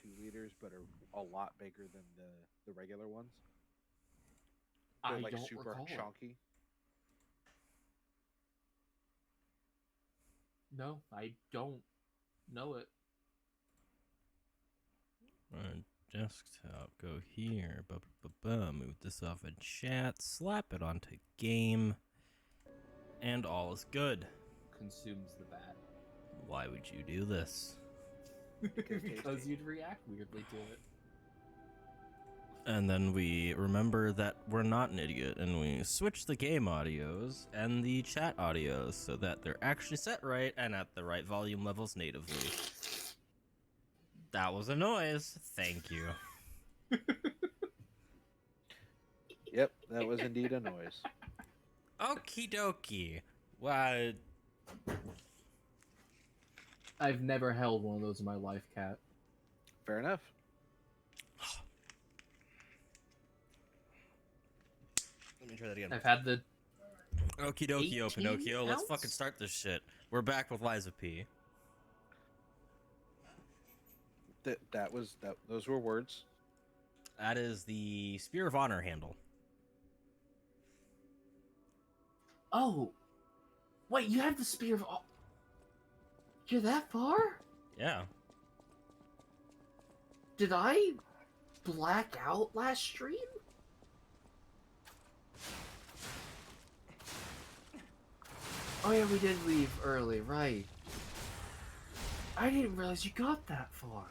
2 liters, but are a lot bigger than the regular ones. They're I like don't super recall it. chunky. No, I don't know it. Desktop, go here, move this off of chat, slap it onto game, and all is good. Consumes the bat. Why would you do this? Because you'd react weirdly to it. And then we remember that we're not an idiot, and we switch the game audios and the chat audios so that they're actually set right and at the right volume levels natively. That was a noise. Thank you. Yep, that was indeed a noise. Okie dokie. What? I've never held one of those in my life, Cat. Fair enough. Let me try that again. I've had the Okie dokie, 18 Pinocchio. Let's ounce? fucking start this shit. We're back with Liza P. Those were words. That is the Spear of Honor handle. Oh, wait! You have the spear of. You're that far? Yeah. Did I black out last stream? Oh yeah, we did leave early, right? I didn't realize you got that far.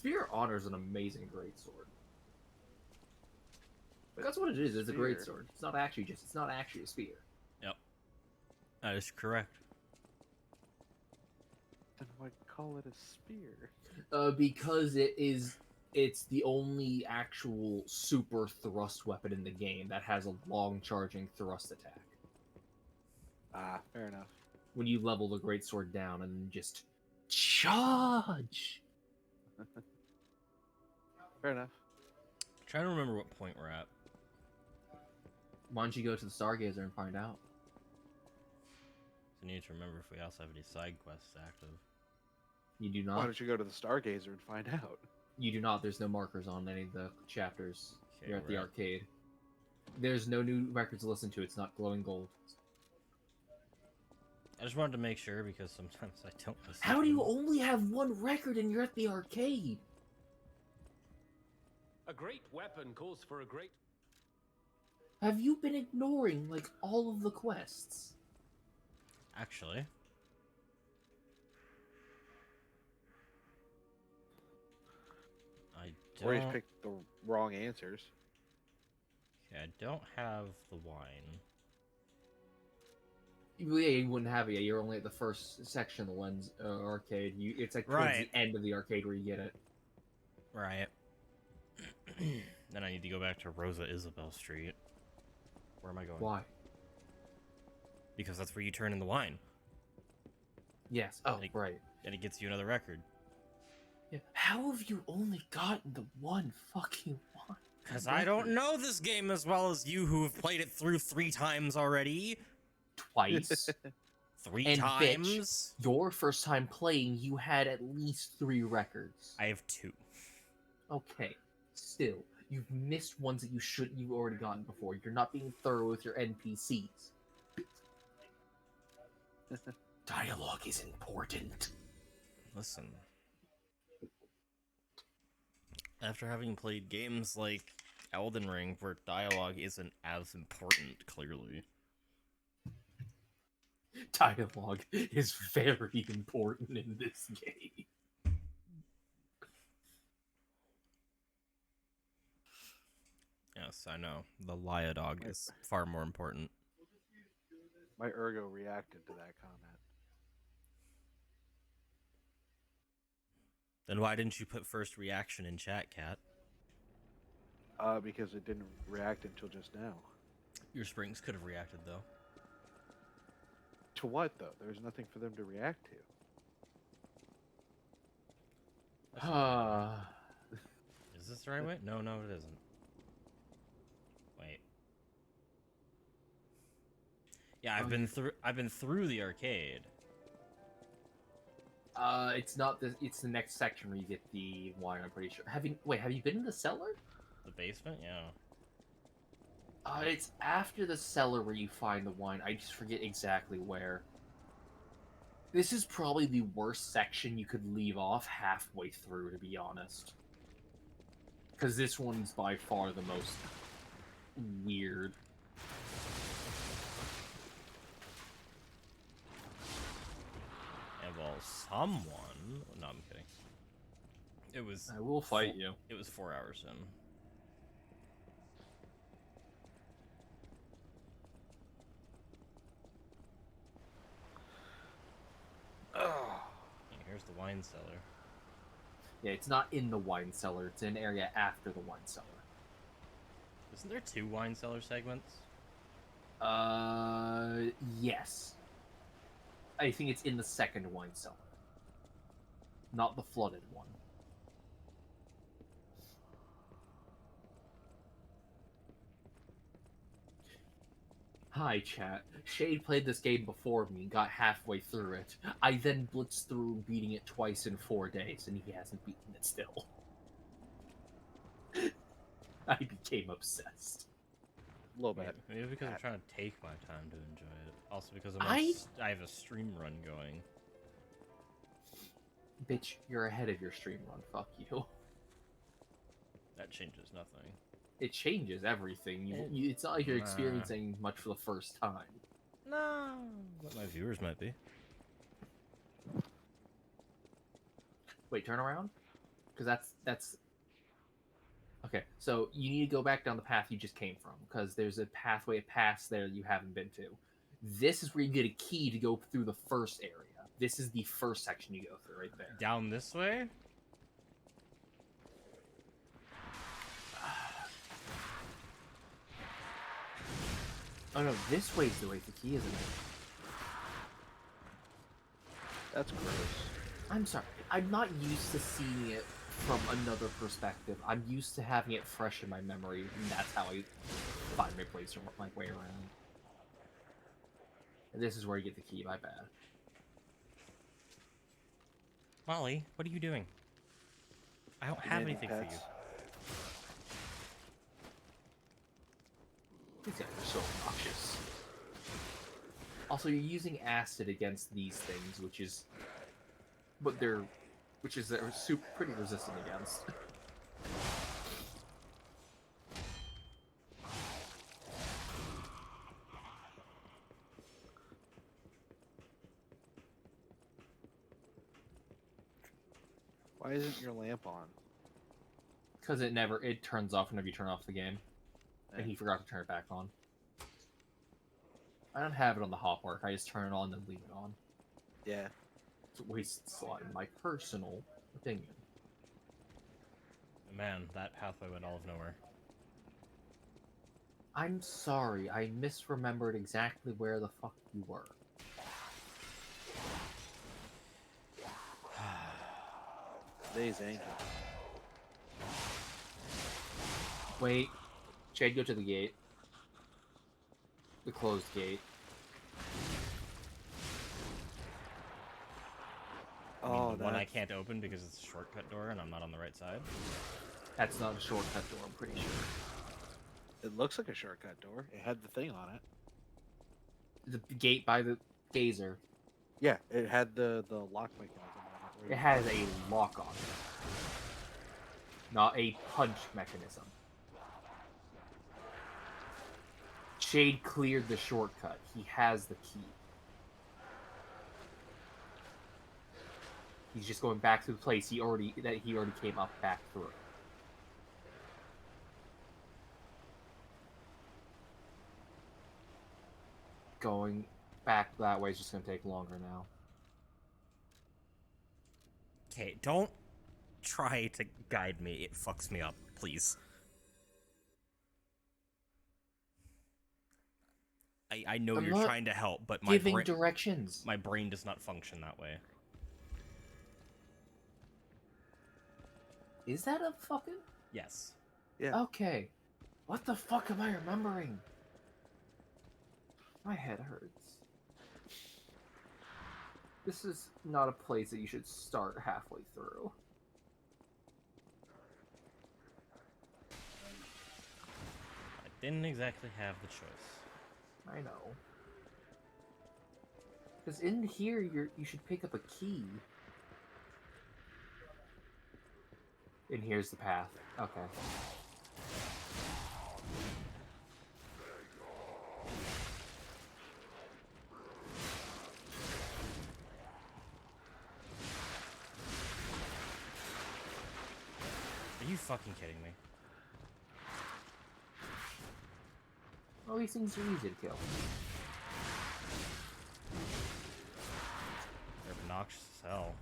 Spear of Honor is an amazing greatsword. That's what it is. It's a Spear. greatsword. It's not actually a spear. Yep. That is correct. Then why call it a spear? Because it's the only actual super thrust weapon in the game that has a long charging thrust attack. Ah, fair enough. When you level the greatsword down and just charge. Fair enough. Trying to remember what point we're at. Why don't you go to the Stargazer and find out? So I need to remember if we also have any side quests active. You do Why not. don't you go to the Stargazer and find out? You do not. There's no markers on any of the chapters. Okay, You're at the we're arcade. There's no new records to listen to. It's not glowing gold. I just wanted to make sure because sometimes I don't listen. How to do you them. only have one record and you're at the arcade? A great weapon calls for a great... Have you been ignoring, like, all of the quests? Actually, I Or he's don't. picked the wrong answers. Okay, I don't have the wine. Yeah, you wouldn't have it yet. You're only at the first section of the lens arcade. It's like towards Right. the end of the arcade where you get it. Right. Then I need to go back to Rosa Isabel Street. Where am I going? Why? Because that's where you turn in the wine, Yes. Oh, Like- right. and it gets you another record. Yeah. How have you only gotten the one fucking one? Because I don't know this game as well as you, who have played it through 3 times already. Twice. 3 And bitch. times? Your first time playing, you had at least 3 records. I have 2. Okay. Still, you've missed ones that you've already gotten before. You're not being thorough with your NPCs. Dialogue is important. Listen. After having played games like Elden Ring, where dialogue isn't as important, clearly. Dialogue is very important in this game. Yes, I know. The Lyodog is far more important. My ergo reacted to that comment. Then why didn't you put first reaction in chat, Cat? Because it didn't react until just now. Your springs could have reacted, though. To what, though? There's nothing for them to react to. Is this the right way? No, it isn't. Wait. Yeah, I've been through the arcade. It's not the. It's the next section where you get the wine. I'm pretty sure. Have you been in the cellar? The basement? Yeah. It's after the cellar where you find the wine. I just forget exactly where. This is probably the worst section you could leave off halfway through, to be honest. Because this one's by far the most weird. And well, someone. No, I'm kidding. It was. I will fight you. It was 4 hours in. And here's the wine cellar. Yeah, it's not in the wine cellar. It's an area after the wine cellar. Isn't there 2 wine cellar segments? Yes. I think it's in the second wine cellar. Not the flooded one. Hi, chat. Shade played this game before me, got halfway through it. I then blitzed through beating it twice in 4 days, and he hasn't beaten it still. I became obsessed. A little bit. Maybe because I'm trying to take my time to enjoy it. Also because I have a stream run going. Bitch, you're ahead of your stream run. Fuck you. That changes nothing. It changes everything. It's not like you're experiencing much for the first time. No, but my viewers might be. Wait, turn around? because that's okay. So you need to go back down the path you just came from, because there's a pathway past there you haven't been to. This is where you get a key to go through the first area. This is the first section you go through right there. Down this way? Oh no, this way's the way to the key, isn't it? That's gross. I'm sorry. I'm not used to seeing it from another perspective. I'm used to having it fresh in my memory, and that's how I find my place or my way around. And this is where you get the key, my bad. Molly, what are you doing? I don't have Demanding anything for you. pets. These guys are so obnoxious. Also, you're using acid against these things, which is they're super pretty resistant against. Why isn't your lamp on? Because it turns off whenever you turn off the game. And he forgot to turn it back on. I don't have it on the hop mark, I just turn it on and then leave it on. Yeah. It's a wasted slot, in my personal opinion. Man, that pathway went all of nowhere. I'm sorry, I misremembered exactly where the fuck you were. Today's angel. Wait. Shade, go to the gate. The closed gate. I mean, Oh, the one I that's- can't open because it's a shortcut door and I'm not on the right side. That's not a shortcut door, I'm pretty sure. It looks like a shortcut door. It had the thing on it. The gate by the gazer. Yeah, it had the lock mechanism on it. It has a lock on it. Not a punch mechanism. Shade cleared the shortcut. He has the key. He's just going back to the place he already came up back through. Going back that way is just going to take longer now. Okay, don't try to guide me. It fucks me up, please. I know I'm you're not trying to help, but my Giving directions. my brain does not function that way. Is that a fucking... Yes. Yeah. Okay. What the fuck am I remembering? My head hurts. This is not a place that you should start halfway through. I didn't exactly have the choice. I know. Because in here, you should pick up a key. And here's the path. Okay. Are you fucking kidding me? Well, these things are easy to kill. They're obnoxious as hell.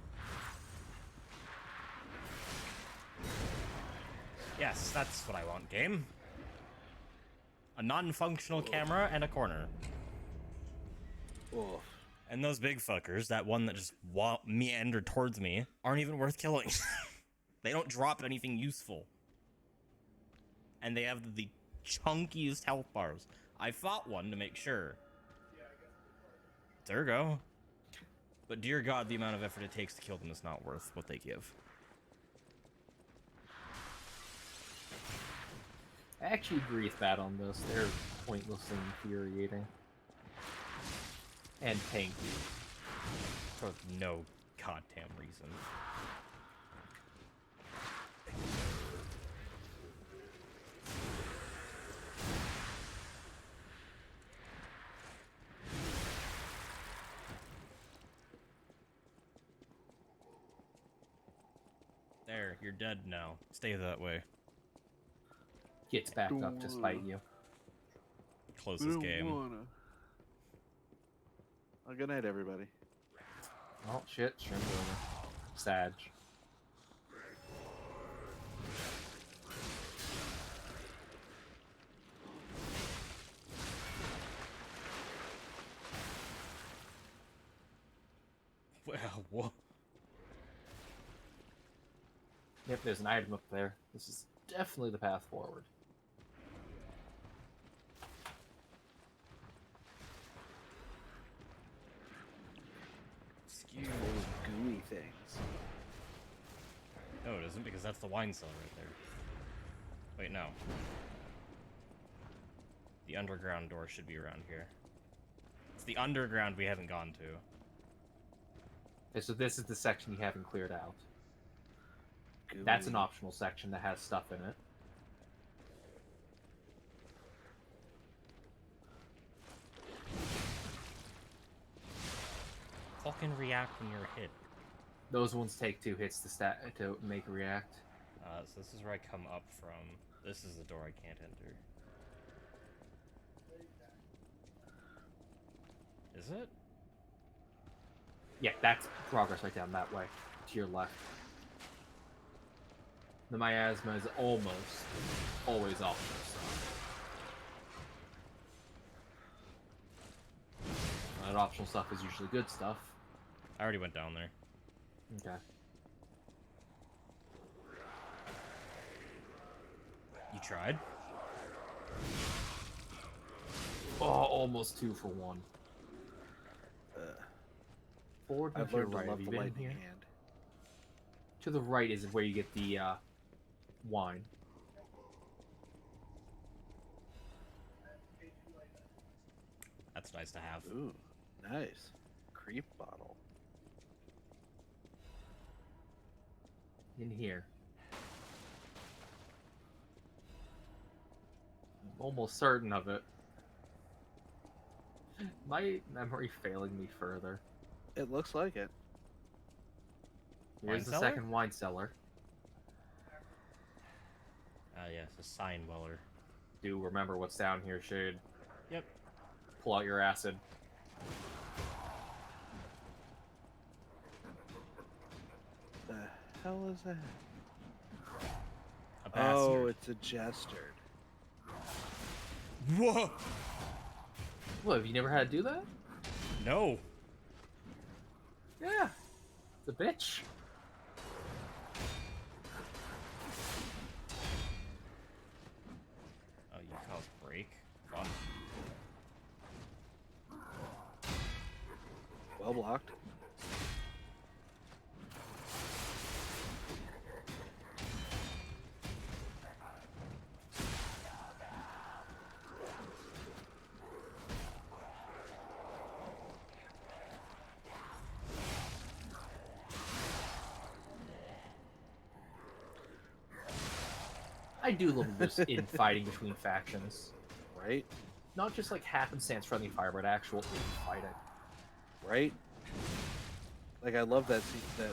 Yes, that's what I want, game. A non-functional camera and a corner. Oh, And those big fuckers, that one that just meandered towards me, aren't even worth killing. They don't drop anything useful. And they have the chunkiest health bars. I fought one to make sure. Durgo. But dear God, the amount of effort it takes to kill them is not worth what they give. I actually agree with that on this. They're pointlessly infuriating. And tanky. For no goddamn reason. There, you're dead now. Stay that way. Gets back up to spite you. Close this game. Wanna. Oh, good night, everybody. Oh shit, Shrimp Boomer. Sag. Well, what? Yep, there's an item up there. This is definitely the path forward. Excuse. Those gooey things. No, it isn't, because that's the wine cellar right there. Wait, no. The underground door should be around here. It's the underground we haven't gone to. Okay, so this is the section you haven't cleared out. Gooey. That's an optional section that has stuff in it. Fucking react when you're hit. Those ones take 2 hits to make a react. So this is where I come up from. This is the door I can't enter. Is it? Yeah, that's progress right down that way, to your left. The miasma is almost always optional stuff. That optional stuff is usually good stuff. I already went down there. Okay. You tried? Oh, almost 2 for 1. Forward and I've to your learned to right. love Have you the been lightning here? hand. To the right is where you get the wine. That's nice to have. Ooh, nice. Creep bottle. In here. I'm almost certain of it. My memory failing me further. It looks like it. Here's Wine the cellar? second wine cellar. Ah, yes, a sign weller. Do remember what's down here, Shade. Yep. Pull out your acid. The hell is that? A Oh, bastard. it's a jester. Whoa! What, have you never had to do that? No! Yeah. It's a bitch. Oh, you cause break? Fun. Well blocked. I do love this infighting between factions. Right? Not just like happenstance friendly fire, but actual infighting. Right? Like I love that scene, that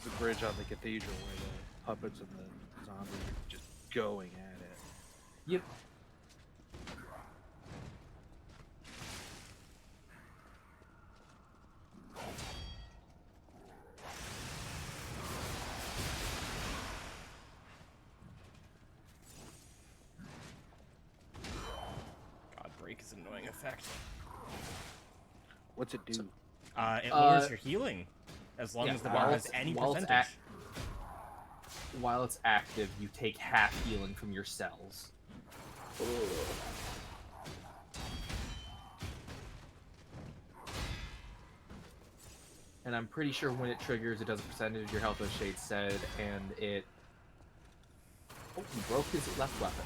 the bridge on the cathedral where the puppets and the zombies are just going at it. Yep. God, break is an annoying effect. What's it do? It lowers your healing. As long yeah, as the while bar has it's- any while it's percentage. While it's active, you take half healing from your cells. And I'm pretty sure when it triggers, it does a percentage of your health, as Shade said, and it... Oh, he broke his left weapon.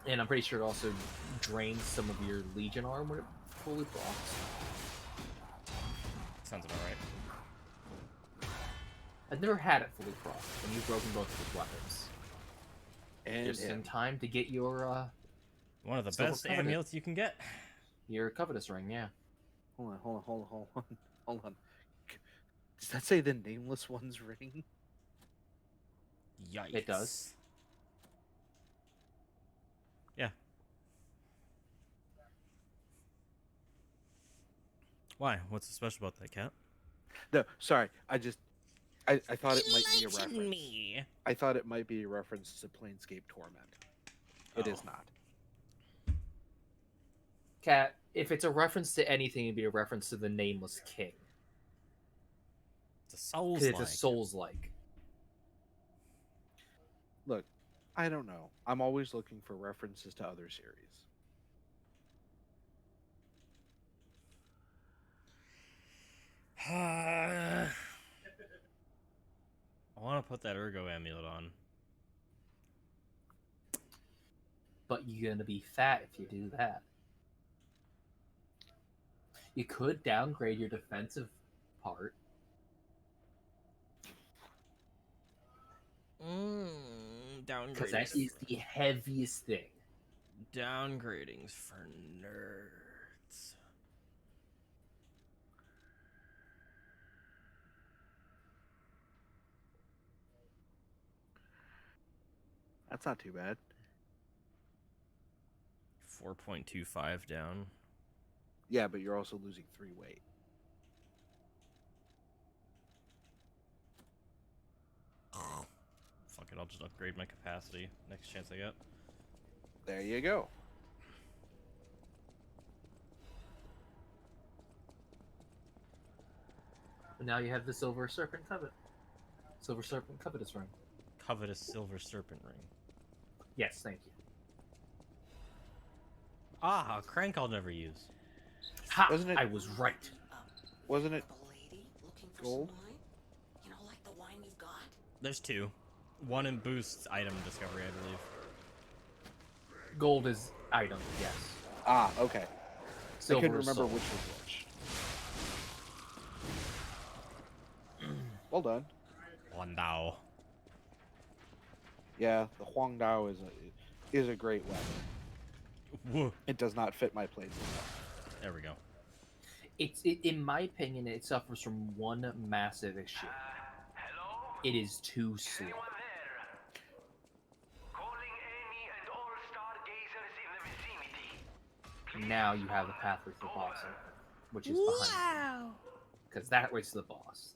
And I'm pretty sure it also drains some of your Legion arm when it fully procs. Sounds about right. I've never had it fully procced, and you've broken both of his weapons. And Just in time to get your, One of the Silver best Covenant. amulets you can get. your Covetous ring, yeah. hold on. Hold on. Does that say the Nameless One's ring? Yikes. It does. Yeah. Why? What's so special about that, cat? No, sorry. I thought it might be a Enlighten reference. me. I thought it might be a reference to Planescape Torment. It is Oh. not. Cat, if it's a reference to anything, it'd be a reference to the Nameless King. It's a Souls Because it's like. a Souls-like. Look, I don't know. I'm always looking for references to other series. I want to put that Ergo amulet on. But you're gonna be fat if you do that. You could downgrade your defensive part. Because that Downgrading. is the heaviest thing. Downgrading's for nerds. That's not too bad. 4.25 down. Yeah, but you're also losing 3 weight. Fuck it, I'll just upgrade my capacity next chance I get. There you go. But now you have the Silver Serpent Covetous Ring. Covetous Silver Serpent Ring. Yes, thank you. Ah, a crank I'll never use. Ha! Wasn't it- I was right. Wasn't it A lady looking for gold? some wine? You know, like the wine you've got? There's 2. One in boosts item discovery, I believe. Gold is item, yes. Ah, okay. Silver I couldn't is remember soul. which was which. Well done. Landau. Yeah, the Huang Dao is a great weapon. Whoa. It does not fit my plates. There we go. In my opinion, it suffers from one massive issue. Hello? It is too slow. Anyone there? Calling any and all stargazers in the vicinity. Now you have a pathway to the boss, which is behind you. Because that way's to the boss.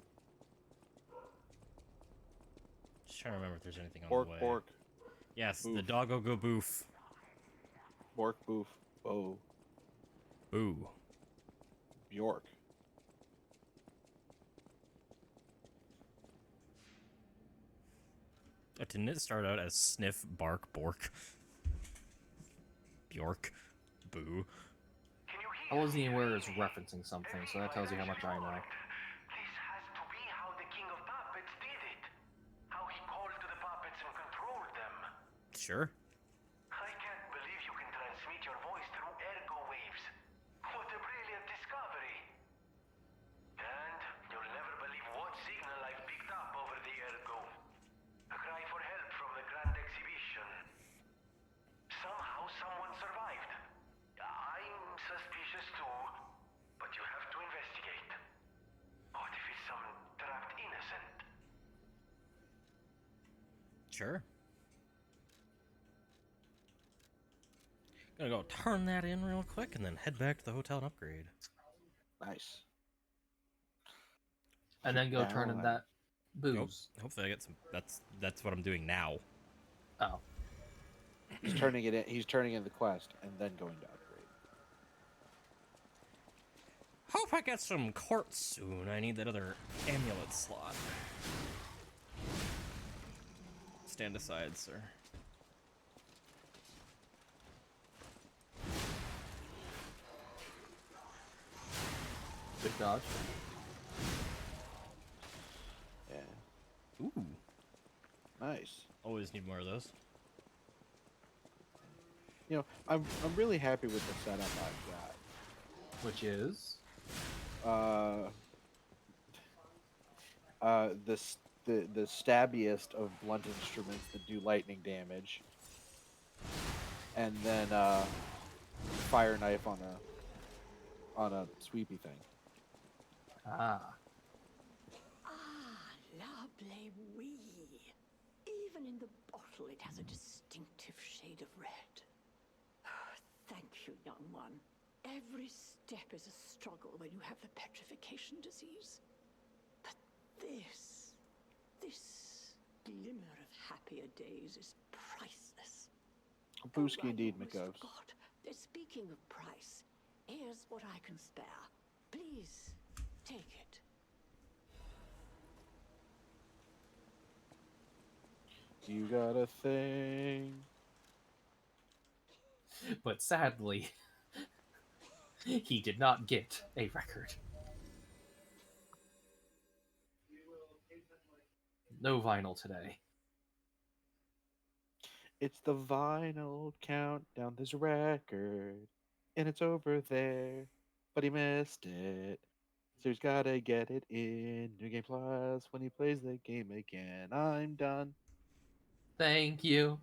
Just trying to remember if there's anything on Bork, the way. bork, Yes, the Boof. doggo go boof. bork, boof, bo, Boo. Bjork. Oh, didn't it start out as sniff, bark, bork? Bjork. Boo. Can you I hear? wasn't even aware it was referencing something, so that tells you how much I know. This has to be how the King of Puppets did it. How he called to the puppets and controlled them. Sure. I can't believe you can transmit your voice through ergo waves. What a brilliant discovery. And you'll never believe what signal I've picked up over the ergo. A cry for help from the Grand Exhibition. Somehow someone survived. I'm suspicious too, but you have to investigate. What if it's some trapped innocent? Sure. Gonna go turn that in real quick and then head back to the hotel and upgrade. Nice. And then go turn in Down. that Nope. booze. Hopefully I get some. That's what I'm doing now. Oh. He's turning it in. He's turning in the quest and then going to upgrade. Hope I get some quartz soon. I need that other amulet slot. Stand aside, sir. Good dodge. Yeah. Ooh. Nice. Always need more of those. You know, I'm really happy with the setup I've got. Which is? The stabbiest of blunt instruments that do lightning damage, and then fire knife on a sweepy thing. Ah. Ah, lovely wee. Even beautiful. It has a distinctive shade of red. Thank you, young one. Every step is a struggle when you have the petrification disease. But this glimmer of happier days is priceless. Booski I indeed, almost McGovs. forgot. Speaking of price, here's what I can spare. Please, take it. You got a thing. But sadly, he did not get a record. No vinyl today. It's the vinyl countdown. There's a record, and it's over there, but he missed it. So he's gotta get it in New Game Plus when he plays the game again. I'm done. Thank you.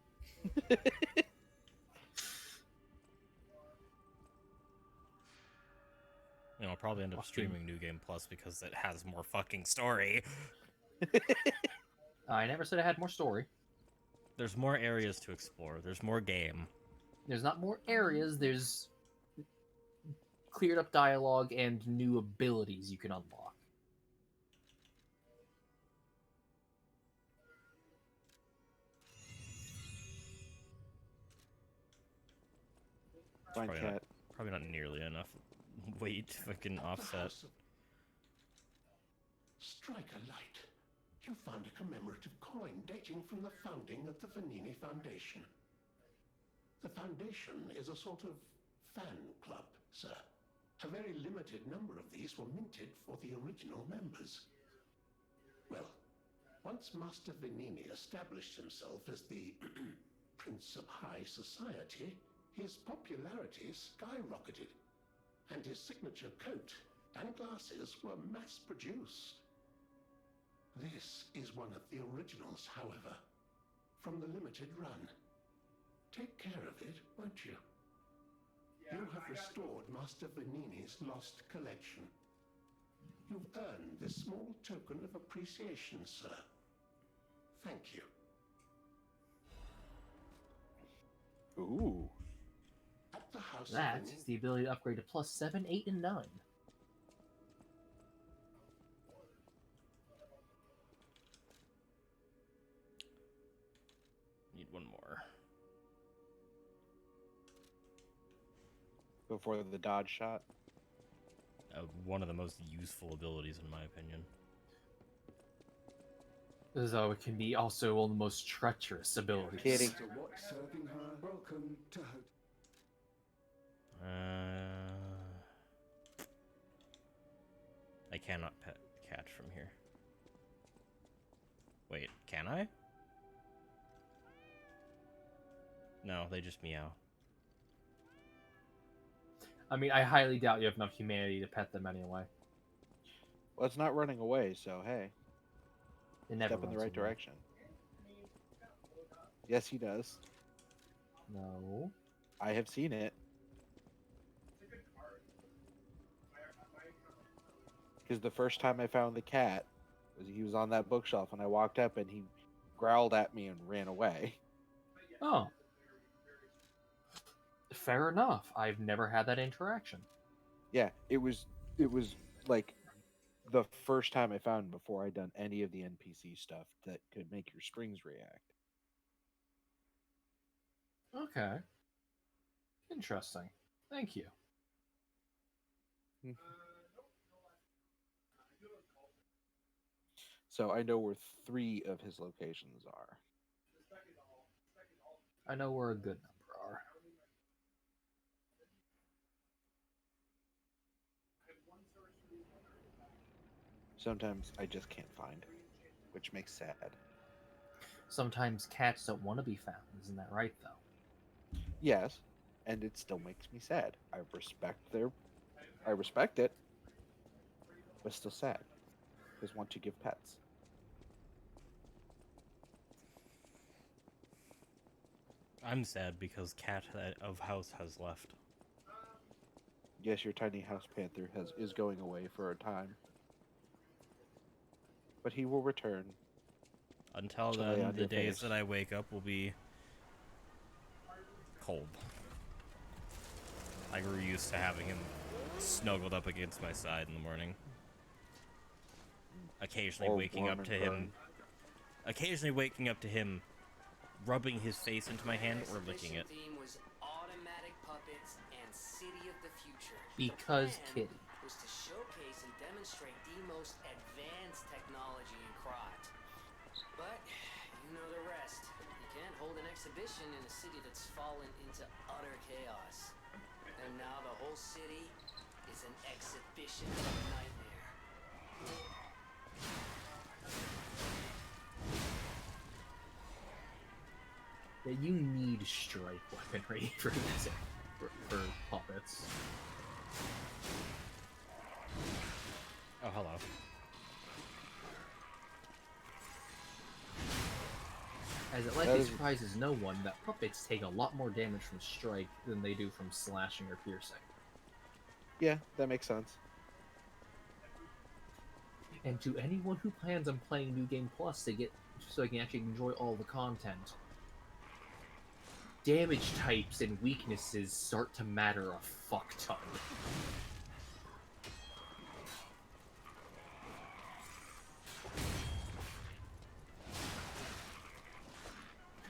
You know, I'll probably end up Fucking- streaming New Game Plus because it has more fucking story. I never said I had more story. There's more areas to explore. There's more game. There's not more areas, there's cleared up dialogue and new abilities you can unlock. Fine, probably cat. Probably not nearly enough weight to fucking offset. Strike a light. You found a commemorative coin dating from the founding of the Vanini Foundation. The Foundation is a sort of fan club, sir. A very limited number of these were minted for the original members. Well, once Master Vanini established himself as the Prince of High Society, his popularity skyrocketed, and his signature coat and glasses were mass-produced. This is one of the originals, however, from the limited run. Take care of it, won't you? You have restored Master Vanini's lost collection. You've earned this small token of appreciation, sir. Thank you. Ooh. At the House That of is Vanini... the ability to upgrade to plus 7, 8, and 9. Need one more. Before the dodge shot. One of the most useful abilities, in my opinion. Though it can be also one of the most treacherous abilities. Kidding. To watch serving her. Welcome to Hote. I cannot pet catch from here. Wait, can I? No, they just meow. I mean, I highly doubt you have enough humanity to pet them anyway. Well, it's not running away, so hey, It never step in the runs right away. direction. Yes, he does. No. I have seen it. Because the first time I found the cat, he was on that bookshelf, and I walked up, and he growled at me and ran away. Oh. Fair enough. I've never had that interaction. Yeah, it was like the first time I found him before I'd done any of the NPC stuff that could make your strings react. Okay. Interesting. Thank you. So I know where 3 of his locations are. I know where a good number are. Sometimes I just can't find, which makes sad. Sometimes cats don't want to be found. Isn't that right, though? Yes, and it still makes me sad. I respect it, but still sad. Because want to give pets. I'm sad because Cat of House has left. Yes, your tiny house panther is going away for a time. But he will return. Until Chili then, on the your days face. that I wake up will be cold. I grew used to having him snuggled up against my side in the morning. Occasionally Or waking warm up and to him. burn. Occasionally waking up to him rubbing his face into my hand or licking it. Theme was automatic puppets and City of the Future. Because the plan Kitty. was to showcase and demonstrate the most advanced technology in Krot. But you know the rest. You can't hold an exhibition in a city that's fallen into utter chaos. And now the whole city is an exhibition of a nightmare. That you need strike weaponry for this, for puppets. Oh, hello. As it That likely is- surprises no one that puppets take a lot more damage from strike than they do from slashing or piercing. Yeah, that makes sense. And to anyone who plans on playing New Game Plus to get so they can actually enjoy all the content, damage types and weaknesses start to matter a fuck ton.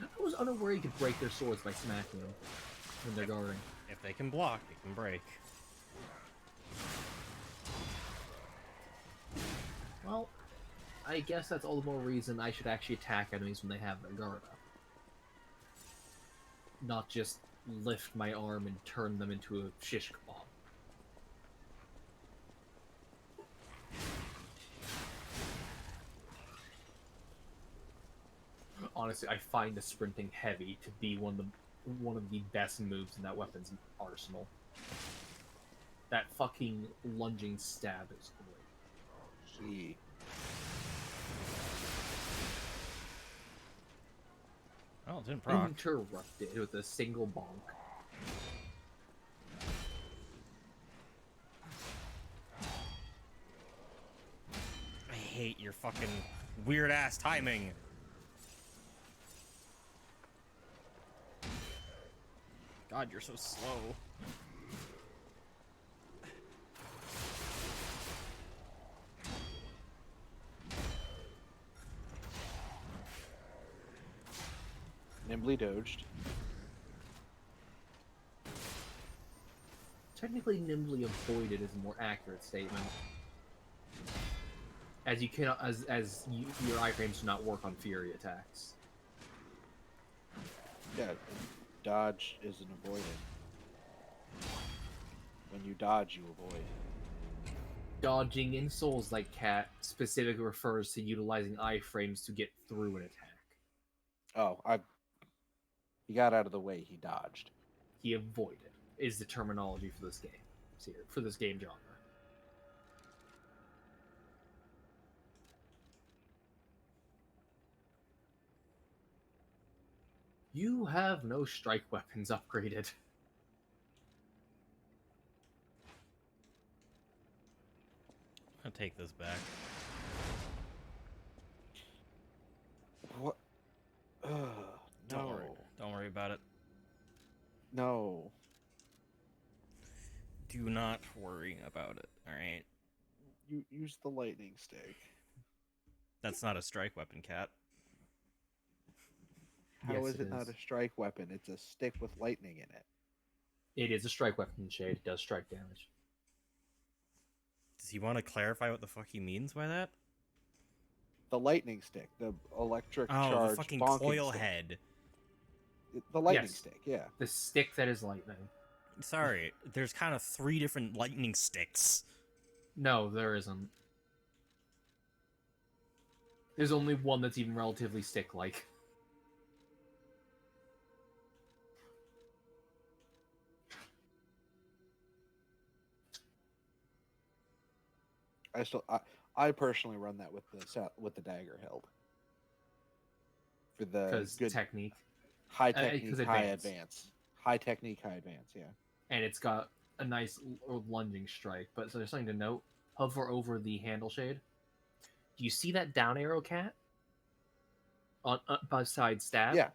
I was unaware you could break their swords by smacking them when they're guarding. If they can block, they can break. Well, I guess that's all the more reason I should actually attack enemies when they have their guard up. Not just lift my arm and turn them into a shish kebab. Honestly, I find the sprinting heavy to be one of the best moves in that weapon's arsenal. That fucking lunging stab is great. Gee. Oh, it didn't proc. Interrupted with a single bonk. I hate your fucking weird ass timing. God, you're so slow. Nimbly dodged. Technically, nimbly avoided is a more accurate statement. As you cannot, your iframes do not work on Fury attacks. Yeah, dodge isn't avoided. When you dodge, you avoid. Dodging in Souls like Cat specifically refers to utilizing iframes to get through an attack. Oh, he got out of the way. He dodged. He avoided is the terminology for this game. For this game genre. You have no strike weapons upgraded. I'll take this back. What? Don't worry. No. Don't worry about it. No. Do not worry about it, alright? You use the lightning stick. That's not a strike weapon, Cat. How Yes, is it not a strike weapon? It's a stick with lightning in it. It is a strike weapon, Shade. It does strike damage. Does he want to clarify what the fuck he means by that? The lightning stick, the electric Oh, charge the fucking bonking coil stick. head. The lightning Yes. stick, yeah. The stick that is lightning. Sorry, there's kind of 3 different lightning sticks. No, there isn't. There's only one that's even relatively stick-like. I personally run that with the dagger held for the Because good technique. high 'cause technique, high advance. advance, high technique, high advance. Yeah. And it's got a nice lunging strike. But so there's something to note. Hover over the handle shade. Do you see that down arrow, Cat? on besides stab, Yeah.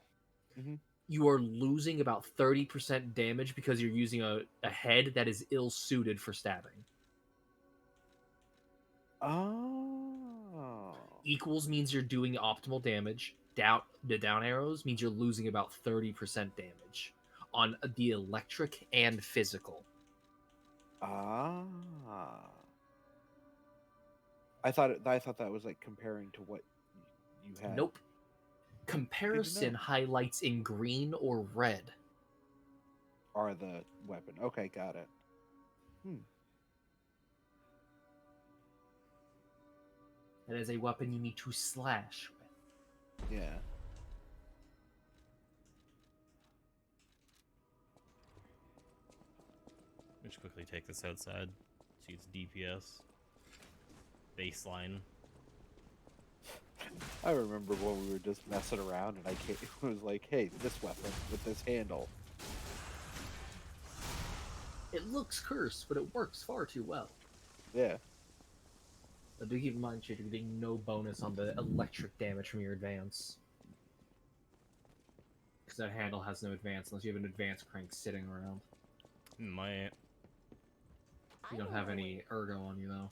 Hmm. you are losing about 30% damage because you're using a head that is ill suited for stabbing. Oh. Equals means you're doing optimal damage. The down arrows means you're losing about 30% damage on the electric and physical. Ah. I thought that was like comparing to what you had. Nope. Comparison know. highlights in green or red. Are the weapon. Okay, got it. That is a weapon you need to slash with. Yeah. Let's quickly take this outside. See its DPS. Baseline. I remember when we were just messing around and it was like, hey, this weapon with this handle. It looks cursed, but it works far too well. Yeah. But do keep in mind, you're getting no bonus on the electric damage from your advance. Because that handle has no advance unless you have an advance crank sitting around. Might. You don't have any ergo on you, though.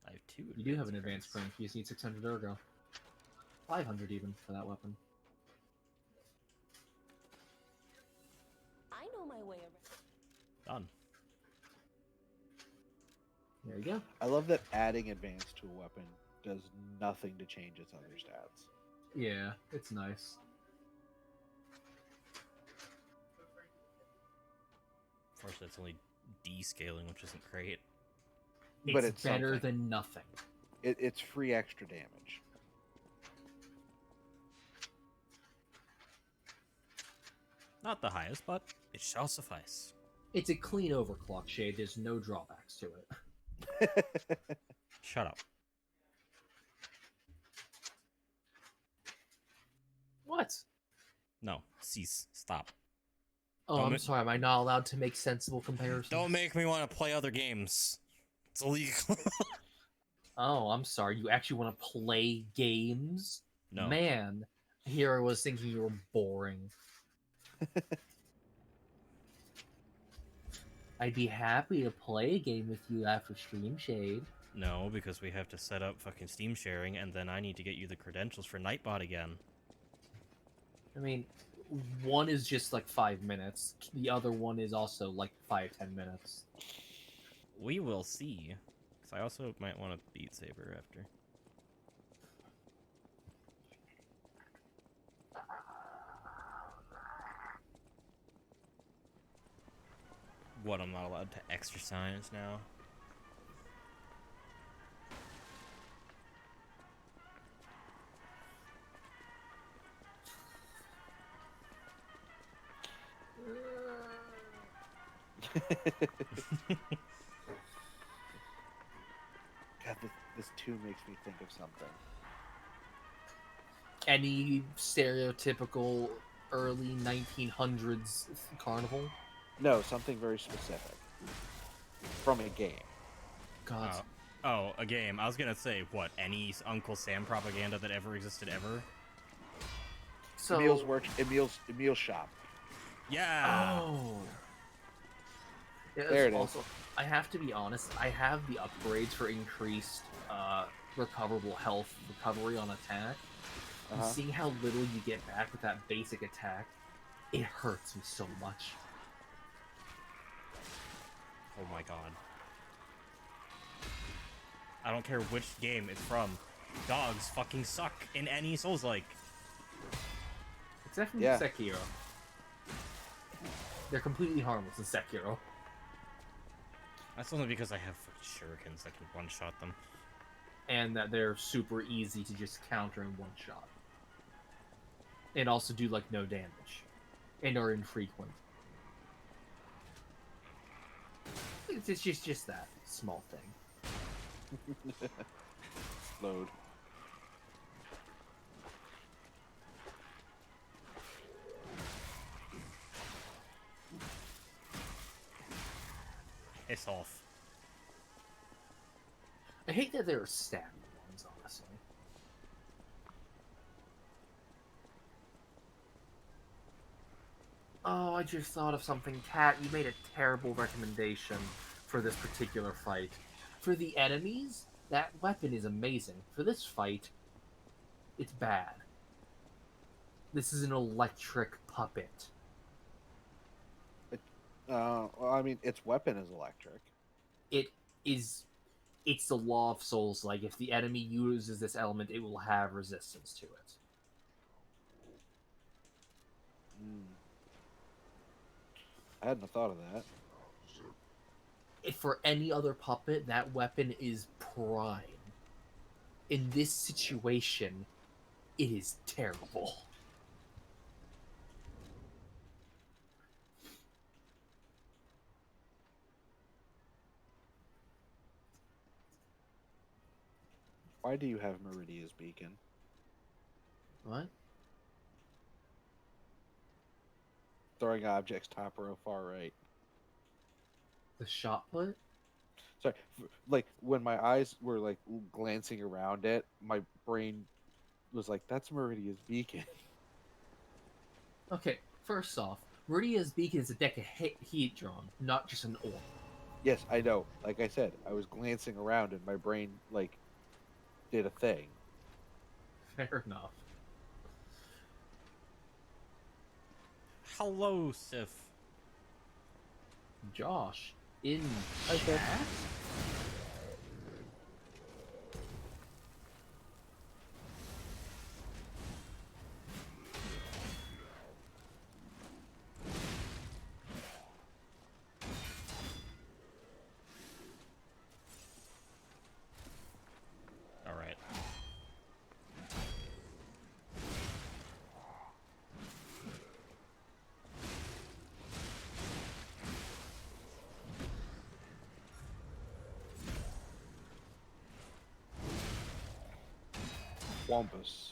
I have 2. You do have an advanced crank. You just need 600 ergo. 500 even for that weapon. I know my way around. Done. There you go. I love that adding advance to a weapon does nothing to change its other stats. Yeah, it's nice. Of course, that's only descaling, which isn't great. But It's better than nothing. It's free extra damage. Not the highest, but it shall suffice. It's a clean overclock shade. There's no drawbacks to it. Shut up. What? No, cease. Stop. Oh, Don't I'm sorry. Am I not allowed to make sensible comparisons? Don't make me want to play other games. It's illegal. Oh, I'm sorry. You actually want to play games? No. Man, here I was thinking you were boring. I'd be happy to play a game with you after Stream Shade. No, because we have to set up fucking Steam sharing, and then I need to get you the credentials for Nightbot again. I mean, one is just like 5 minutes. The other one is also like 5-10 minutes. We will see. Because I also might want to Beat Saber after. What, I'm not allowed to exercise now? God, this too makes me think of something. Any stereotypical early 1900s carnival? No, something very specific. From a game. God. Oh, a game. I was gonna say, what, any Uncle Sam propaganda that ever existed ever? So Emil's shop. Yeah! Oh. Yeah, There it also, I have to be honest, I have the upgrades for increased recoverable health recovery on attack. And seeing how little you get back with that basic attack, it hurts me so much. Oh my god. I don't care which game it's from. Dogs fucking suck in any Souls-like. Except from Sekiro. They're completely harmless in Sekiro. That's only because I have fucking shurikens that can one-shot them. And that they're super easy to just counter in one shot. And also do, like, no damage. And are infrequent. It's just that small thing. Load. Piss off. I hate that there are stabbing ones, honestly. Oh, I just thought of something, Kat. You made a terrible recommendation for this particular fight. For the enemies, that weapon is amazing. For this fight, it's bad. This is an electric puppet. Well, I mean, its weapon is electric. It is. It's the law of souls. Like, if the enemy uses this element, it will have resistance to it. I hadn't thought of that. If for any other puppet, that weapon is prime. In this situation, it is terrible. Why do you have Meridia's beacon? What? Throwing objects top row, far right. The shot put? Sorry, like when my eyes were like glancing around it, my brain was like, "That's Meridia's beacon." Okay, first off, Meridia's beacon is a deck of heat drawn, not just an orb. Yes, I know. Like I said, I was glancing around and my brain like did a thing. Fair enough. Hello, Sif. Josh, in Hi, Sif. chat? All right. Wampus.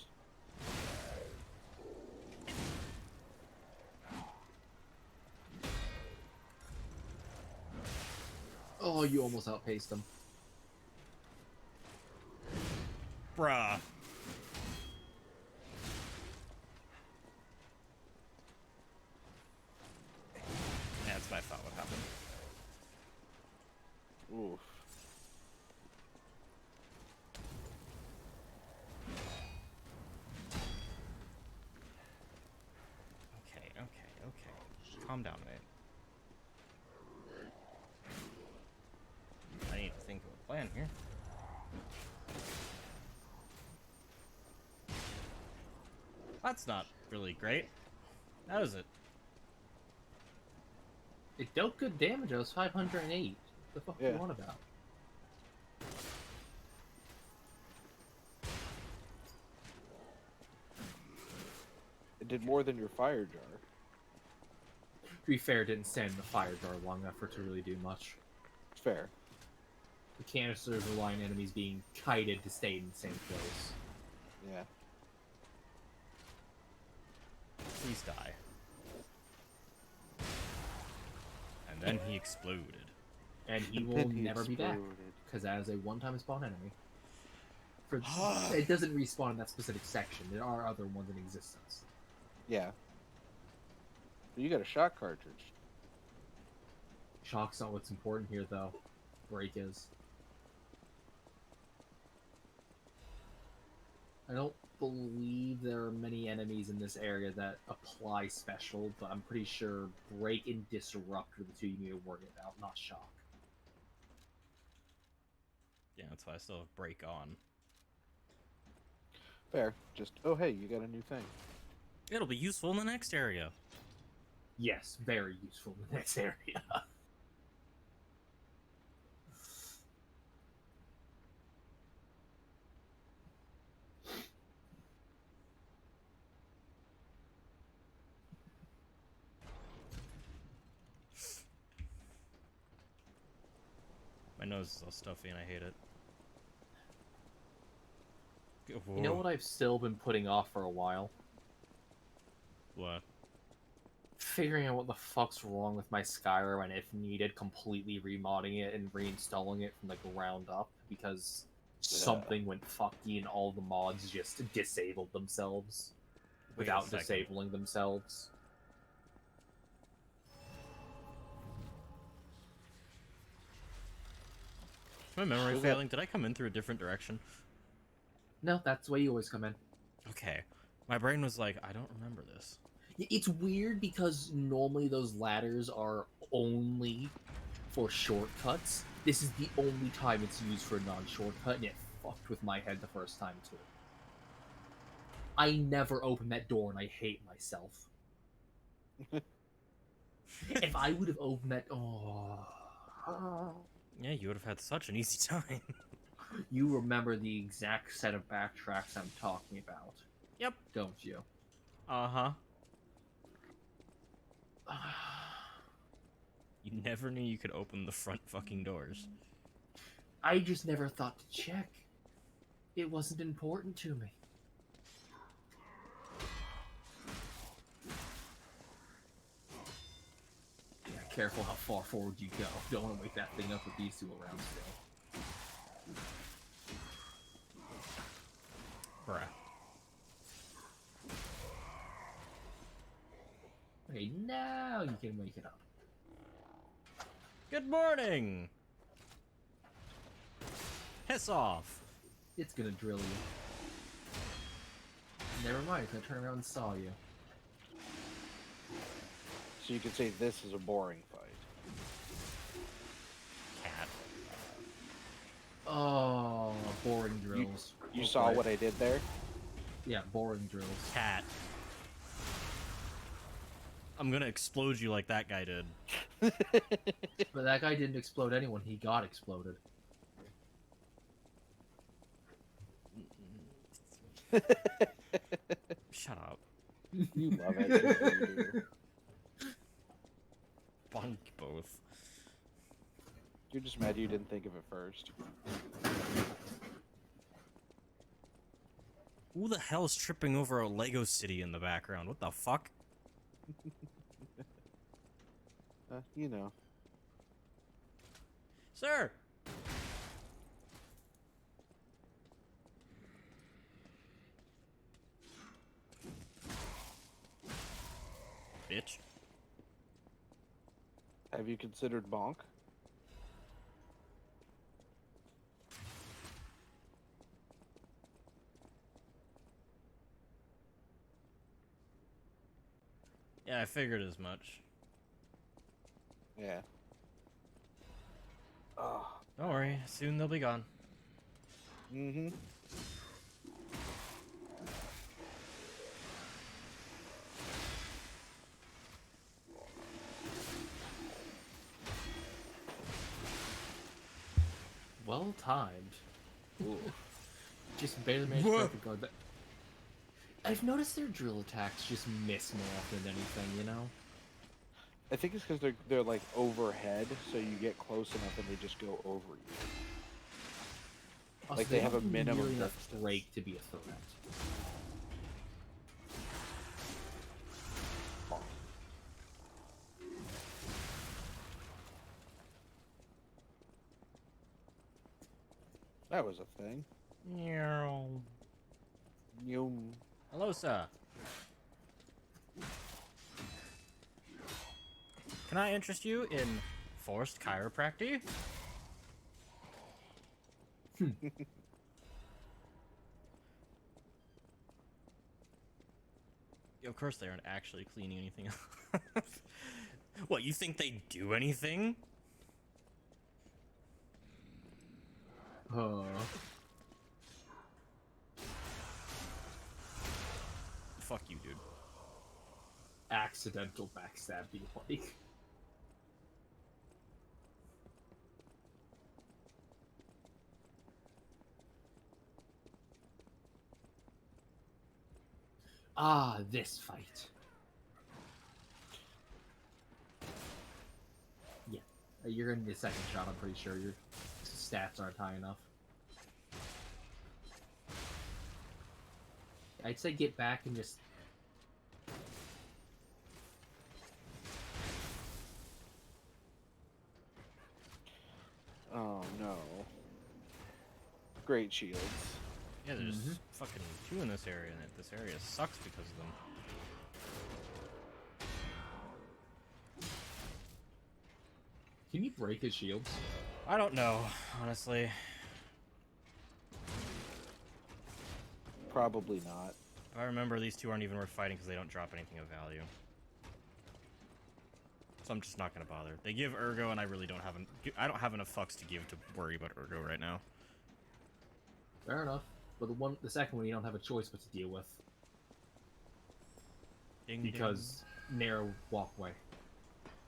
Oh, you almost outpaced him. Bruh. That's what I thought would happen. Oof. Okay. Calm down, mate. I need to think of a plan here. That's not really great. How is it? It dealt good damage. I was 508. What the fuck Yeah. are you on about? It did more than your fire jar. To be fair, it didn't stand in the fire jar long enough for it to really do much. It's fair. The canisters rely on enemies being kited to stay in the same place. Yeah. Please die. And then he exploded. And he will Then he never be back. exploded. Because that is a one-time spawn enemy. It doesn't respawn in that specific section. There are other ones in existence. Yeah. But you got a shot cartridge. Shock's not what's important here, though. Break is. I don't believe there are many enemies in this area that apply special, but I'm pretty sure Break and Disrupt are the two you need to worry about, not Shock. Yeah, that's why I still have break on. Fair. Just, oh hey, you got a new thing. It'll be useful in the next area. Yes, very useful in the next area. My nose is all stuffy and I hate it. You know what I've still been putting off for a while? What? Figuring out what the fuck's wrong with my Skyrim and, if needed, completely remodding it and reinstalling it from the ground up, because something went fucky and all the mods just disabled themselves Wait a without second. disabling themselves. My memory Was that- failing. Did I come in through a different direction? No, that's the way you always come in. Okay. My brain was like, I don't remember this. It's weird because normally those ladders are only for shortcuts. This is the only time it's used for a non-shortcut, and it fucked with my head the first time too. I never opened that door, and I hate myself. If I would have opened that, Yeah, you would have had such an easy time. you remember the exact set of backtracks I'm talking about. Yep. Don't you? Uh-huh. You never knew you could open the front fucking doors. I just never thought to check. It wasn't important to me. Yeah, careful how far forward you go. Don't want to wake that thing up with these two around still. Bruh. Okay, now you can wake it up. Good morning! Piss off! It's gonna drill you. Never mind, it's gonna turn around and saw you. So you could say this is a boring fight. Cat. Oh, boring drills. You saw what I did there? Yeah, boring drills. Cat. I'm gonna explode you like that guy did. But that guy didn't explode anyone, he got exploded. Shut up. You love it. You do. Bonk both. You're just mad you didn't think of it first. Who the hell is tripping over a Lego city in the background? What the fuck? You know. Sir! Bitch. Have you considered bonk? Yeah, I figured as much. Yeah. Oh. Don't worry, soon they'll be gone. Mm-hmm. Well timed. Ooh. Just barely managed to get the guard. I've noticed their drill attacks just miss more often than anything, you know? I think it's because they're like overhead, so you get close enough and they just go over you. Also, Like they have a don't minimum nearly enough distance. break to be a threat. That was a thing. Meow. Yum. Hello, sir. Can I interest you in forced chiropractic? Of course they aren't actually cleaning anything up. What, you think they do anything? Fuck you, dude. Accidental backstab be like. Ah, this fight. Yeah, you're gonna need a second shot, I'm pretty sure. Your stats aren't high enough. I'd say get back and just... Oh no. Great shields. Yeah, there's fucking two in this area, and this area sucks because of them. Can you break his shields? I don't know, honestly. Probably not. If I remember, these two aren't even worth fighting because they don't drop anything of value. So I'm just not gonna bother. They give Ergo, and I really don't have I don't have enough fucks to give to worry about Ergo right now. Fair enough. But the second one, you don't have a choice but to deal with. Ding, because narrow walkway.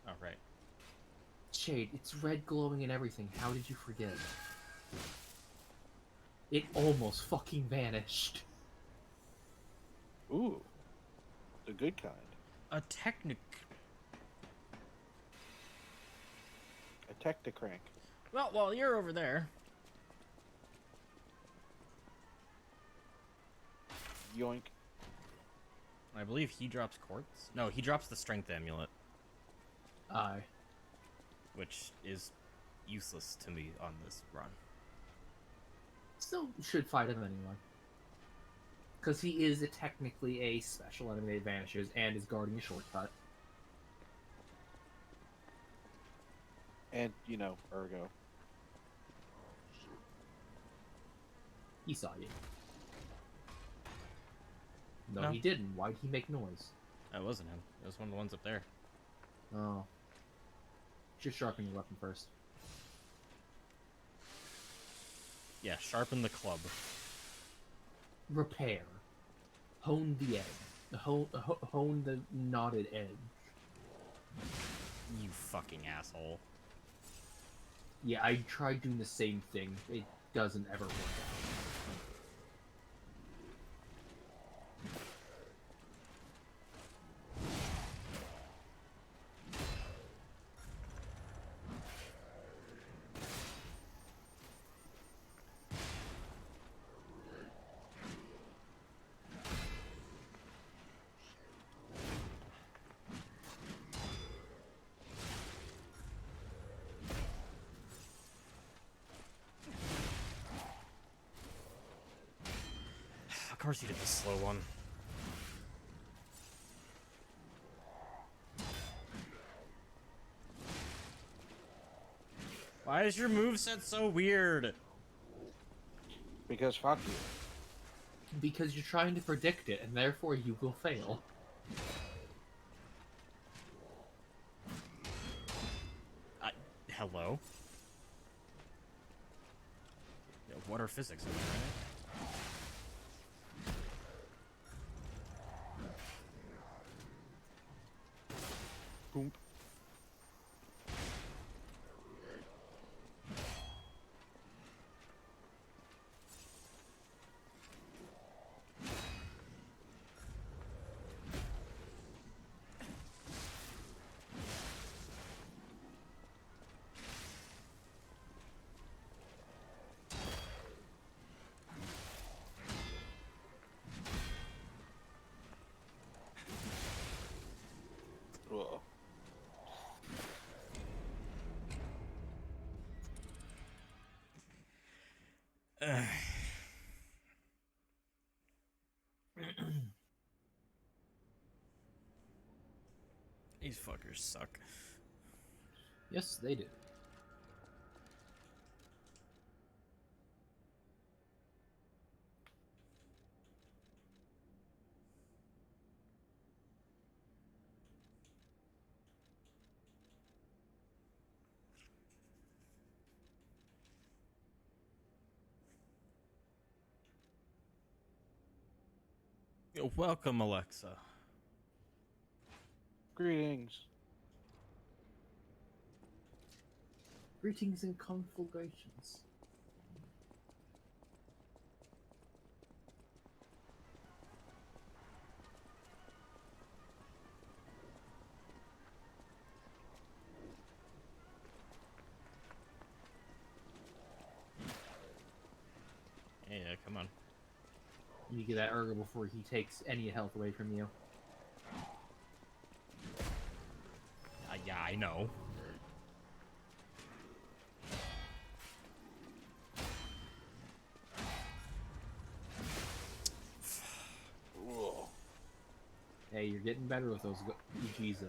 Oh, right. Shade, it's red glowing and everything. How did you forget? It almost fucking vanished. Ooh. The good kind. A Technic. A Technicrank. Well, while you're over there. Yoink. I believe he drops quartz. No, he drops the strength amulet. Aye. Which is useless to me on this run. Still should fight him anyway. Because he is technically a special enemy that vanishes and is guarding a shortcut. And, you know, Ergo. He saw you. No, No. he didn't. Why'd he make noise? That wasn't him. It was one of the ones up there. Oh. Should sharpen your weapon first. Yeah, sharpen the club. Repair. Hone the edge. Hone the knotted edge. You fucking asshole. Yeah, I tried doing the same thing. It doesn't ever work out. Of course you did the slow one. Why is your moveset so weird? Because fuck you. Because you're trying to predict it, and therefore you will fail. Hello? Yeah, what are physics, am I right? Boom. Whoa. These fuckers suck. Yes, they do. Welcome, Alexa. Greetings. Greetings and conflagrations. Yeah, come on. You get that Urga before he takes any health away from you. Yeah, I know. Whoa. Hey, you're getting better with those EGs, though.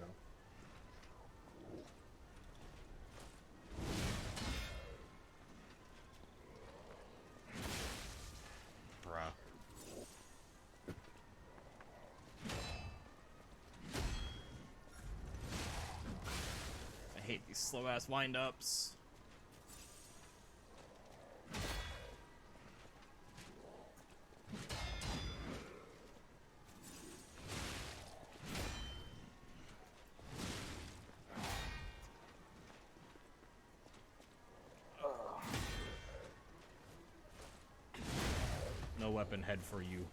slow ass wind ups. No weapon head for you.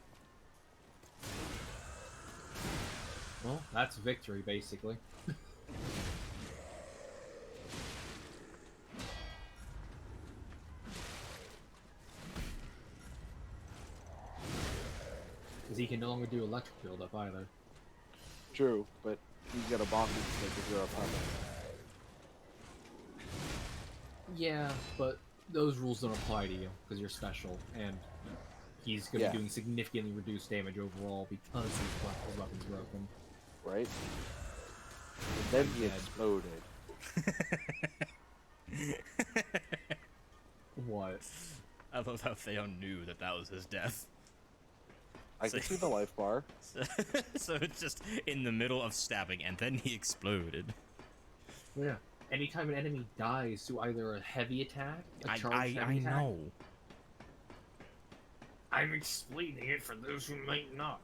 Well, that's victory, basically. Because he can no longer do electric build-up either. True, but he's got a bombing stick if you're a puppet. Yeah, but those rules don't apply to you, because you're special, and he's going to be doing significantly reduced damage overall because his weapon's broken. Right? And then he exploded. What? I love how Theon knew that that was his death. I can see the life bar. So it's just in the middle of stabbing, and then he exploded. Yeah. Anytime an enemy dies to either a heavy attack, a charged heavy attack... know. I'm explaining it for those who might not.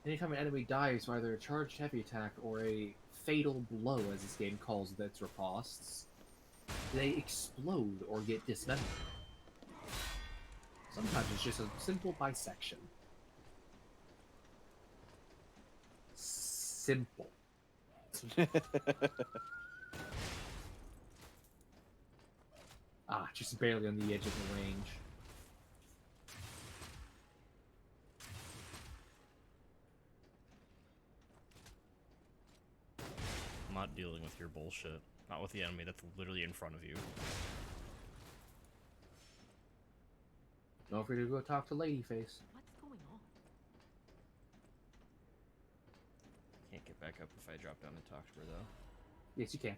Anytime an enemy dies to either a charged heavy attack or a fatal blow, as this game calls its riposts, they explode or get dismembered. Sometimes it's just a simple bisection. Simple. Just barely on the edge of the range. I'm not dealing with your bullshit. Not with the enemy that's literally in front of you. Don't forget to go talk to Ladyface. What's going on? Can't get back up if I drop down and talk to her, though. Yes, you can.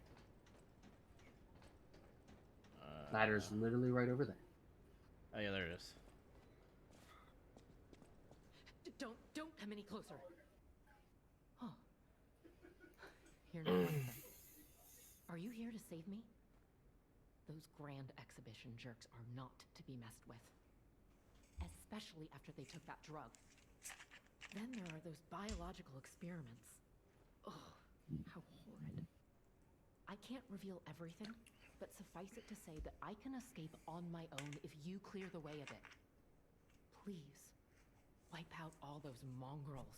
Ladder's literally right over there. Oh yeah, there it is. Don't come any closer. Huh. You're not one of them. Are you here to save me? Those grand exhibition jerks are not to be messed with. Especially after they took that drug. Then there are those biological experiments. Ugh, how horrid. I can't reveal everything, but suffice it to say that I can escape on my own if you clear the way a bit. Please, wipe out all those mongrels.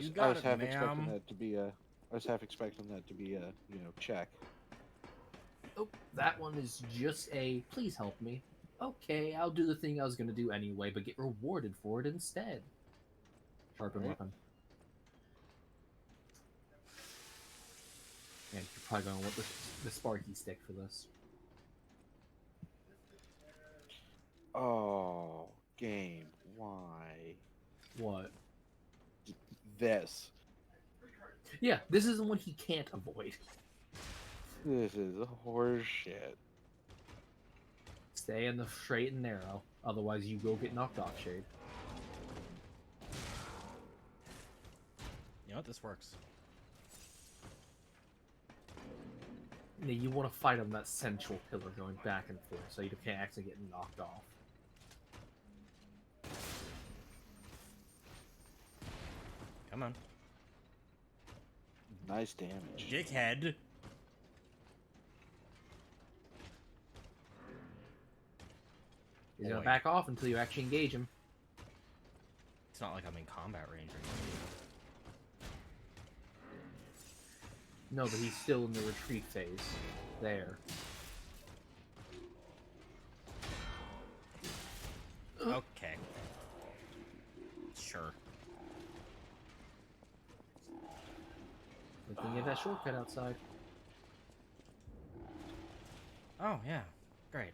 You got I was it, half expecting ma'am. that to be a. I was half expecting that to be a, check. Oh, that one is just a, please help me. Okay, I'll do the thing I was going to do anyway, but get rewarded for it instead. Sharpen weapon. Yeah, you're probably going to want the Sparky stick for this. Oh, game. Why? What? This. Yeah, this is the one he can't avoid. This is horse shit. Stay in the straight and narrow, otherwise you will get knocked off, Shade. You know what? This works. Yeah, you want to fight on that central pillar going back and forth, so you can't actually get knocked off. Come on. Nice damage. Dickhead. He's gonna back off until you actually engage him. It's not like I'm in combat range or anything. No, but he's still in the retreat phase. There. Okay. Sure. Good thing you have that shortcut outside. Oh, yeah. Great.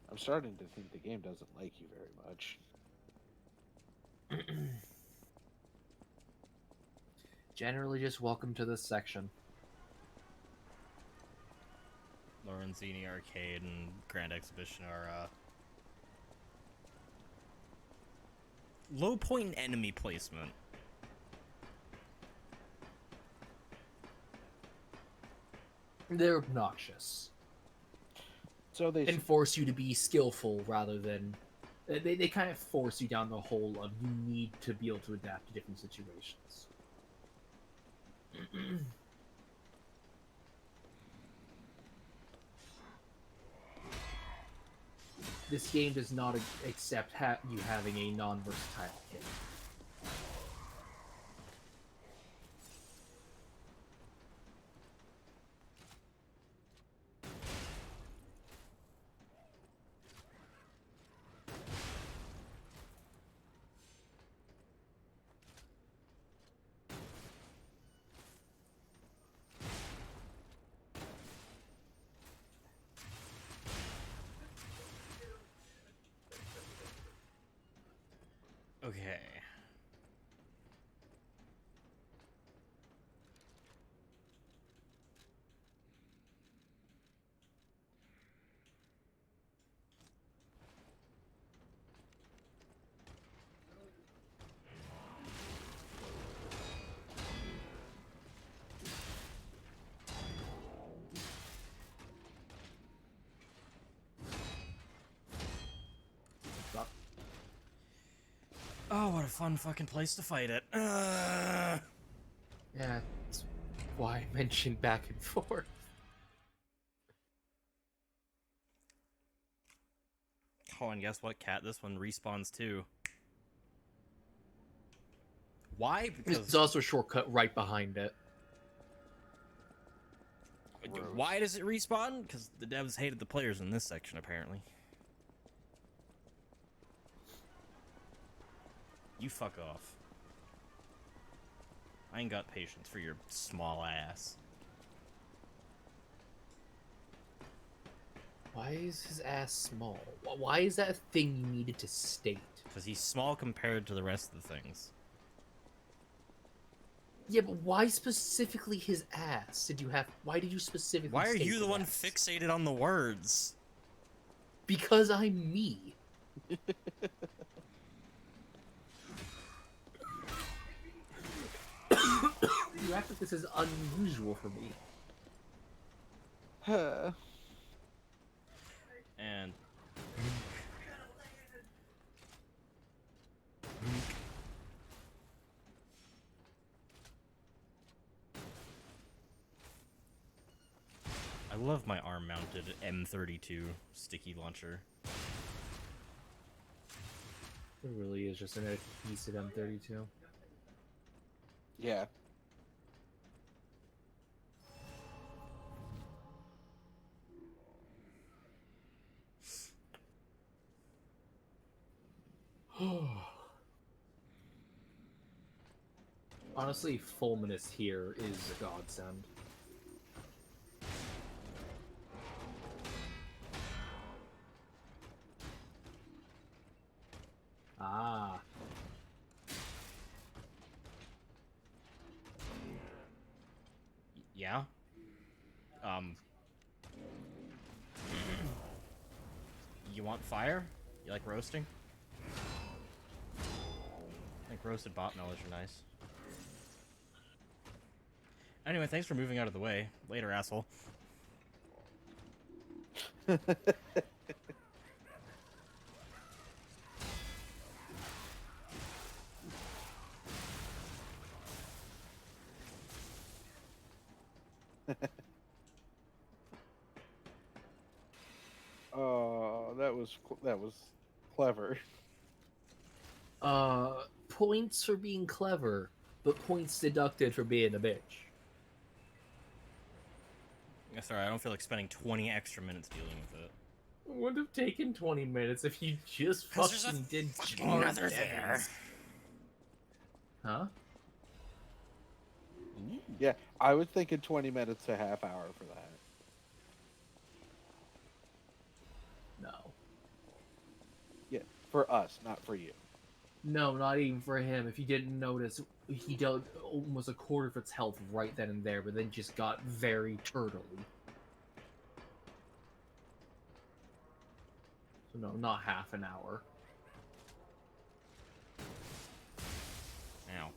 I'm starting to think the game doesn't like you very much. Generally just welcome to this section. Lauren, Zini Arcade and Grand Exhibition are low point enemy placement. They're obnoxious. So they And force you to be skillful rather than... They kind of force you down the hole of you need to be able to adapt to different situations. This game does not accept you having a non-versatile kit. Okay. Oh, what a fun fucking place to fight it. Yeah, that's why I mentioned back and forth. Oh, and guess what, Cat? This one respawns too. Why? Because There's also a shortcut right behind it. why does it respawn? Because the devs hated the players in this section, apparently. You fuck off. I ain't got patience for your small ass. Why is his ass small? Why is that a thing you needed to state? Because he's small compared to the rest of the things. Yeah, but why specifically his ass? Why did you specifically Why are state you the his one ass? fixated on the words? Because I'm me. You act like this is unusual for me. And I love my arm-mounted M32 sticky launcher. It really is just an adhesive M32. Yeah. Honestly, Fulminous here is a godsend. Ah. Yeah? You want fire? You like roasting? I think roasted bot melons are nice. Anyway, thanks for moving out of the way. Later, asshole. Oh, that was clever. Points for being clever, but points deducted for being a bitch. Yeah, sorry, I don't feel like spending 20 extra minutes dealing with it. It would have taken 20 minutes if you just 'Cause there's fucking a did fucking charge nether there. damage. Huh? Yeah, I was thinking 20 minutes to half hour for that. No. Yeah, for us, not for you. No, not even for him. If you didn't notice, he dealt almost a quarter of its health right then and there, but then just got very turtley. No, not half an hour. Ow.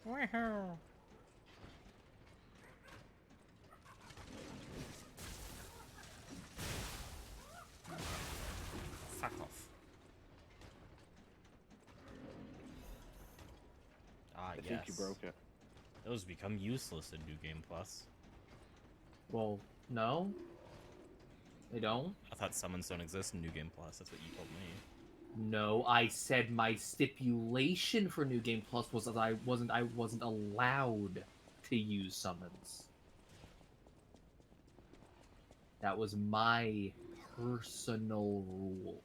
Woohoo. Fuck off. Ah, I yes. think you broke it. Those become useless in New Game Plus. Well, no. They don't. I thought summons don't exist in New Game Plus. That's what you told me. No, I said my stipulation for New Game Plus was that I wasn't allowed to use summons. That was my personal rule.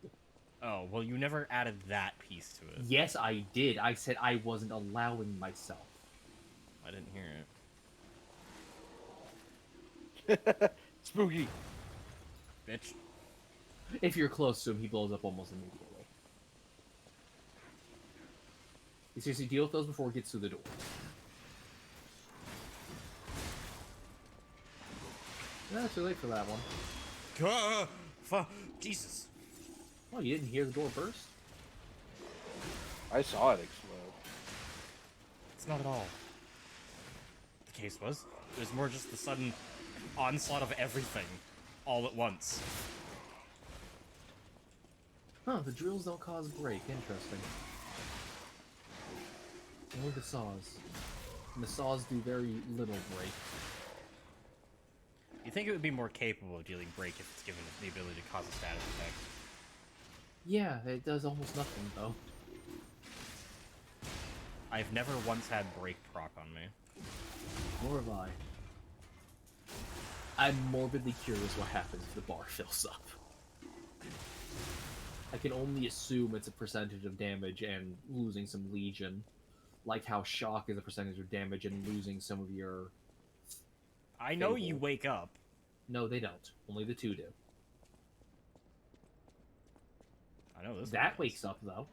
Oh, well, you never added that piece to it. Yes, I did. I said I wasn't allowing myself. I didn't hear it. Spooky. Bitch. If you're close to him, he blows up almost immediately. You seriously deal with those before it gets through the door. No, too late for that one. Jesus. Oh, you didn't hear the door burst? I saw it explode. It's not at all. The case was. It was more just the sudden onslaught of everything all at once. Huh, the drills don't cause break. Interesting. Only the saws. And the saws do very little break. You think it would be more capable of dealing break if it's given the ability to cause a status effect? Yeah, it does almost nothing, though. I've never once had break proc on me. Nor have I. I'm morbidly curious what happens if the bar fills up. I can only assume it's a percentage of damage and losing some legion. Like how shock is a percentage of damage and losing some of your... I know you Fable. wake up. No, they don't. Only the two do. I know this That one wakes up, though.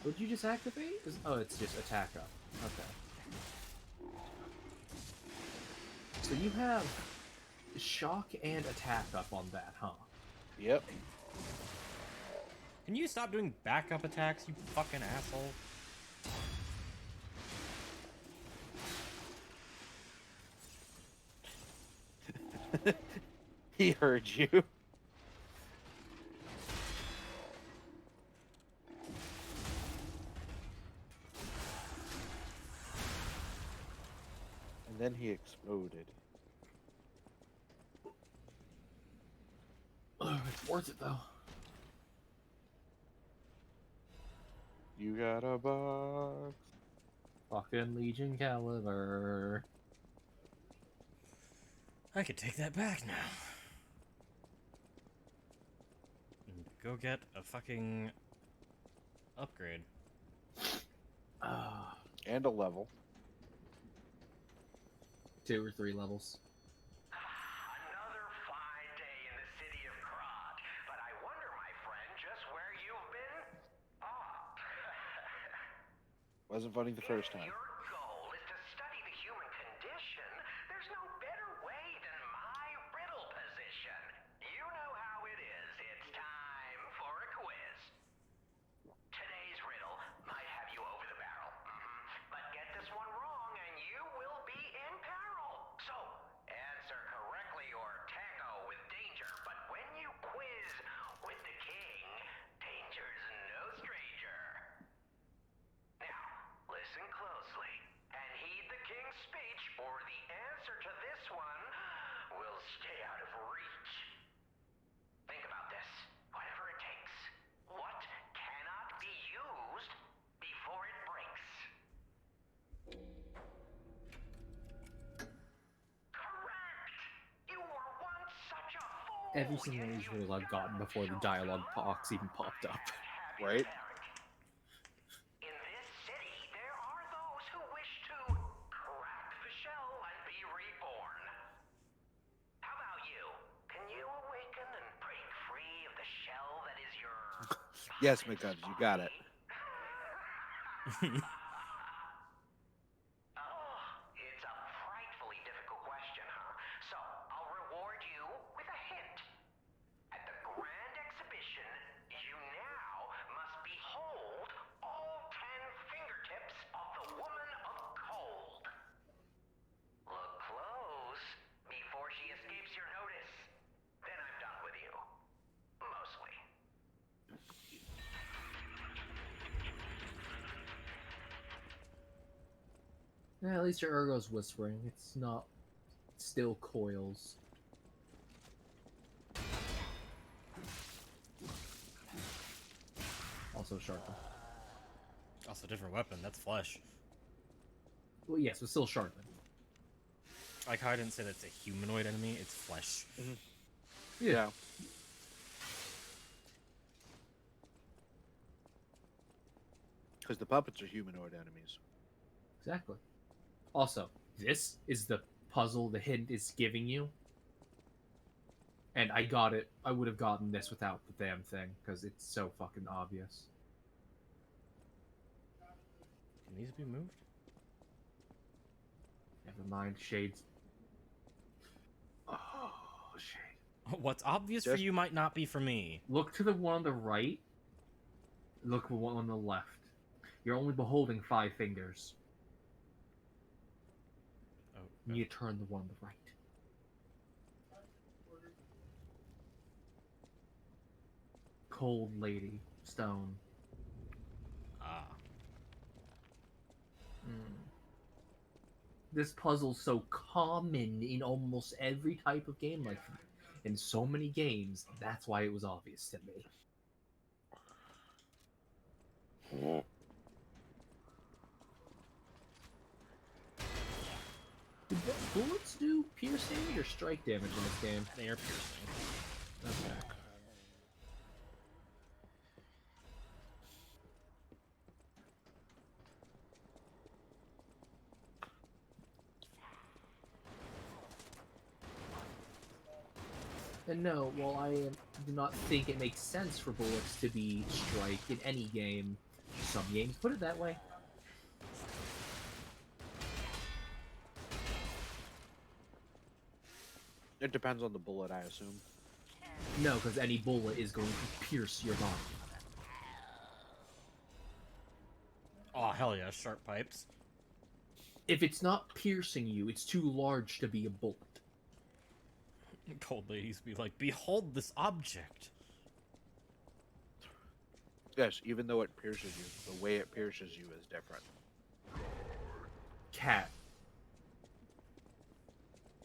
What did you just activate? Oh, it's just attack up. Okay. So you have shock and attack up on that, huh? Yep. Can you stop doing backup attacks, you fucking asshole? He heard you. And then he exploded. It's worth it, though. You got a box. Fucking Legion Caliber. I could take that back now. And go get a fucking upgrade. And a level. 2 or 3 levels. Another fine day in the city of Krat, but I wonder, my friend, just where you've been? Wasn't funny the first time. Your goal is to study the human condition. There's no better way than my riddle position. You know how it is. It's time for a quiz. Today's riddle might have you over the barrel. But get this one wrong and you will be in peril. So, answer correctly or tango with danger. But when you quiz with the king, danger's no stranger. Now, listen closely and heed the king's speech, or the answer to this one will stay out of reach. Think about this. Whatever it takes. What cannot be used before it breaks? Correct! You were once such a fool! Every single one of these riddles I've gotten before the dialogue box even popped up. Right? In this city, there are those who wish to crack the shell and be reborn. How about you? Can you awaken and break free of the shell that is your... Yes, McCubs, you got it. It's a frightfully difficult question, huh? So, I'll reward you with a hint. At the Grand Exhibition, you now must behold all 10 fingertips of the Woman of Cold. Look close before she escapes your notice. Then I'm done with you. Mostly. Yeah, at least your ergo's whispering. It's not still coils. Also sharpened. Also, different weapon. That's flesh. Well, yes, but still sharpened. Like how I didn't say that's a humanoid enemy. It's flesh. Yeah. Because the puppets are humanoid enemies. Exactly. Also, this is the puzzle the hint is giving you. And I got it. I would have gotten this without the damn thing, because it's so fucking obvious. Can these be moved? Never mind, shades. Oh, shade. What's obvious for you might not be for me. Look to the one on the right. Look to the one on the left. You're only beholding 5 fingers. Oh, You need to turn the one on the right. Cold lady. Stone. Ah. This puzzle's so common in almost every type of game, like in so many games. That's why it was obvious to me. Did bullets do pierce damage or strike damage in this game? They are piercing. Okay. And no, while I do not think it makes sense for bullets to be strike in any game, some games put it that way. It depends on the bullet, I assume. No, because any bullet is going to pierce your body. Oh, hell yeah, sharp pipes. If it's not piercing you, it's too large to be a bullet. Cold ladies be like, behold this object. Yes, even though it pierces you, the way it pierces you is different. Cat.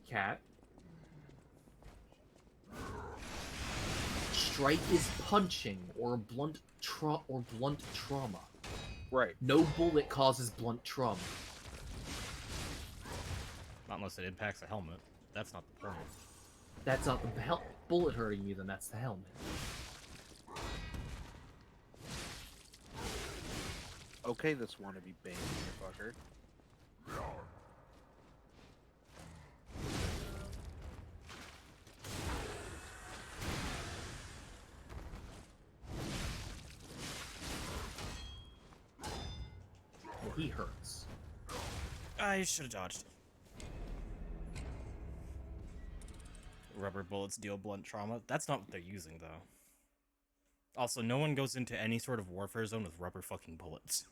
Cat. Strike is punching or blunt trauma. Right. No bullet causes blunt trauma. Not unless it impacts a helmet. That's not the point. That's not the bullet hurting you, then that's the helmet. Okay, this wannabe Bane, motherfucker. Well, he hurts. I should have dodged. Rubber bullets deal blunt trauma. That's not what they're using, though. Also, no one goes into any sort of warfare zone with rubber fucking bullets.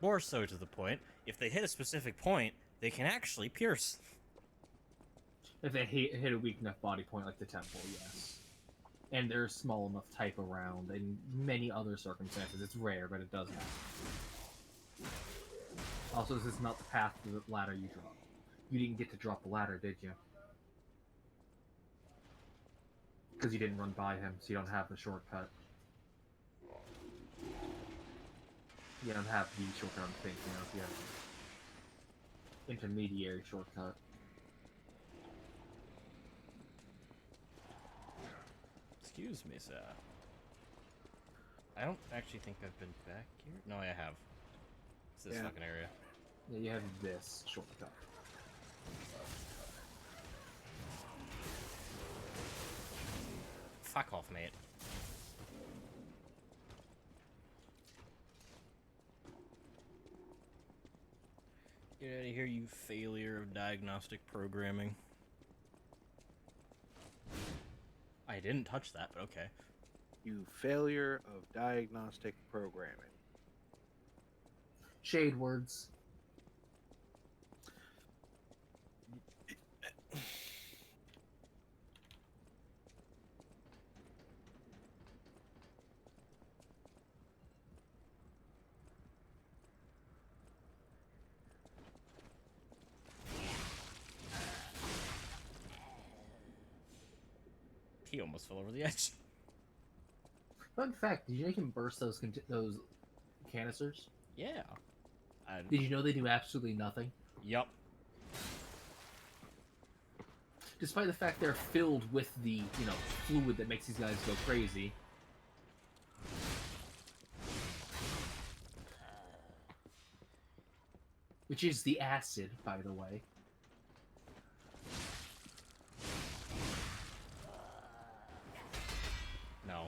More so to the point, if they hit a specific point, they can actually pierce. If they hit a weak enough body point like the temple, yes. And they're small enough type around, in many other circumstances. It's rare, but it does happen. Also, this is not the path to the ladder you drop. You didn't get to drop the ladder, did you? Because you didn't run by him, so you don't have the shortcut. You don't have the shortcut I'm thinking of, yeah. Intermediary shortcut. Excuse me, sir. I don't actually think I've been back here. No, I have. It's this fucking area. Yeah, you have this shortcut. fuck off, mate. Get out of here, you failure of diagnostic programming. I didn't touch that, but okay. You failure of diagnostic programming. Shade words. He almost fell over the edge. Fun fact: did you know you can burst those canisters? Yeah. Did you know they do absolutely nothing? Yup. Despite the fact they're filled with the, fluid that makes these guys go crazy. Which is the acid, by the way. No.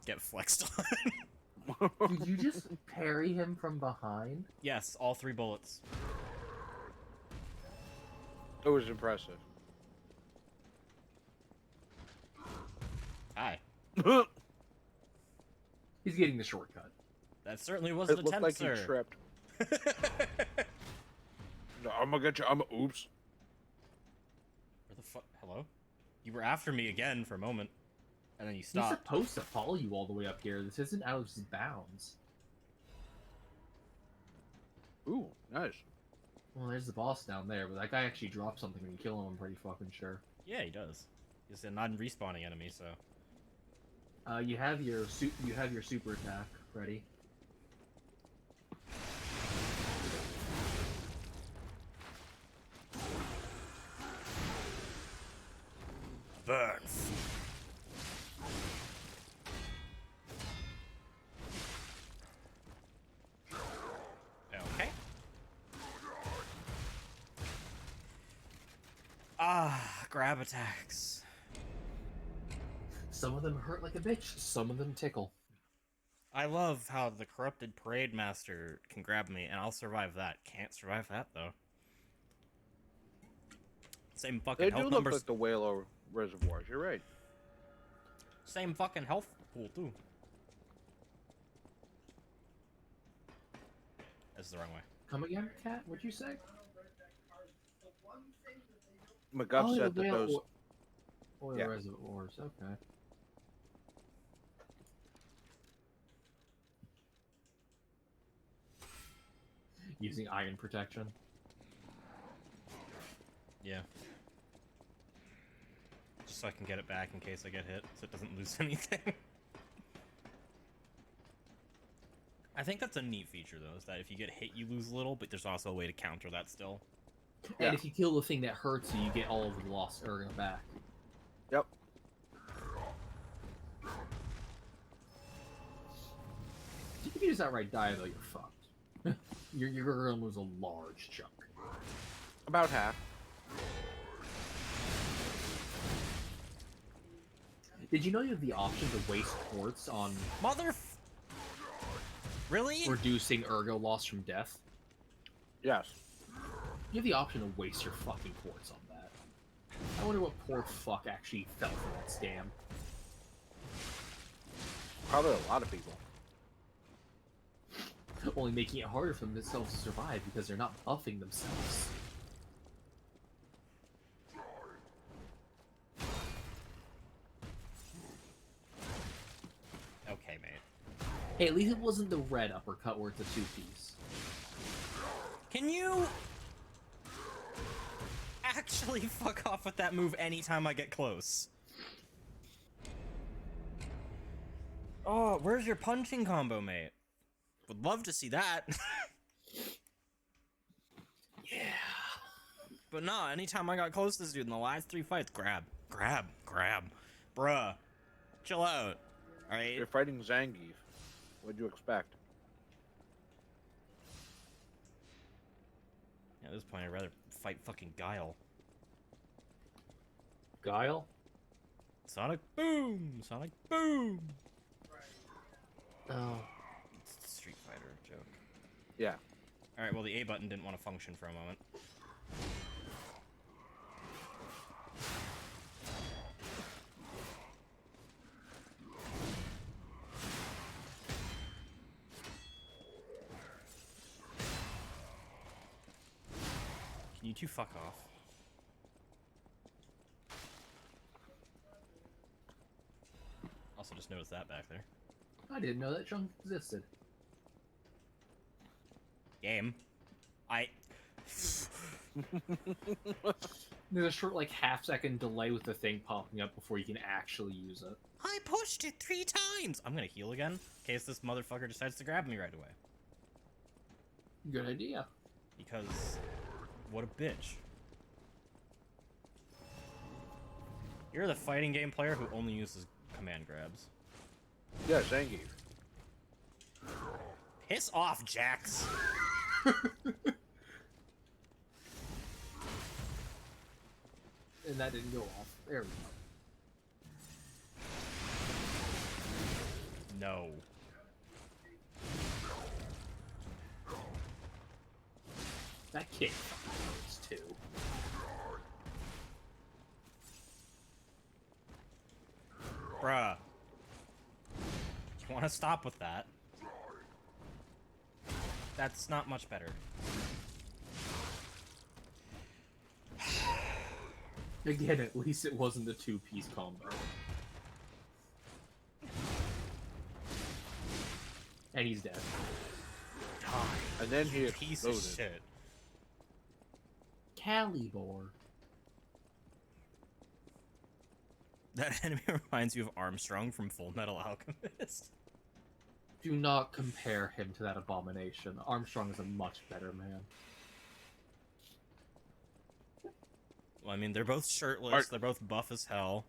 Get flexed on. Did you just parry him from behind? Yes, all 3 bullets. It was impressive. Hi. He's getting the shortcut. That certainly was It an looked attempt, like sir. he tripped. No, I'm gonna get you. Oops. Where the fuck? Hello? You were after me again for a moment, and then you He's stopped. supposed to follow you all the way up here. This isn't out of his bounds. Ooh, nice. Well, there's the boss down there, but that guy actually dropped something when you kill him, I'm pretty fucking sure. Yeah, he does. He's a non-respawning enemy, so... You have your super attack ready. Burn. Okay. Grab attacks. Some of them hurt like a bitch, some of them tickle. I love how the corrupted parade master can grab me, and I'll survive that. Can't survive that, though. Same fucking They do health look numbers. like the Whale reservoirs. You're right. Same fucking health pool, too. That's the wrong way. Come again, Cat? What'd you say? McGuff said that those. Oil Yeah. reservoirs, okay. Using iron protection. Yeah. Just so I can get it back in case I get hit, so it doesn't lose anything. I think that's a neat feature, though, is that if you get hit, you lose a little, but there's also a way to counter that still. And if you kill the thing that hurts you, you get all of the lost ergo back. Yep. If you just outright die, though, you're fucked. You're gonna lose a large chunk. About half. Did you know you have the option to waste quartz on Really? reducing ergo loss from death? Yes. You have the option to waste your fucking quartz on that. I wonder what poor fuck actually fell for that scam. Probably a lot of people. Only making it harder for themselves to survive because they're not buffing themselves. Okay, mate. Hey, at least it wasn't the red uppercut where it's a two-piece. Can you actually fuck off with that move anytime I get close? Oh, where's your punching combo, mate? Would love to see that. Yeah. But nah, anytime I got close to this dude in the last 3 fights, grab. Bruh. Chill out. Alright? You're fighting Zangief. What'd you expect? At this point, I'd rather fight fucking Guile. Guile? Sonic Boom! Sonic Boom! Oh. It's a Street Fighter joke. Yeah. Alright, well, the A button didn't want to function for a moment. Can you two fuck off? Also just noticed that back there. I didn't know that junk existed. Game. There's a short, like, half-second delay with the thing popping up before you can actually use it. I pushed it 3 times! I'm gonna heal again, in case this motherfucker decides to grab me right away. Good idea. Because, what a bitch. You're the fighting game player who only uses command grabs. Yeah, Zangief. Piss off, Jax! And that didn't go off. There we go. No. That kick hurts too. Bruh. You wanna stop with that? That's not much better. Again, at least it wasn't the 2-piece combo. And he's dead. And then he Piece of exploded. shit. Calibor. That enemy reminds you of Armstrong from Full Metal Alchemist. Do not compare him to that abomination. Armstrong is a much better man. Well, I mean, they're both shirtless, they're both buff as hell.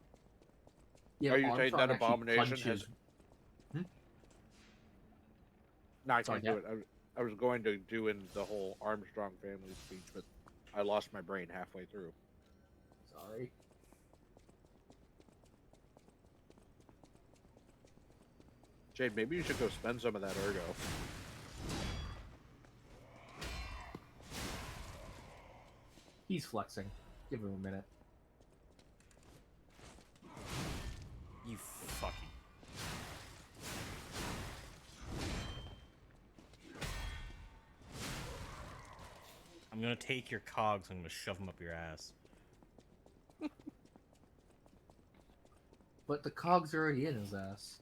Yeah, Are you saying Armstrong that actually abomination punches- has... No, I Sorry, can't do it. I was going to do in the whole Armstrong family speech, but I lost my brain halfway through. Sorry. Jade, maybe you should go spend some of that ergo. He's flexing. Give him a minute. You fucking... I'm gonna take your cogs, I'm gonna shove them up your ass. But the cogs are already in his ass.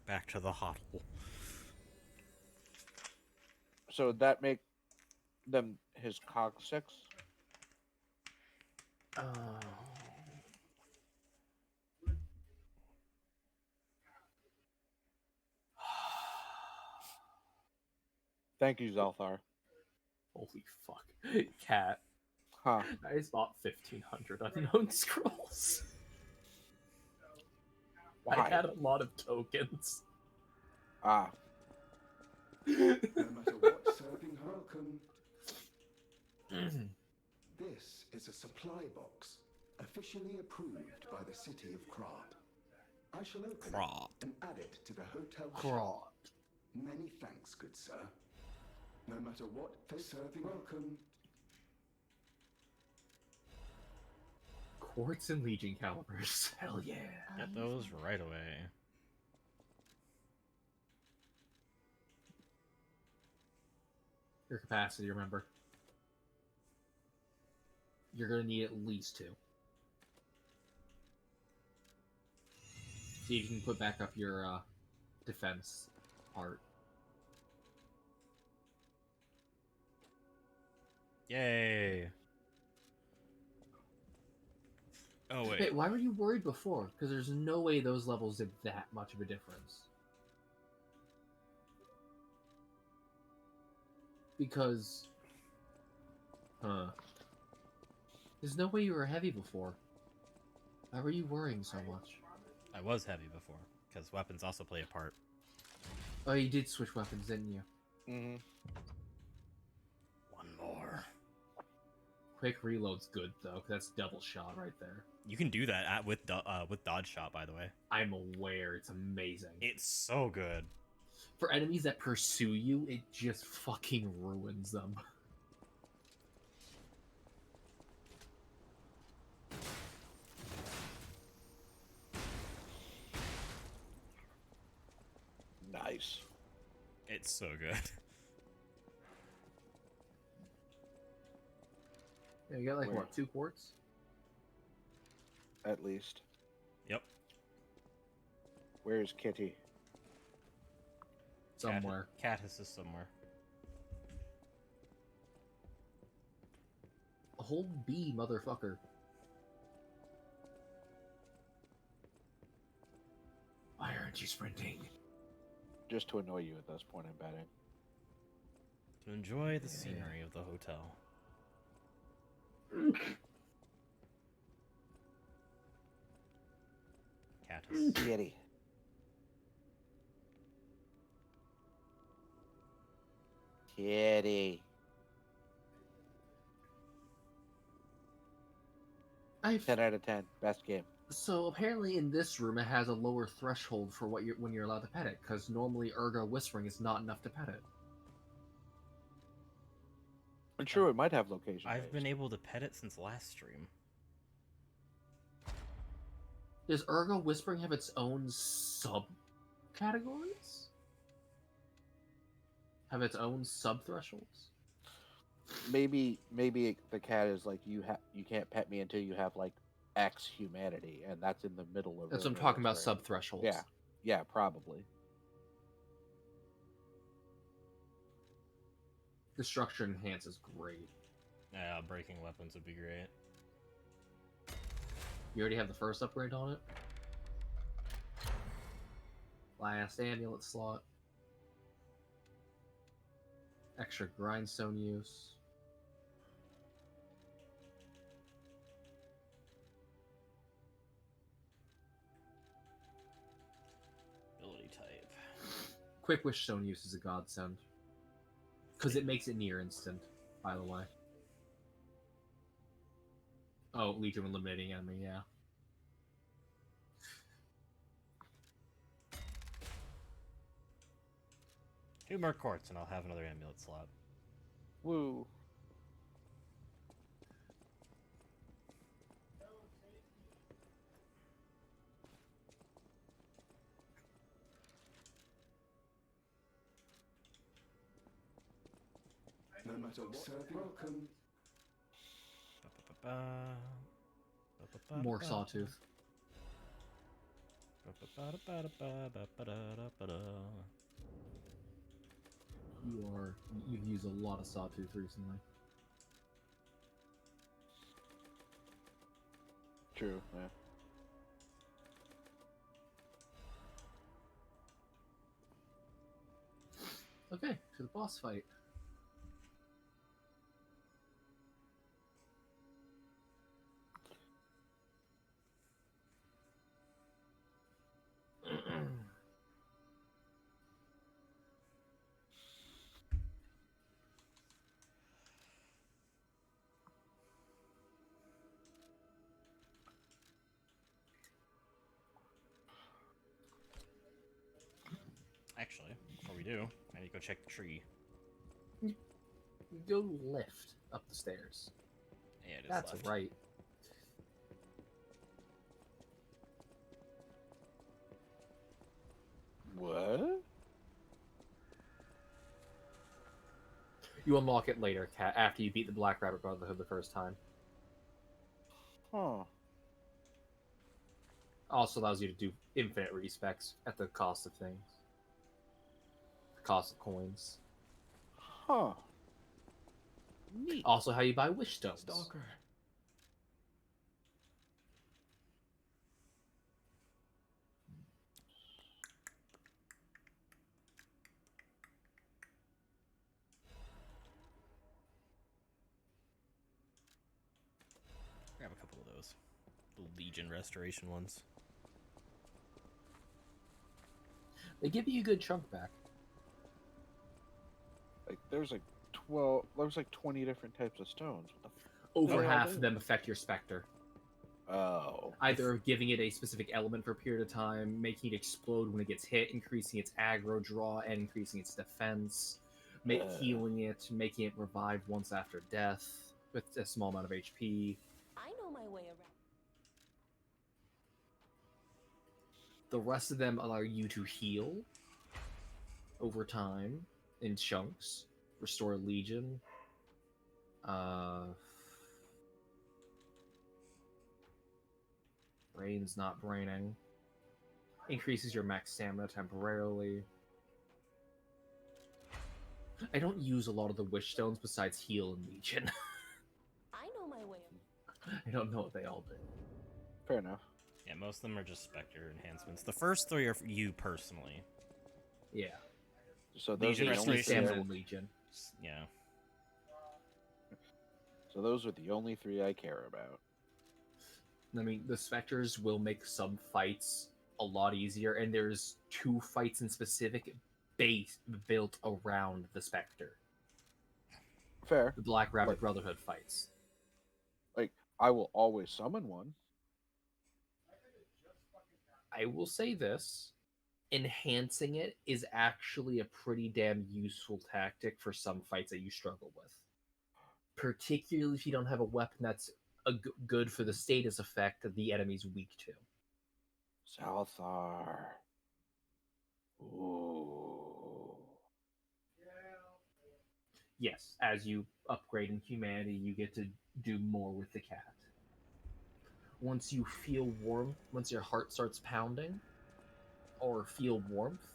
Back to the hoddle. So would that make them his cog 6? Thank you, Zalthar. Holy fuck. Cat. Huh. I just bought 1,500 unknown scrolls. Why? I had a lot of tokens. Ah. No matter what, serving welcome. This is a supply box, officially approved by the city of Krat. I shall open Krat. it and add it to the hotel shop. Krat. Many thanks, good sir. No matter what, serving welcome. Quartz and Legion calibers. Hell yeah. Get those right away. Your capacity, remember. You're gonna need at least 2. See if you can put back up your defense part. Yay. Oh, wait. Hey, why were you worried before? Because there's no way those levels did that much of a difference. Because... Huh. There's no way you were heavy before. Why were you worrying so much? I was heavy before, because weapons also play a part. Oh, you did switch weapons, didn't you? Mm-hmm. Quick reload's good though, 'cause that's double shot right there. You can do that with dodge shot, by the way. I'm aware, it's amazing. It's so good. For enemies that pursue you, it just fucking ruins them. Nice. It's so good. Yeah, you got like Where? what, 2 quarts? At least. Yep. Where's Kitty? Somewhere. Catus is somewhere. Hold B, motherfucker. Why aren't you sprinting? Just to annoy you at this point, I'm betting. To enjoy the scenery of the hotel. Catus. Kitty. Kitty. I've 10 out of 10. Best game. So apparently in this room it has a lower threshold for what when you're allowed to pet it, because normally ergo whispering is not enough to pet it. I'm sure it might have location. I've been able to pet it since last stream. Does ergo whispering have its own sub categories? Have its own sub thresholds? Maybe the cat is like you can't pet me until you have like X humanity, and that's in the middle of. That's what I'm talking about, sub thresholds. Yeah, probably. Destruction enhance is great. Yeah, breaking weapons would be great. You already have the first upgrade on it. Last amulet slot. Extra grindstone use. Ability type. Quick wish stone use is a godsend. Because it makes it near instant, by the way. Oh, Legion eliminating enemy, yeah. Two more quartz and I'll have another amulet slot. Woo. No matter what, welcome. More sawtooth. You've used a lot of sawtooth recently. True, yeah. Okay, to the boss fight. Actually, before we do, I need to go check the tree. Go lift up the stairs. Yeah, it is That's left. right. What? You unlock it later, Cat, after you beat the Black Rabbit Brotherhood the first time. Huh. Also allows you to do infinite respecs at the cost of things. The cost of coins. Huh. Neat. Also how you buy wish stones. Stalker. Grab a couple of those. The Legion restoration ones. They give you a good chunk back. Like there's like 12. There's like 20 different types of stones. What the Over Yeah, half they- of them affect your Spectre. Oh. Either giving it a specific element for a period of time, making it explode when it gets hit, increasing its aggro draw, and increasing its defense, healing it, making it revive once after death with a small amount of HP. I know my way around. The rest of them allow you to heal over time in chunks, restore Legion, brain's not braining, increases your max stamina temporarily. I don't use a lot of the wish stones besides heal and Legion. I know my way around. I don't know what they all do. Fair enough. Yeah, most of them are just Spectre enhancements. The first three are for you personally. Yeah. So those Legion are the only Restoration three. Stamina and Legion. Yeah. So those are the only three I care about. I mean, the Spectres will make some fights a lot easier, and there's 2 fights in specific built around the Spectre. Fair. The Black Rabbit Like- Brotherhood fights. Like, I will always summon one. I will say this. Enhancing it is actually a pretty damn useful tactic for some fights that you struggle with. Particularly if you don't have a weapon that's good for the status effect that the enemy's weak to. Salthar. Ooh. Yes, as you upgrade in humanity, you get to do more with the cat. Once you feel warm, once your heart starts pounding, or feel warmth,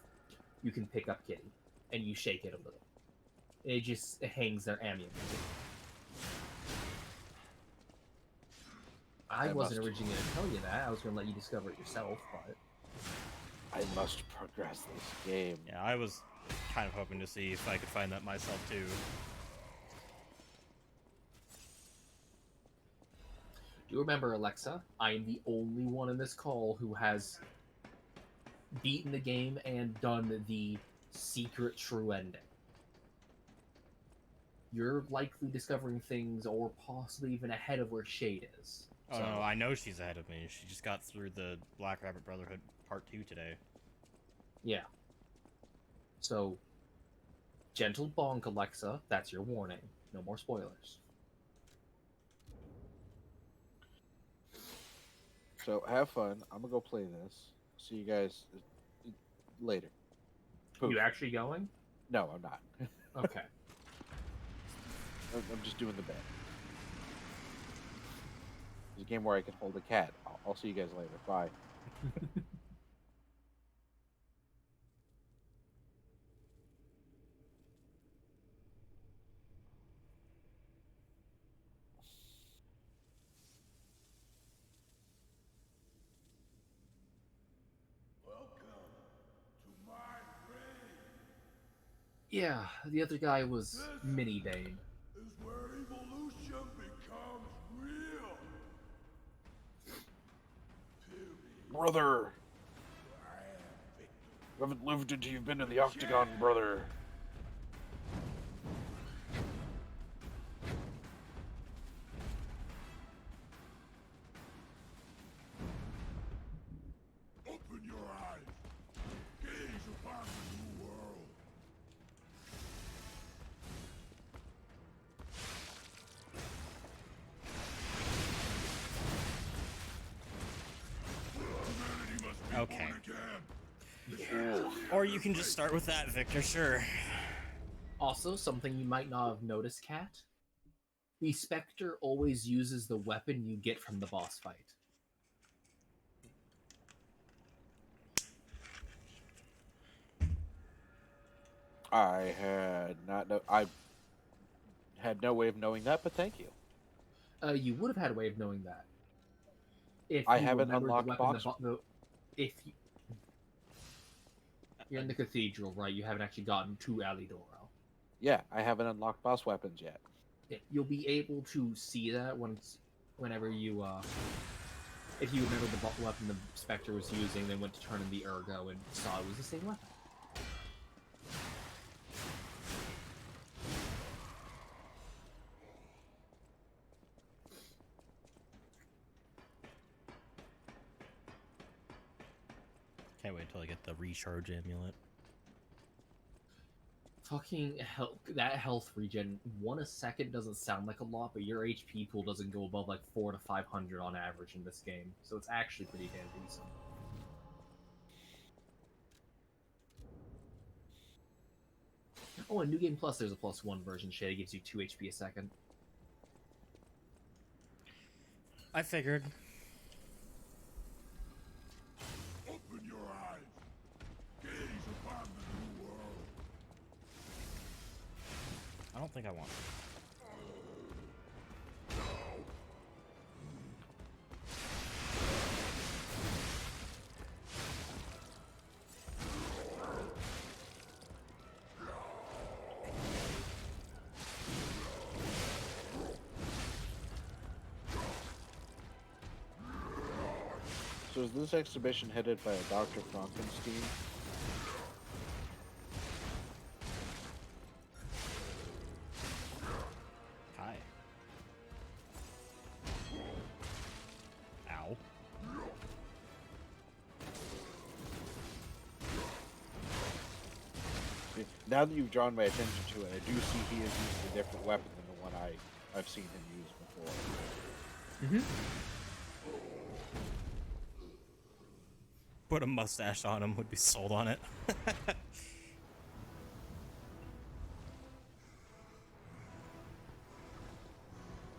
you can pick up Kitty, and you shake it a little. It just hangs there amiably. I wasn't must- originally going to tell you that. I was going to let you discover it yourself, but I must progress this game. Yeah, I was kind of hoping to see if I could find that myself too. do you remember, Alexa? I am the only one in this call who has beaten the game and done the secret true ending. You're likely discovering things, or possibly even ahead of where Shade is. Oh So- no, I know she's ahead of me. She just got through the Black Rabbit Brotherhood Part 2 today. Yeah. So, gentle bonk, Alexa. That's your warning. No more spoilers. So have fun. I'm gonna go play this. See you guys later. Poof. You actually going? No, I'm not. Okay. I'm just doing the bed. It's a game where I can hold a cat. I'll see you guys later. Bye. Yeah, the other guy was Mini Bane. Is where evolution becomes real. Brother! You haven't lived until you've been in the Octagon, brother. Open your eyes. Gaze upon the new world. Humanity must be Okay. born again. Or you can just start with that, Victor, sure. Also, something you might not have noticed, Cat. The Spectre always uses the weapon you get from the boss fight. I had no way of knowing that, but thank you. You would have had a way of knowing that. If I you haven't remembered the unlocked weapon box- if you... You're in the cathedral, right? You haven't actually gotten to Alidoro. Yeah, I haven't unlocked boss weapons yet. You'll be able to see that whenever you if you remember the weapon the Spectre was using, then went to turn in the Ergo and saw it was the same weapon. Can't wait till I get the recharge amulet. Fucking health, that health regen, 1 a second doesn't sound like a lot, but your HP pool doesn't go above like 400 to 500 on average in this game, so it's actually pretty damn decent. Oh, in New Game Plus, there's a +1 version. Shit, it gives you 2 HP a second. I figured. Open your eyes. Gaze upon the new world. I don't think I want. So is this exhibition headed by a Dr. Frankenstein? Hi. Ow. Now that you've drawn my attention to it, I do see he is using a different weapon than the one I've seen him use before. Mm-hmm. Put a mustache on him, would be sold on it.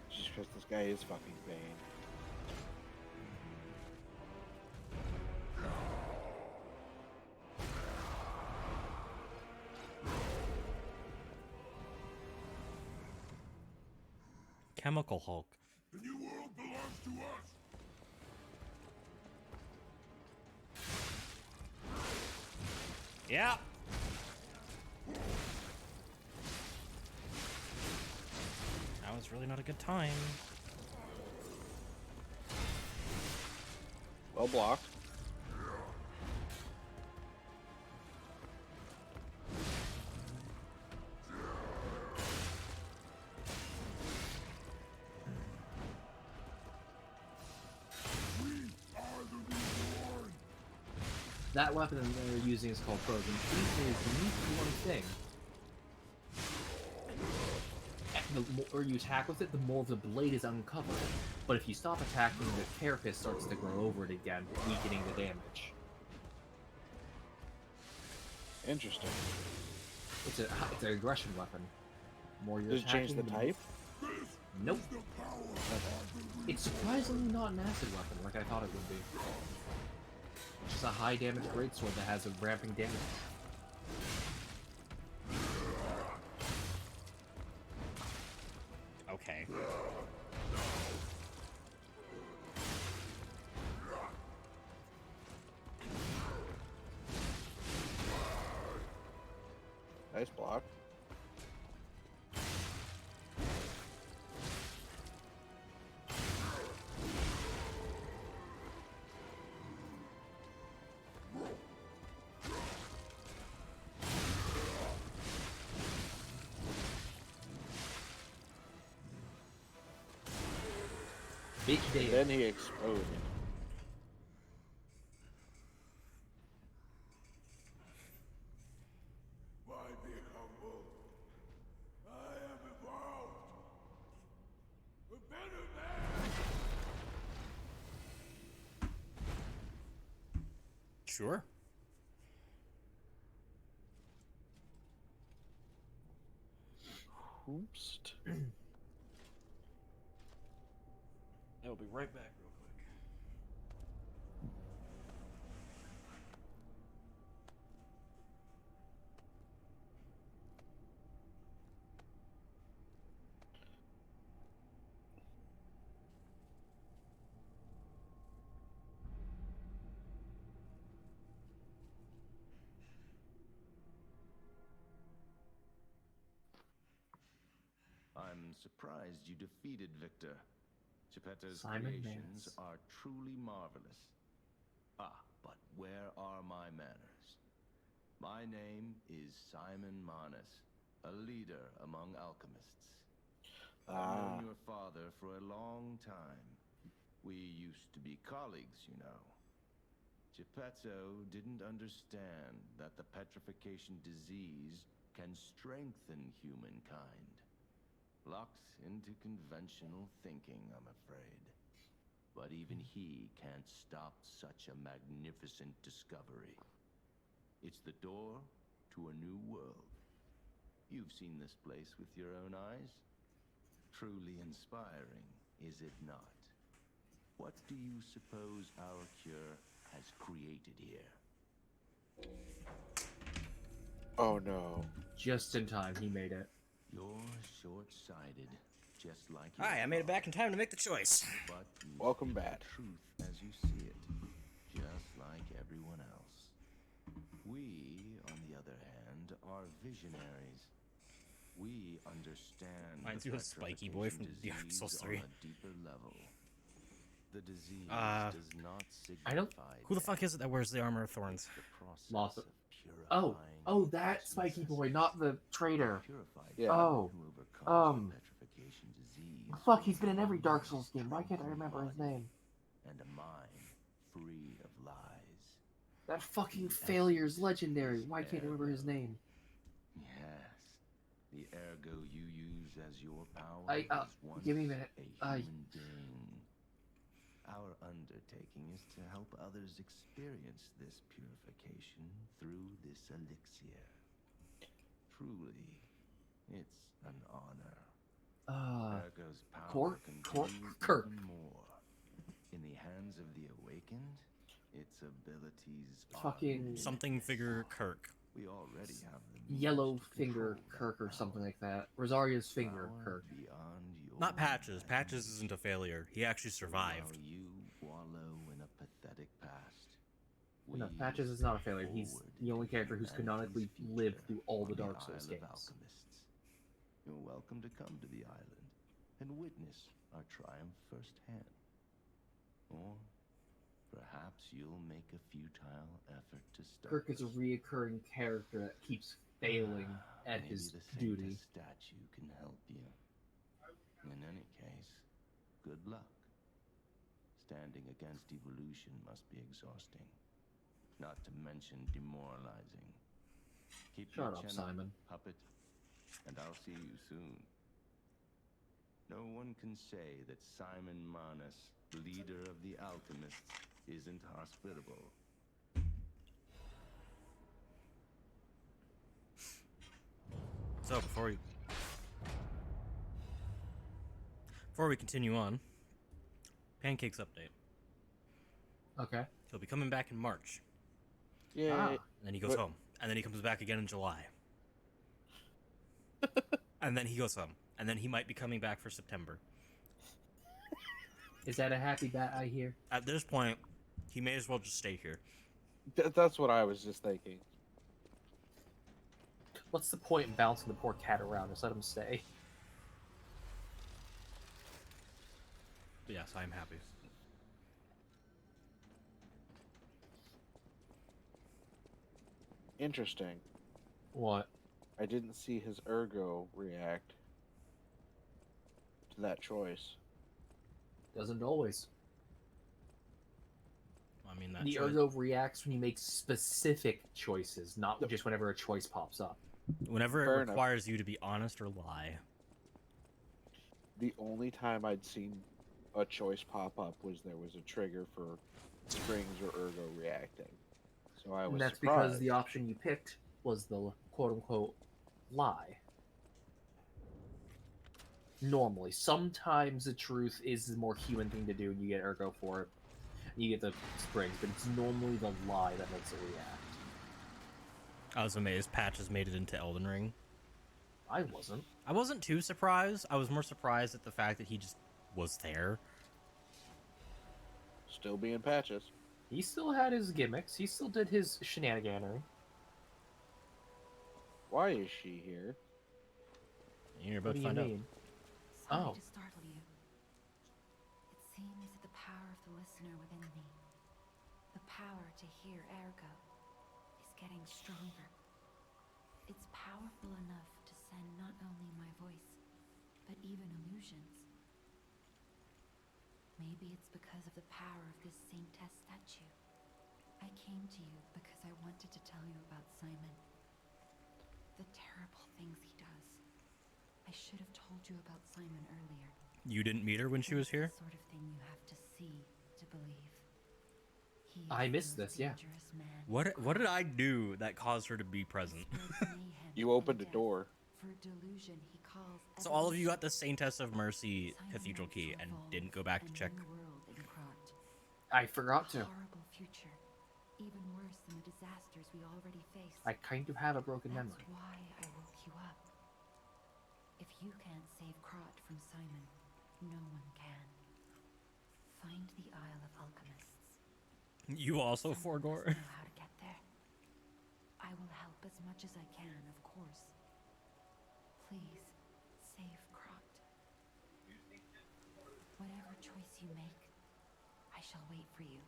Just because this guy is fucking Bane. Chemical Hulk. The new world belongs to us. Yeah. Now is really not a good time. Well blocked. That weapon that they're using is called Frozen Feet, and is unique to one thing. The more you attack with it, the more of the blade is uncovered. But if you stop attacking, the carapace starts to grow over it again, weakening the damage. Interesting. It's an aggression weapon. The more you're Does it change attacking, the type? Nope. It's surprisingly not an acid weapon like I thought it would be. It's just a high damage greatsword that has a ramping damage. Okay. Nice block. Big And damage. then he exploded. Why be humble? I am evolved. A better man. Sure. Oops. I'll be right back real quick. I'm surprised you defeated Victor. Geppetto's Simon creations Manus. are truly marvelous. Ah, but where are my manners? My name is Simon Manus, a leader among alchemists. I've known your father for a long time. We used to be colleagues, you know. Geppetto didn't understand that the petrification disease can strengthen humankind. Locked into conventional thinking, I'm afraid. But even he can't stop such a magnificent discovery. It's the door to a new world. You've seen this place with your own eyes. Truly inspiring, is it not? What do you suppose our cure has created here? Oh no. Just in time, he made it. You're short-sighted, just like Hi, I made it back in time to make the choice. But you Welcome see back. the truth as you see it, just like everyone else. We, on the other hand, are visionaries. We understand Reminds the you of Spiky Boy from petrification Dark Souls disease 3. on a deeper level. The disease does not I don't- signify Who the fuck is it that wears the armor of thorns? the process Lost it. of purifying Oh, that its Spiky Boy, necessity. not the traitor. Purified Yeah. Oh, who overcomes the petrification disease Fuck, he's been in will every have Dark a Souls game. Why can't I remember his strengthened name? body and a mind free of lies. That fucking failure's legendary. Why can't I remember his name? Yes, the ergo you use as your power I, was once give me a minute. human being. Our undertaking is to help others experience this purification through this elixir. Truly, it's an honor. Ergo's power can do Kirk. even more. In the hands of the awakened, its abilities are Fucking Something figure Kirk. we already have the means Yellow to Finger control that Kirk or power. something like that. Rosaria's Finger Power Kirk. beyond your Not Patches. Patches imagination. isn't a failure. He actually survived. While you wallow in a pathetic past, No, we Patches is not a failure. He's forward the only into character who's canonically humanity's lived future through all the on Dark Souls Isle of games. Alchemists. You're welcome to come to the island and witness our triumph firsthand. Or perhaps you'll make a futile effort to start. Kirk is a reoccurring character that keeps failing at Maybe his the Sanctus duty. statue can help you. In any case, good luck. Standing against evolution must be exhausting, not to mention demoralizing. Keep your Shut up, chin Simon. puppet, and I'll see you soon. No one can say that Simon Manus, leader of the alchemists, isn't hospitable. So before we continue on, Pancakes update. Okay. He'll be coming back in March. Yeah. And then he goes home. And then he comes back again in July. And then he goes home. And then he might be coming back for September. Is that a happy bat I hear? At this point, he may as well just stay here. That's what I was just thinking. What's the point in bouncing the poor cat around? Just let him stay. But yes, I am happy. Interesting. What? I didn't see his ergo react to that choice. Doesn't always. I mean, that The choice- ergo reacts when you make specific choices, not just whenever a choice pops up. Whenever Fair it enough. requires you to be honest or lie. The only time I'd seen a choice pop up was there was a trigger for Springs or ergo reacting. So I was And that's surprised. because the option you picked was the quote-unquote lie. Normally. Sometimes the truth is the more human thing to do and you get ergo for it. You get the springs, but it's normally the lie that makes it react. I was amazed Patches made it into Elden Ring. I wasn't. I wasn't too surprised. I was more surprised at the fact that he just was there. Still being Patches. He still had his gimmicks. He still did his shenaniganery. Why is she here? You're What about do to you find out. mean? Sorry Oh. to startle you. It seems that the power of the listener within me, the power to hear ergo, is getting stronger. It's powerful enough to send not only my voice, but even illusions. Maybe it's because of the power of this Saintess statue. I came to you because I wanted to tell you about Simon. The terrible things he does. I should have told you about Simon earlier. You didn't meet her when she was It's here? the sort of thing you have to see to believe. He I is missed the most this, yeah. dangerous man What did I do that caused her to be present? You opened a door. For delusion he calls So all of you got the Saintess of Mercy Cathedral key and didn't go back to check. I forgot to. Horrible future, even worse than the disasters we already face. I kind of have a broken That's memory. why I woke you up. If you can't save Krat from Simon, no one can. Find the Isle of Alchemists. You also Someone Forgor? must know how to get there. I will help as much as I can, of course. Please, save Krat. Whatever choice you make, I shall wait for you.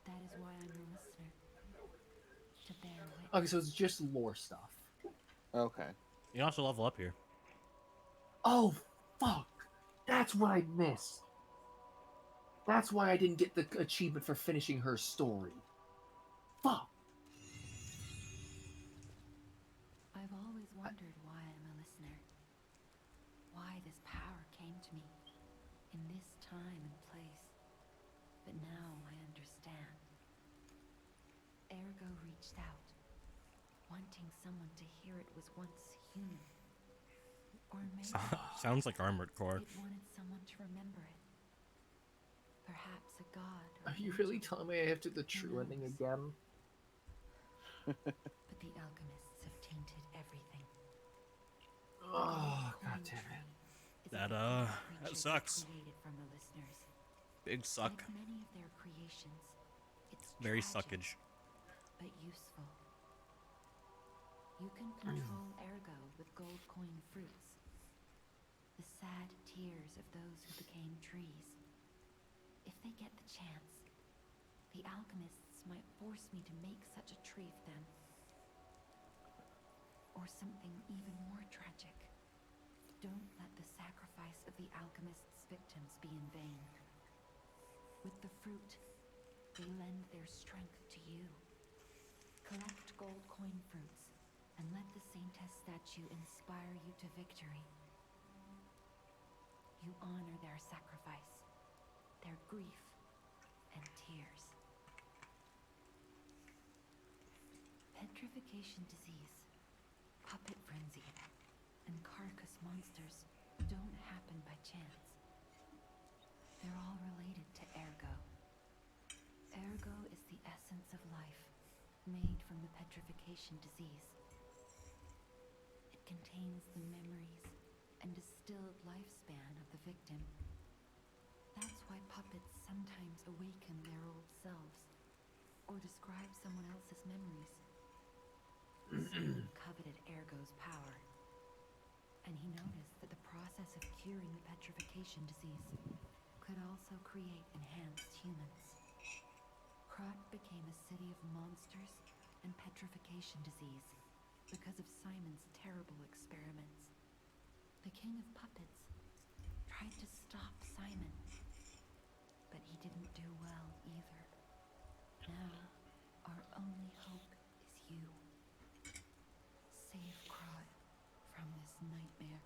That is why I'm your listener. To bear witness. Okay, so it's just lore stuff. Okay. You can also level up here. Oh, fuck! That's what I missed. That's why I didn't get the achievement for finishing her story. Fuck! I've always wondered why I'm a listener. Why this power came to me in this time and place. But now I understand. Ergo reached out, wanting someone to hear it was once human. Or maybe Sounds like Armored Core. it wanted someone to remember it. Perhaps a god. Are you really telling me I have to do the true ending again? But the alchemists have tainted everything. Oh, god damn it. That sucks. Created from the listeners. Big suck. Like many of their creations, it's Very tragic, suckage. but useful. You can control Ergo with gold coin fruits. The sad tears of those who became trees. If they get the chance, the alchemists might force me to make such a tree for them. Or something even more tragic. Don't let the sacrifice of the alchemists' victims be in vain. With the fruit, they lend their strength to you. Collect gold coin fruits, and let the Saintess statue inspire you to victory. You honor their sacrifice, their grief, and tears. Petrification disease, puppet frenzy, and carcass monsters don't happen by chance. They're all related to Ergo. Ergo is the essence of life, made from the petrification disease. It contains the memories and distilled lifespan of the victim. That's why puppets sometimes awaken their old selves, or describe someone else's memories. Simon coveted Ergo's power, and he noticed that the process of curing the petrification disease could also create enhanced humans. Krat became a city of monsters and petrification disease because of Simon's terrible experiments. The king of puppets tried to stop Simon, but he didn't do well either. Now, our only hope is you. Save Krat from this nightmare.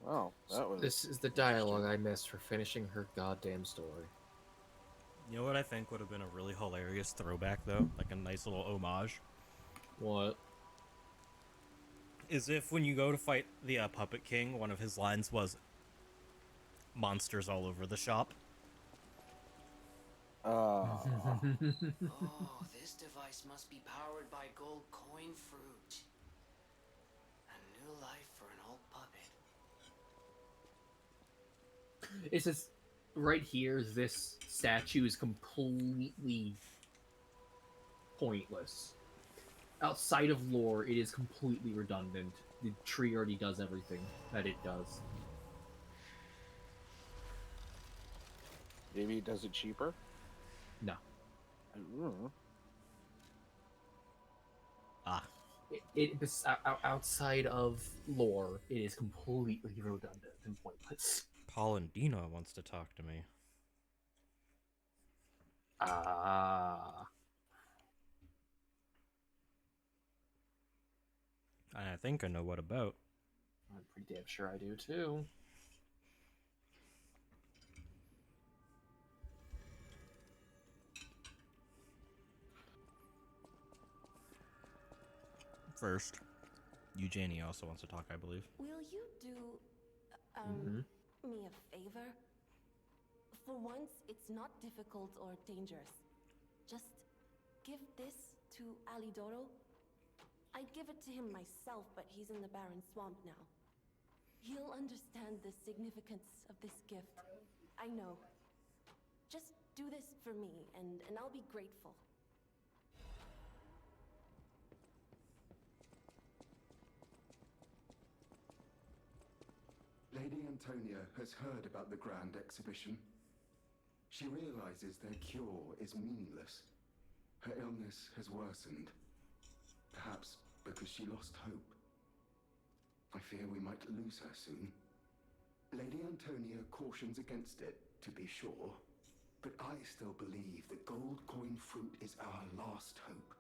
Wow, that was. This is the dialogue I missed for finishing her goddamn story. You know what I think would have been a really hilarious throwback, though? Like a nice little homage? What? Is if when you go to fight the Puppet King, one of his lines was, "Monsters all over the shop." Oh, this device must be powered by gold coin fruit. A new life for an old puppet. It says right here, this statue is completely pointless. Outside of lore, it is completely redundant. The tree already does everything that it does. Maybe it does it cheaper? No. I don't know. Ah. Outside of lore, it is completely redundant and pointless. Paul and Dina wants to talk to me. Ah. I think I know what about. I'm pretty damn sure I do too. First, Eugenie also wants to talk, I believe. Will you do me a favor? For once, it's not difficult or dangerous. Just give this to Alidoro. I'd give it to him myself, but he's in the Barren Swamp now. He'll understand the significance of this gift. I know. Just do this for me, and I'll be grateful. Lady Antonia has heard about the Grand Exhibition. She realizes their cure is meaningless. Her illness has worsened. Perhaps because she lost hope. I fear we might lose her soon. Lady Antonia cautions against it, to be sure. But I still believe the gold coin fruit is our last hope.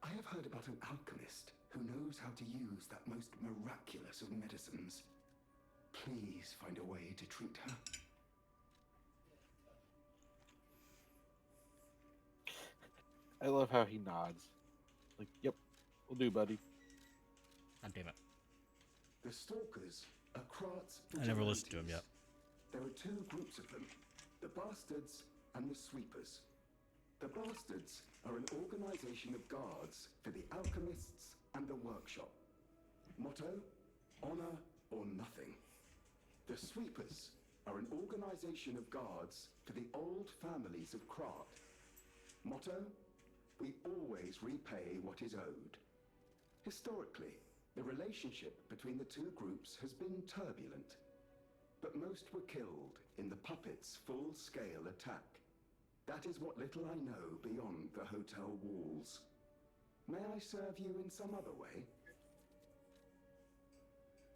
I have heard about an alchemist who knows how to use that most miraculous of medicines. Please find a way to treat her. I love how he nods. Like, yep, we'll do, buddy. God damn it. The Stalkers are Krat's I never listened to him yet. There are two groups of them, the Bastards and the Sweepers. The Bastards are an organization of guards for the alchemists and the workshop. Motto, honor or nothing. The Sweepers are an organization of guards for the old families of Krat. Motto, we always repay what is owed. Historically, the relationship between the two groups has been turbulent, but most were killed in the puppets' full-scale attack. That is what little I know beyond the hotel walls. May I serve you in some other way?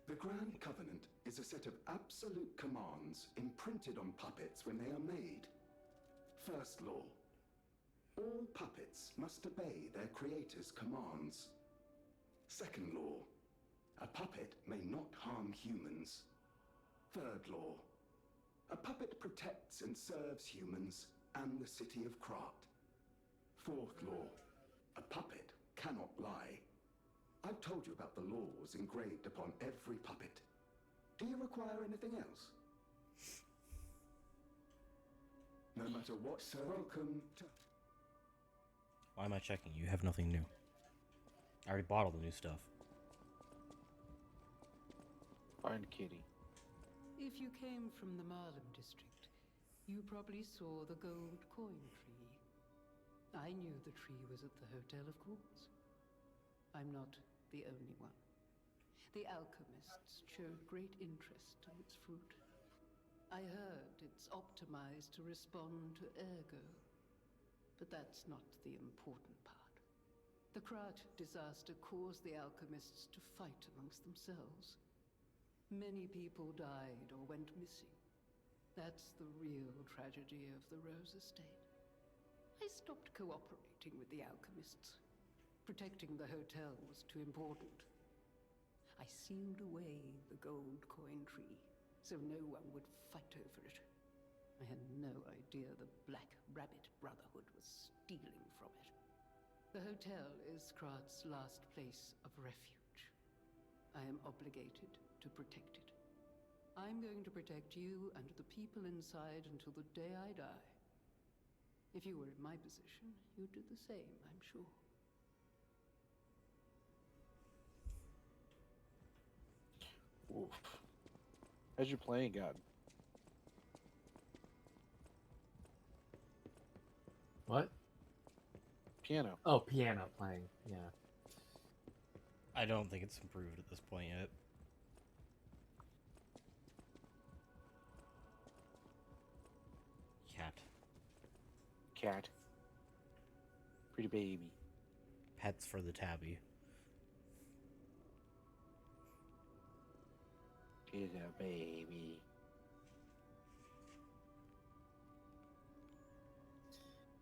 The Grand Covenant is a set of absolute commands imprinted on puppets when they are made. First law. All puppets must obey their creator's commands. Second law. A puppet may not harm humans. Third law. A puppet protects and serves humans and the city of Krat. Fourth law. A puppet cannot lie. I've told you about the laws engraved upon every puppet. Do you require anything else? No matter what, sir, welcome to... Why am I checking? You have nothing new. I already bought all the new stuff. Find Kitty. If you came from the Marlem district, you probably saw the gold coin tree. I knew the tree was at the hotel, of course. I'm not the only one. The alchemists showed great interest in its fruit. I heard it's optimized to respond to ergo. But that's not the important part. The Krat disaster caused the alchemists to fight amongst themselves. Many people died or went missing. That's the real tragedy of the Rose Estate. I stopped cooperating with the alchemists. Protecting the hotel was too important. I sealed away the gold coin tree, so no one would fight over it. I had no idea the Black Rabbit Brotherhood was stealing from it. The hotel is Krat's last place of refuge. I am obligated to protect it. I'm going to protect you and the people inside until the day I die. If you were in my position, you'd do the same, I'm sure. Oof. How's your playing gotten? What? Piano. Oh, piano playing. Yeah. I don't think it's improved at this point yet. Cat. Cat. Pretty baby. Pets for the tabby. He's a baby.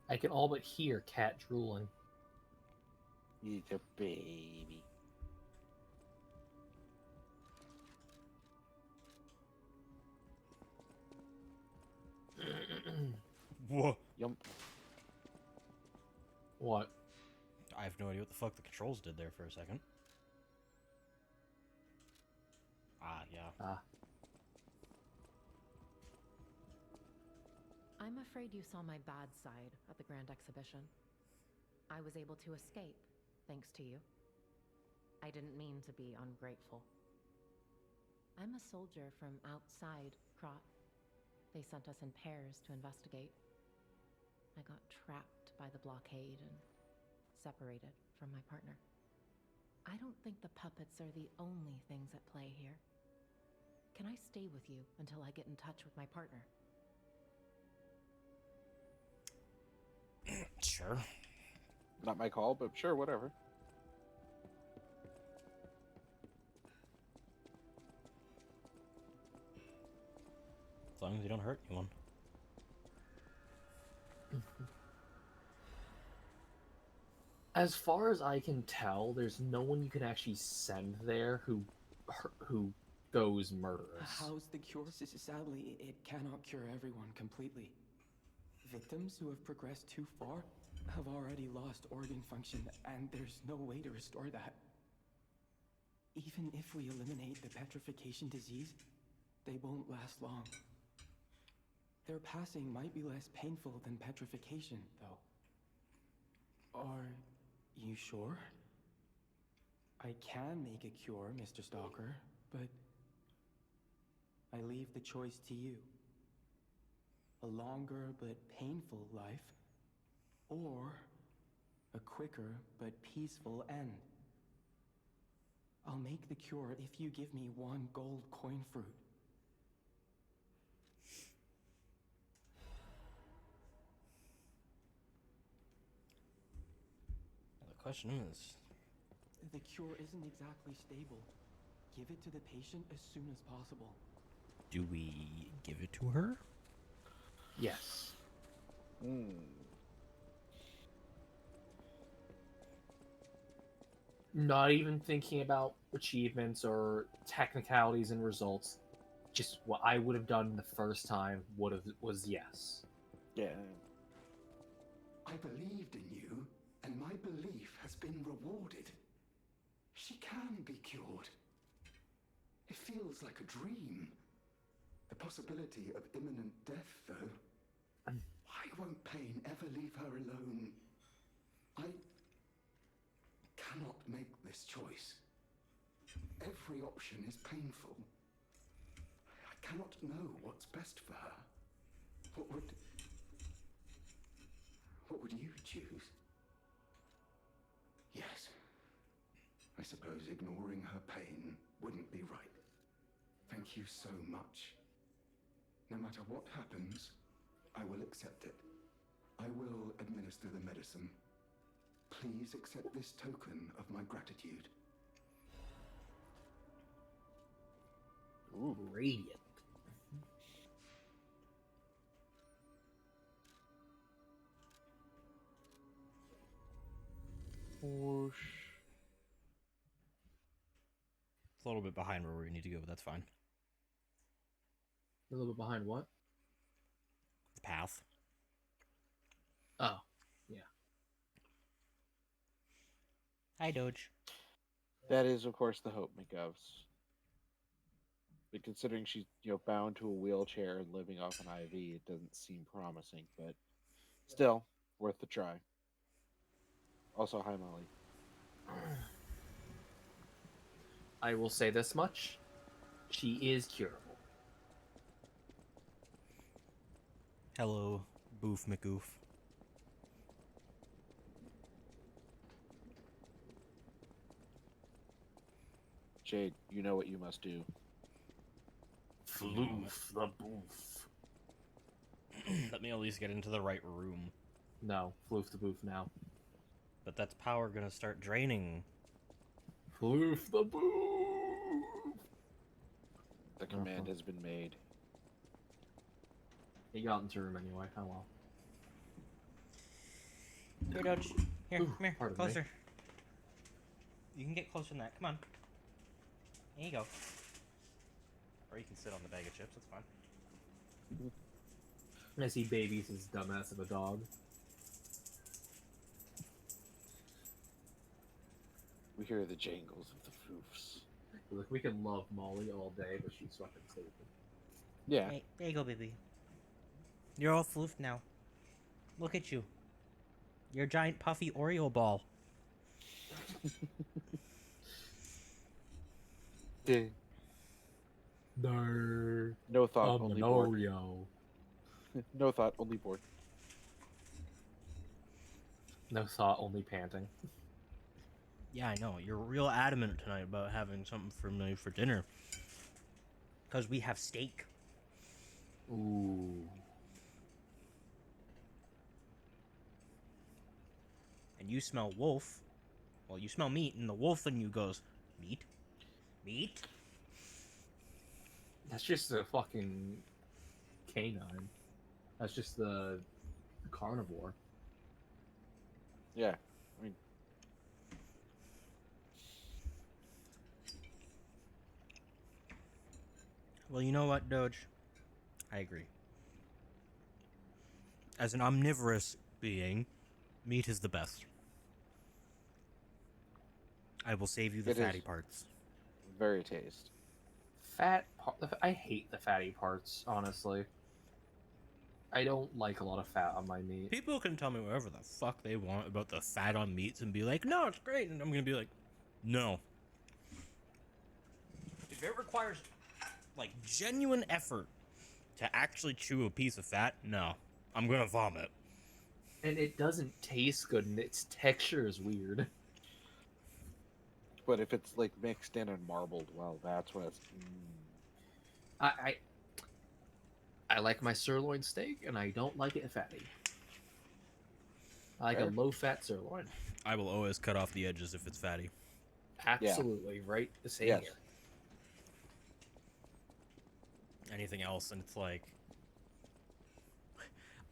I can all but hear Cat drooling. He's a baby. Whoa. Yum. What? I have no idea what the fuck the controls did there for a second. Ah, yeah. I'm afraid you saw my bad side at the Grand Exhibition. I was able to escape, thanks to you. I didn't mean to be ungrateful. I'm a soldier from outside Krat. They sent us in pairs to investigate. I got trapped by the blockade and separated from my partner. I don't think the puppets are the only things at play here. Can I stay with you until I get in touch with my partner? Sure. Not my call, but sure, whatever. As long as you don't hurt anyone. As far as I can tell, there's no one you can actually send there who goes murderous. How's the cure? Sadly, it cannot cure everyone completely. Victims who have progressed too far have already lost organ function, and there's no way to restore that. Even if we eliminate the petrification disease, they won't last long. Their passing might be less painful than petrification, though. Are you sure? I can make a cure, Mr. Stalker, but I leave the choice to you. A longer but painful life, or a quicker but peaceful end. I'll make the cure if you give me 1 gold coin fruit. The question is... The cure isn't exactly stable. Give it to the patient as soon as possible. Do we give it to her? Yes. Not even thinking about achievements or technicalities and results. Just what I would have done the first time was yes. Yeah. I believed in you, and my belief has been rewarded. She can be cured. It feels like a dream. The possibility of imminent death, though. Why won't pain ever leave her alone? I cannot make this choice. Every option is painful. I cannot know what's best for her. What would you choose? Yes. I suppose ignoring her pain wouldn't be right. Thank you so much. No matter what happens, I will accept it. I will administer the medicine. Please accept this token of my gratitude. Ooh, radiant. Whoosh. It's a little bit behind where we need to go, but that's fine. A little bit behind what? The path. Oh, yeah. Hi, Doge. That is, of course, the hope, McGovs. But considering she's, bound to a wheelchair and living off an IV, it doesn't seem promising. But still, worth the try. Also, hi, Molly. I will say this much. She is curable. Hello, Boof McGoof. Jade, you know what you must do. Floof the boof. Let me at least get into the right room. No, floof the boof now. But that's power gonna start draining. Floof the boof. The command has been made. He got into the room anyway. Oh well. Here, Dodge. Here, Ooh, come here. pardon me. Closer. You can get closer than that. Come on. There you go. Or you can sit on the bag of chips. That's fine. As he babies his dumbass of a dog. We hear the jangles of the foofs. Look, we can love Molly all day, but she's fucking stupid. Yeah. Hey, there you go, baby. You're all floofed now. Look at you. You're a giant puffy Oreo ball. Ding. No. No thought, only bored. Oreo. No thought, only bored. No thought, only panting. Yeah, I know. You're real adamant tonight about having something for me for dinner. Because we have steak. Ooh. And you smell wolf. Well, you smell meat, and the wolf in you goes, meat? Meat? That's just a fucking canine. That's just the carnivore. Yeah. I mean, Well, you know what, Doge? I agree. As an omnivorous being, meat is the best. I will save you the It fatty is. parts. very taste. I hate the fatty parts, honestly. I don't like a lot of fat on my meat. People can tell me whatever the fuck they want about the fat on meats and be like, no, it's great. And I'm going to be like, no. If it requires, like, genuine effort to actually chew a piece of fat, no. I'm going to vomit. And it doesn't taste good, and its texture is weird. But if it's like mixed in and marbled, well, that's when it's. I like my sirloin steak, and I don't like it fatty. I like Fair. a low-fat sirloin. I will always cut off the edges if it's fatty. Absolutely, right? The same Yes. here. Anything else, and it's like...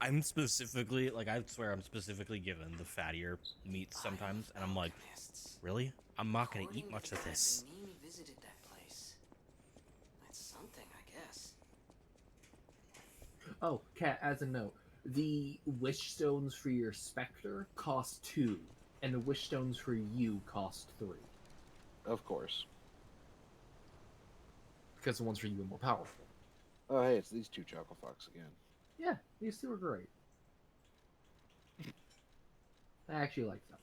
I'm specifically, like, I swear I'm specifically given the fattier meats sometimes, and I'm like, really? I'm not gonna eat much of this. Nini visited that place. That's something, I guess. Oh, Kat, as a note, the wish stones for your specter cost 2, and the wish stones for you cost 3. Of course. Because the ones for you are more powerful. Oh, hey, it's these two Choco Fox again. Yeah, these two are great. I actually like them.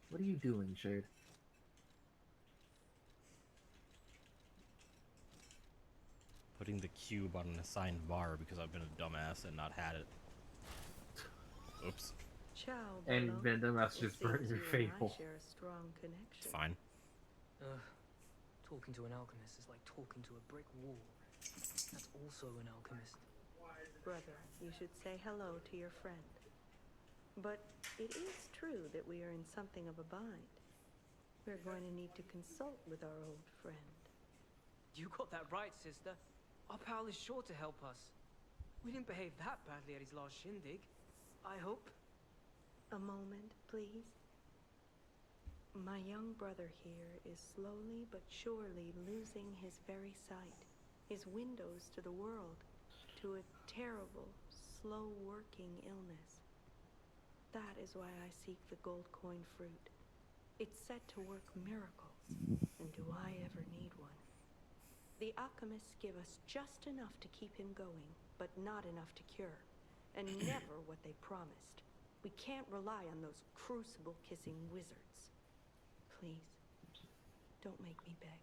What are you doing, Shade? Putting the cube on an assigned bar because I've been a dumbass and not had it. Oops. Ciao, And Bolo. Van Damme just It burnt seems your you and I fable. share a strong connection. It's fine. Talking to an alchemist is like talking to a brick wall. That's also an alchemist. Brother, you should say hello to your friend. But it is true that we are in something of a bind. We're going to need to consult with our old friend. You got that right, sister. Our pal is sure to help us. We didn't behave that badly at his last shindig. I hope. A moment, please. My young brother here is slowly but surely losing his very sight, his windows to the world, to a terrible, slow-working illness. That is why I seek the gold coin fruit. It's said to work miracles, and do I ever need one? The alchemists give us just enough to keep him going, but not enough to cure, and never what they promised. We can't rely on those crucible-kissing wizards. Please, don't make me beg.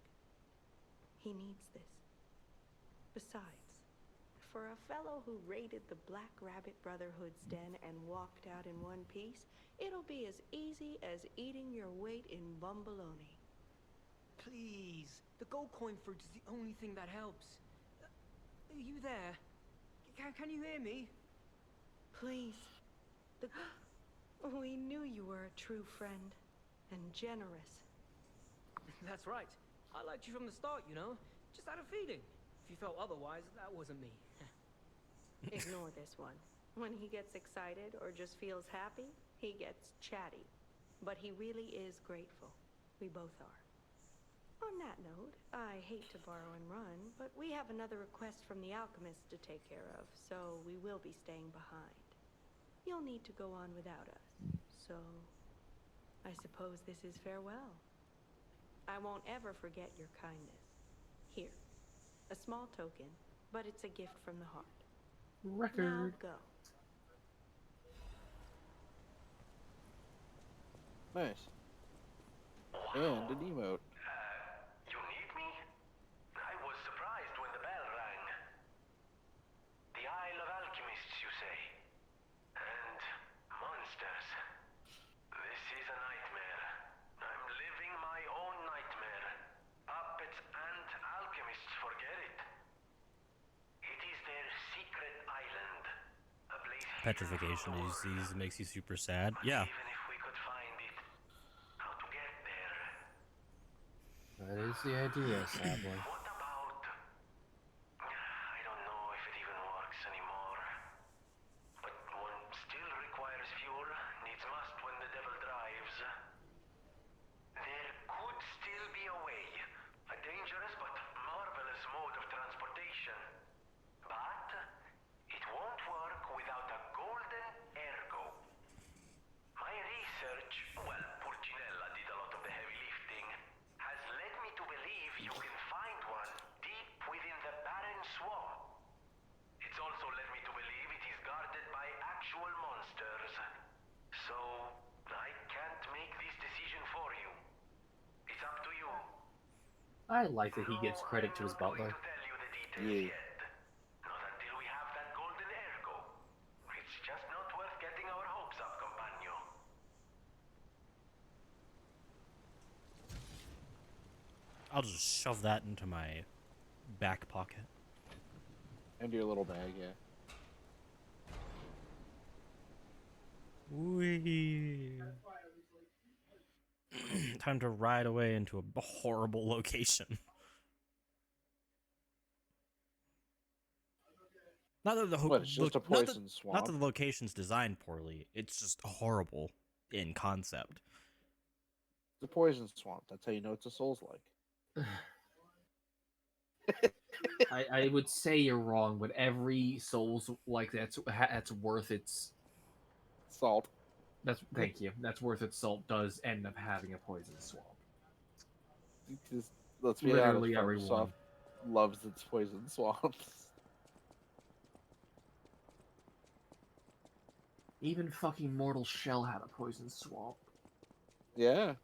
He needs this. Besides, for a fellow who raided the Black Rabbit Brotherhood's den and walked out in one piece, it'll be as easy as eating your weight in bumbaloni. Please. The gold coin fruit is the only thing that helps. Are you there? Can you hear me? Please. We knew you were a true friend. And generous. That's right. I liked you from the start, you know? Just had a feeling. If you felt otherwise, that wasn't me. Ignore this one. When he gets excited or just feels happy, he gets chatty. But he really is grateful. We both are. On that note, I hate to borrow and run, but we have another request from the alchemist to take care of, so we will be staying behind. You'll need to go on without us, so I suppose this is farewell. I won't ever forget your kindness. Here, a small token, but it's a gift from the heart. Record. Now go. Nice. And an emote. You need me? I was surprised when the bell rang. The Isle of Alchemists, you say? And monsters. This is a nightmare. I'm living my own nightmare. Puppets and alchemists forget it. It is their secret island. A place Petrification disease makes you super sad. Yeah. That is the idea, sadly. What about... I don't know if it even works anymore. But one still requires fuel, needs must when the devil drives. There could still be a way. A dangerous but marvelous mode of transportation. But it won't work without a golden ergo. My research, well, Purcinella did a lot of the heavy lifting, has led me to believe you can find one deep within the barren swamp. It's also led me to believe it is guarded by actual monsters. So, I can't make this decision for you. It's up to you. I like that he gives credit to his butler. Yeah. Not until we have that golden ergo. It's just not worth getting our hopes up, compagno. I'll just shove that into my back pocket. And your little bag, yeah. Whee. Time to ride away into a horrible location. Not that the What, it's just a poison swamp? Not that the location's designed poorly. It's just horrible in concept. It's a poison swamp. That's how you know it's a Souls-like. I would say you're wrong, but every Souls like that's worth its salt. Thank you. That's worth its salt does end up having a poison swamp. Because let's be Literally honest, everyone Microsoft loves its poison swamps. Even fucking Mortal Shell had a poison swamp. Yeah.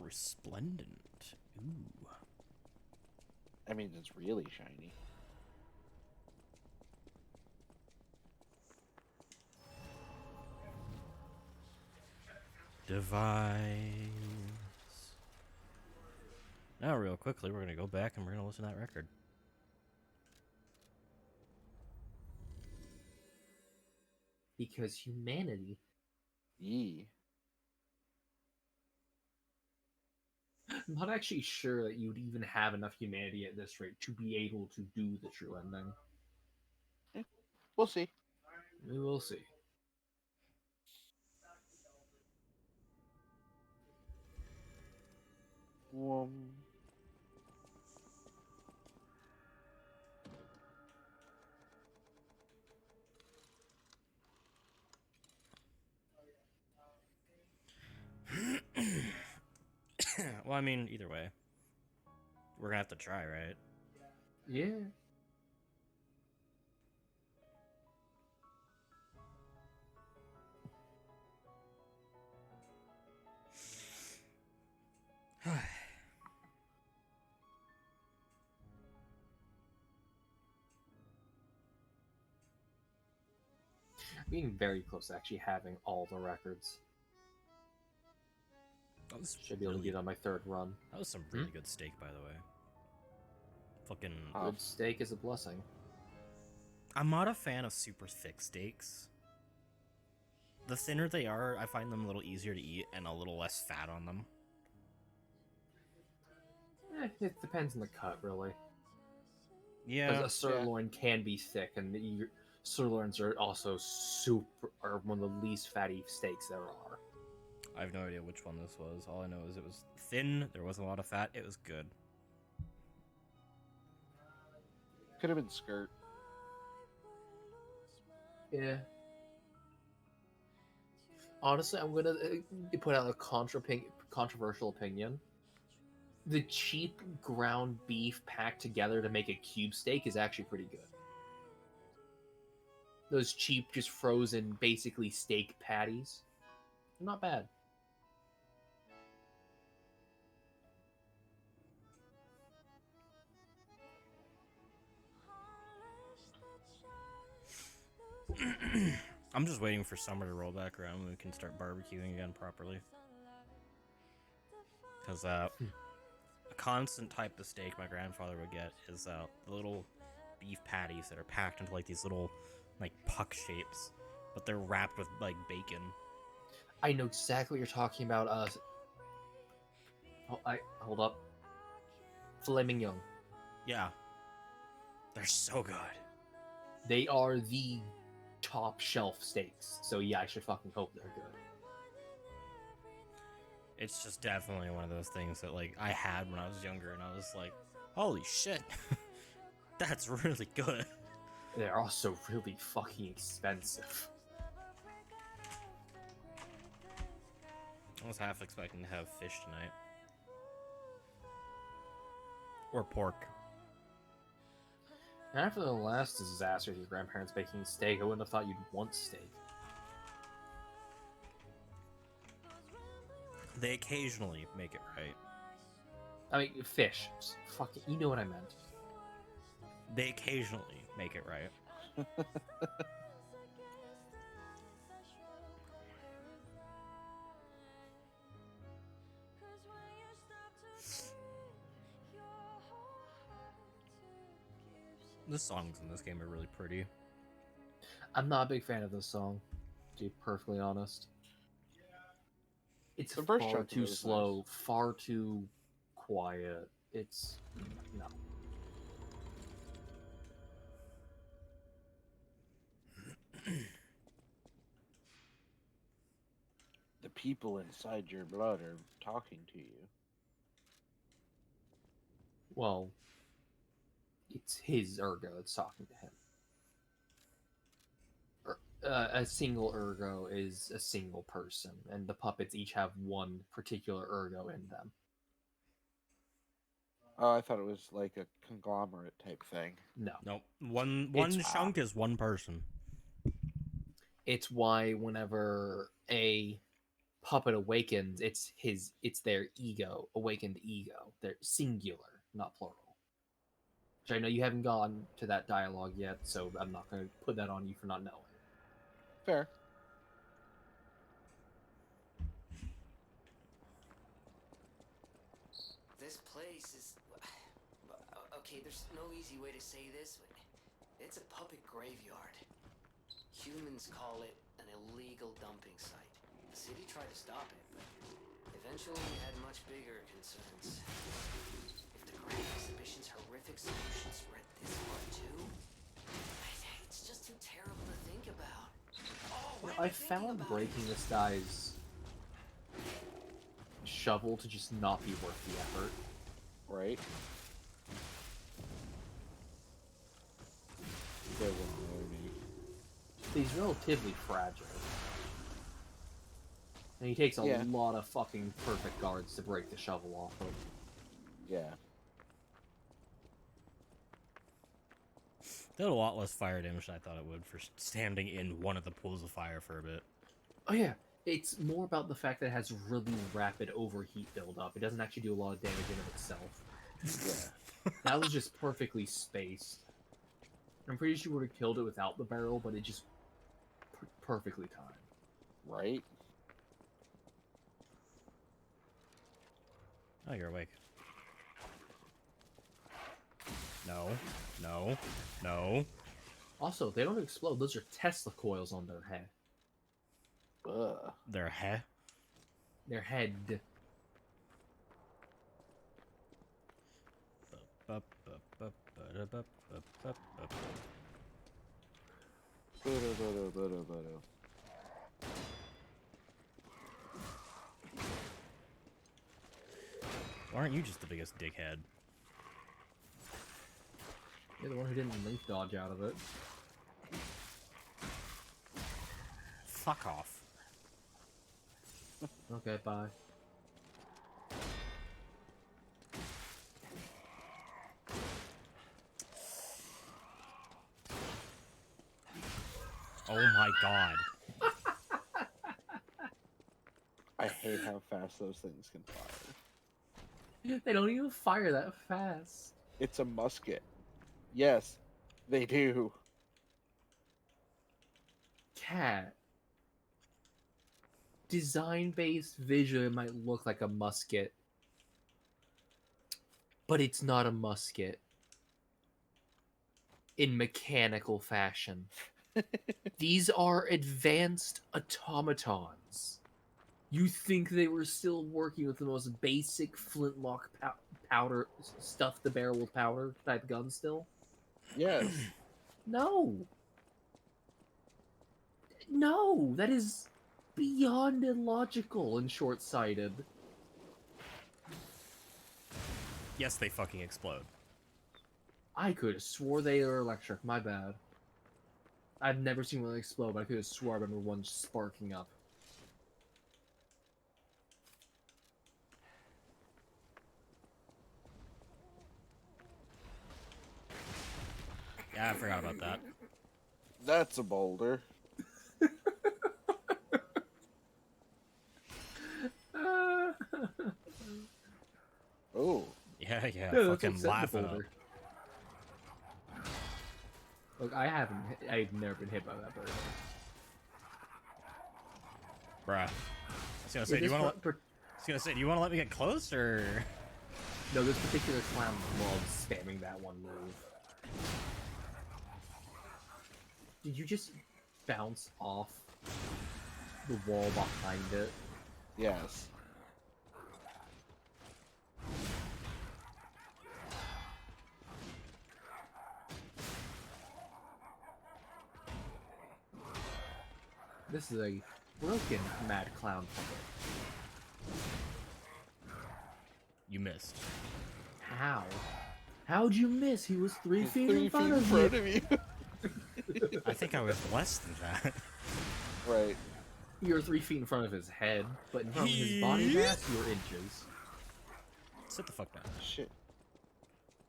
Resplendent. Ooh. I mean, it's really shiny. Device. Now, real quickly, we're gonna go back and we're gonna listen to that record. Because humanity. Yee. I'm not actually sure that you'd even have enough humanity at this rate to be able to do the true ending. Yeah, we'll see. We will see. Well, I mean, either way, we're gonna have to try, right? Yeah. Being very close to actually having all the records. Should be able to get on my third run. That was some really good steak, by the way. Fucking good steak is a blessing. I'm not a fan of super thick steaks. the thinner they are, I find them a little easier to eat and a little less fat on them. It depends on the cut, really. Yeah. Because a sirloin can be thick, and sirloins are also one of the least fatty steaks there are. I have no idea which one this was. All I know is it was thin, there wasn't a lot of fat, it was good. Could have been skirt. Yeah. Honestly, I'm gonna put out a controversial opinion. The cheap ground beef packed together to make a cube steak is actually pretty good. Those cheap, just frozen, basically steak patties, not bad. I'm just waiting for summer to roll back around and we can start barbecuing again properly. Because a constant type of steak my grandfather would get is the little beef patties that are packed into like these little like puck shapes, but they're wrapped with like bacon. I know exactly what you're talking about. Hold up. Filet mignon. Yeah. They're so good. They are the top shelf steaks. So yeah, I should fucking hope they're good. It's just definitely one of those things that like I had when I was younger and I was like, holy shit. That's really good. They're also really fucking expensive. I was half expecting to have fish tonight. Or pork. After the last disaster with your grandparents baking steak, I wouldn't have thought you'd want steak. They occasionally make it right. I mean, fish. Fuck it, you know what I meant. They occasionally make it right. The songs in this game are really pretty. I'm not a big fan of this song, to be perfectly honest. It's far too slow, nice. far too quiet. It's no. The people inside your blood are talking to you. Well, it's his Ergo that's talking to him. A single Ergo is a single person, and the puppets each have one particular Ergo in them. Oh, I thought it was like a conglomerate type thing. No. Nope. One chunk is one person. It's why whenever a puppet awakens, it's their ego, awakened ego. They're singular, not plural. Which I know you haven't gone to that dialogue yet, so I'm not going to put that on you for not knowing. Fair. This place is... Okay, there's no easy way to say this, but it's a puppet graveyard. Humans call it an illegal dumping site. The city tried to stop it, but eventually had much bigger concerns. If the Grand Exhibition's horrific solution spread this far too, it's just too terrible to think about. I found breaking this guy's shovel to just not be worth the effort. Right? He's relatively fragile. And he takes a lot of fucking perfect guards to break the shovel off of. Yeah. Did a lot less fire damage than I thought it would for standing in one of the pools of fire for a bit. Oh yeah, it's more about the fact that it has really rapid overheat buildup. It doesn't actually do a lot of damage in of itself. Yeah. That was just perfectly spaced. I'm pretty sure you would have killed it without the barrel, but it just perfectly timed. Right? Oh, you're awake. No. No. No. Also, they don't explode. Those are Tesla coils on their head. Ugh. Their head. Their head. Why aren't you just the biggest dickhead? You're the one who didn't leaf dodge out of it. Fuck off. Okay, bye. Oh my god. I hate how fast those things can fire. They don't even fire that fast. It's a musket. Yes, they do. Cat. Design-based visually might look like a musket, but it's not a musket in mechanical fashion. These are advanced automatons. You think they were still working with the most basic flintlock powder, stuff the barrel with powder type gun still? Yes. No. No, that is beyond illogical and short-sighted. Yes, they fucking explode. I could have swore they are electric. My bad. I've never seen one explode, but I could have swore I remember one sparking up. Yeah, I forgot about that. That's a boulder. Oh. Yeah, Yeah, fucking laugh it up. Look, I've never been hit by that bird. Bruh. I was gonna say, do you wanna let me get close, or? No, this particular clown loves spamming that one move. Did you just bounce off the wall behind it? Yes. This is a broken mad clown puppet. You missed. How? How'd you miss? He was 3 feet Three in front feet in of front you. of you. I think I was less than that. Right. You're 3 feet in front of his head, but in front of his body mass, you're inches. Sit the fuck down. Shit.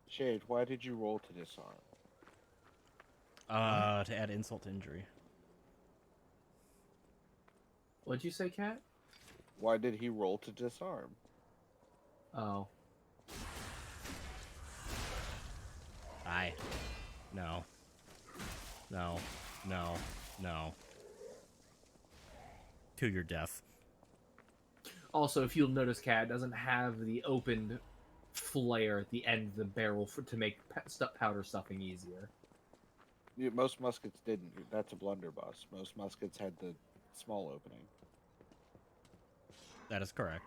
Shade, why did you roll to disarm? To add insult to injury. What'd you say, Cat? Why did he roll to disarm? Oh. Aye. No. No. No. No. To your death. Also, if you'll notice, Cat doesn't have the opened flare at the end of the barrel to make powder stuffing easier. Yeah, most muskets didn't. That's a blunderbuss. Most muskets had the small opening. That is correct.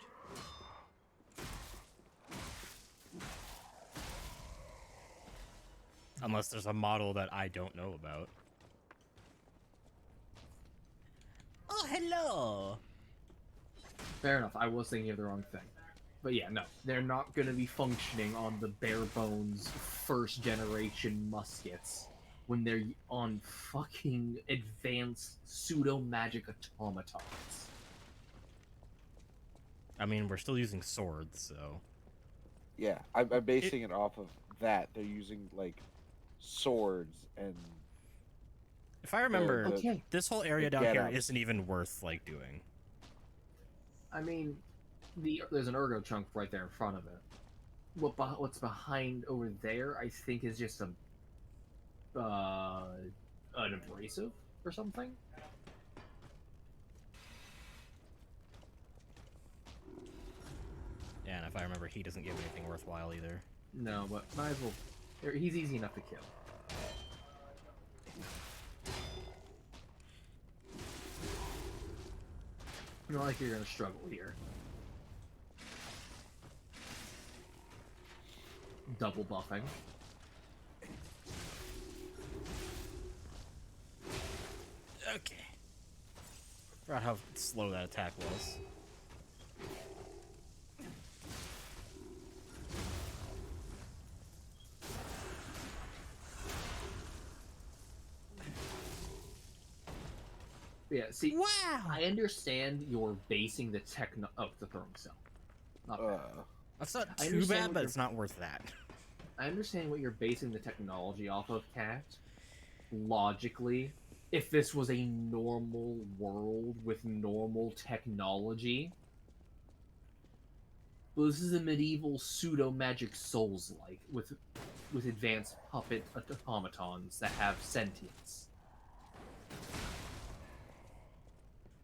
Unless there's a model that I don't know about. Oh, hello! Fair enough, I was thinking of the wrong thing. But yeah, no, they're not going to be functioning on the bare bones first generation muskets when they're on fucking advanced pseudo magic automatons. I mean, we're still using swords, so... Yeah, I'm basing it off of that. They're using, like, swords and... If I remember, this whole area down here get-ups. isn't even worth, like, doing. I mean, there's an ergo chunk right there in front of it. What's behind over there, I think, is just an abrasive or something. Yeah, and if I remember, he doesn't give anything worthwhile either. No, but might as well. He's easy enough to kill. Not like you're gonna struggle here. Double buffing. Okay. Forgot how slow that attack was. Yeah, see, wow. I understand you're basing the techno. Oh, the throwing cell. Not bad. That's not I too understand bad, what but you're- it's not worth that. I understand what you're basing the technology off of, Cat. Logically, if this was a normal world with normal technology, well, this is a medieval pseudo magic Souls-like with advanced puppet automatons that have sentience.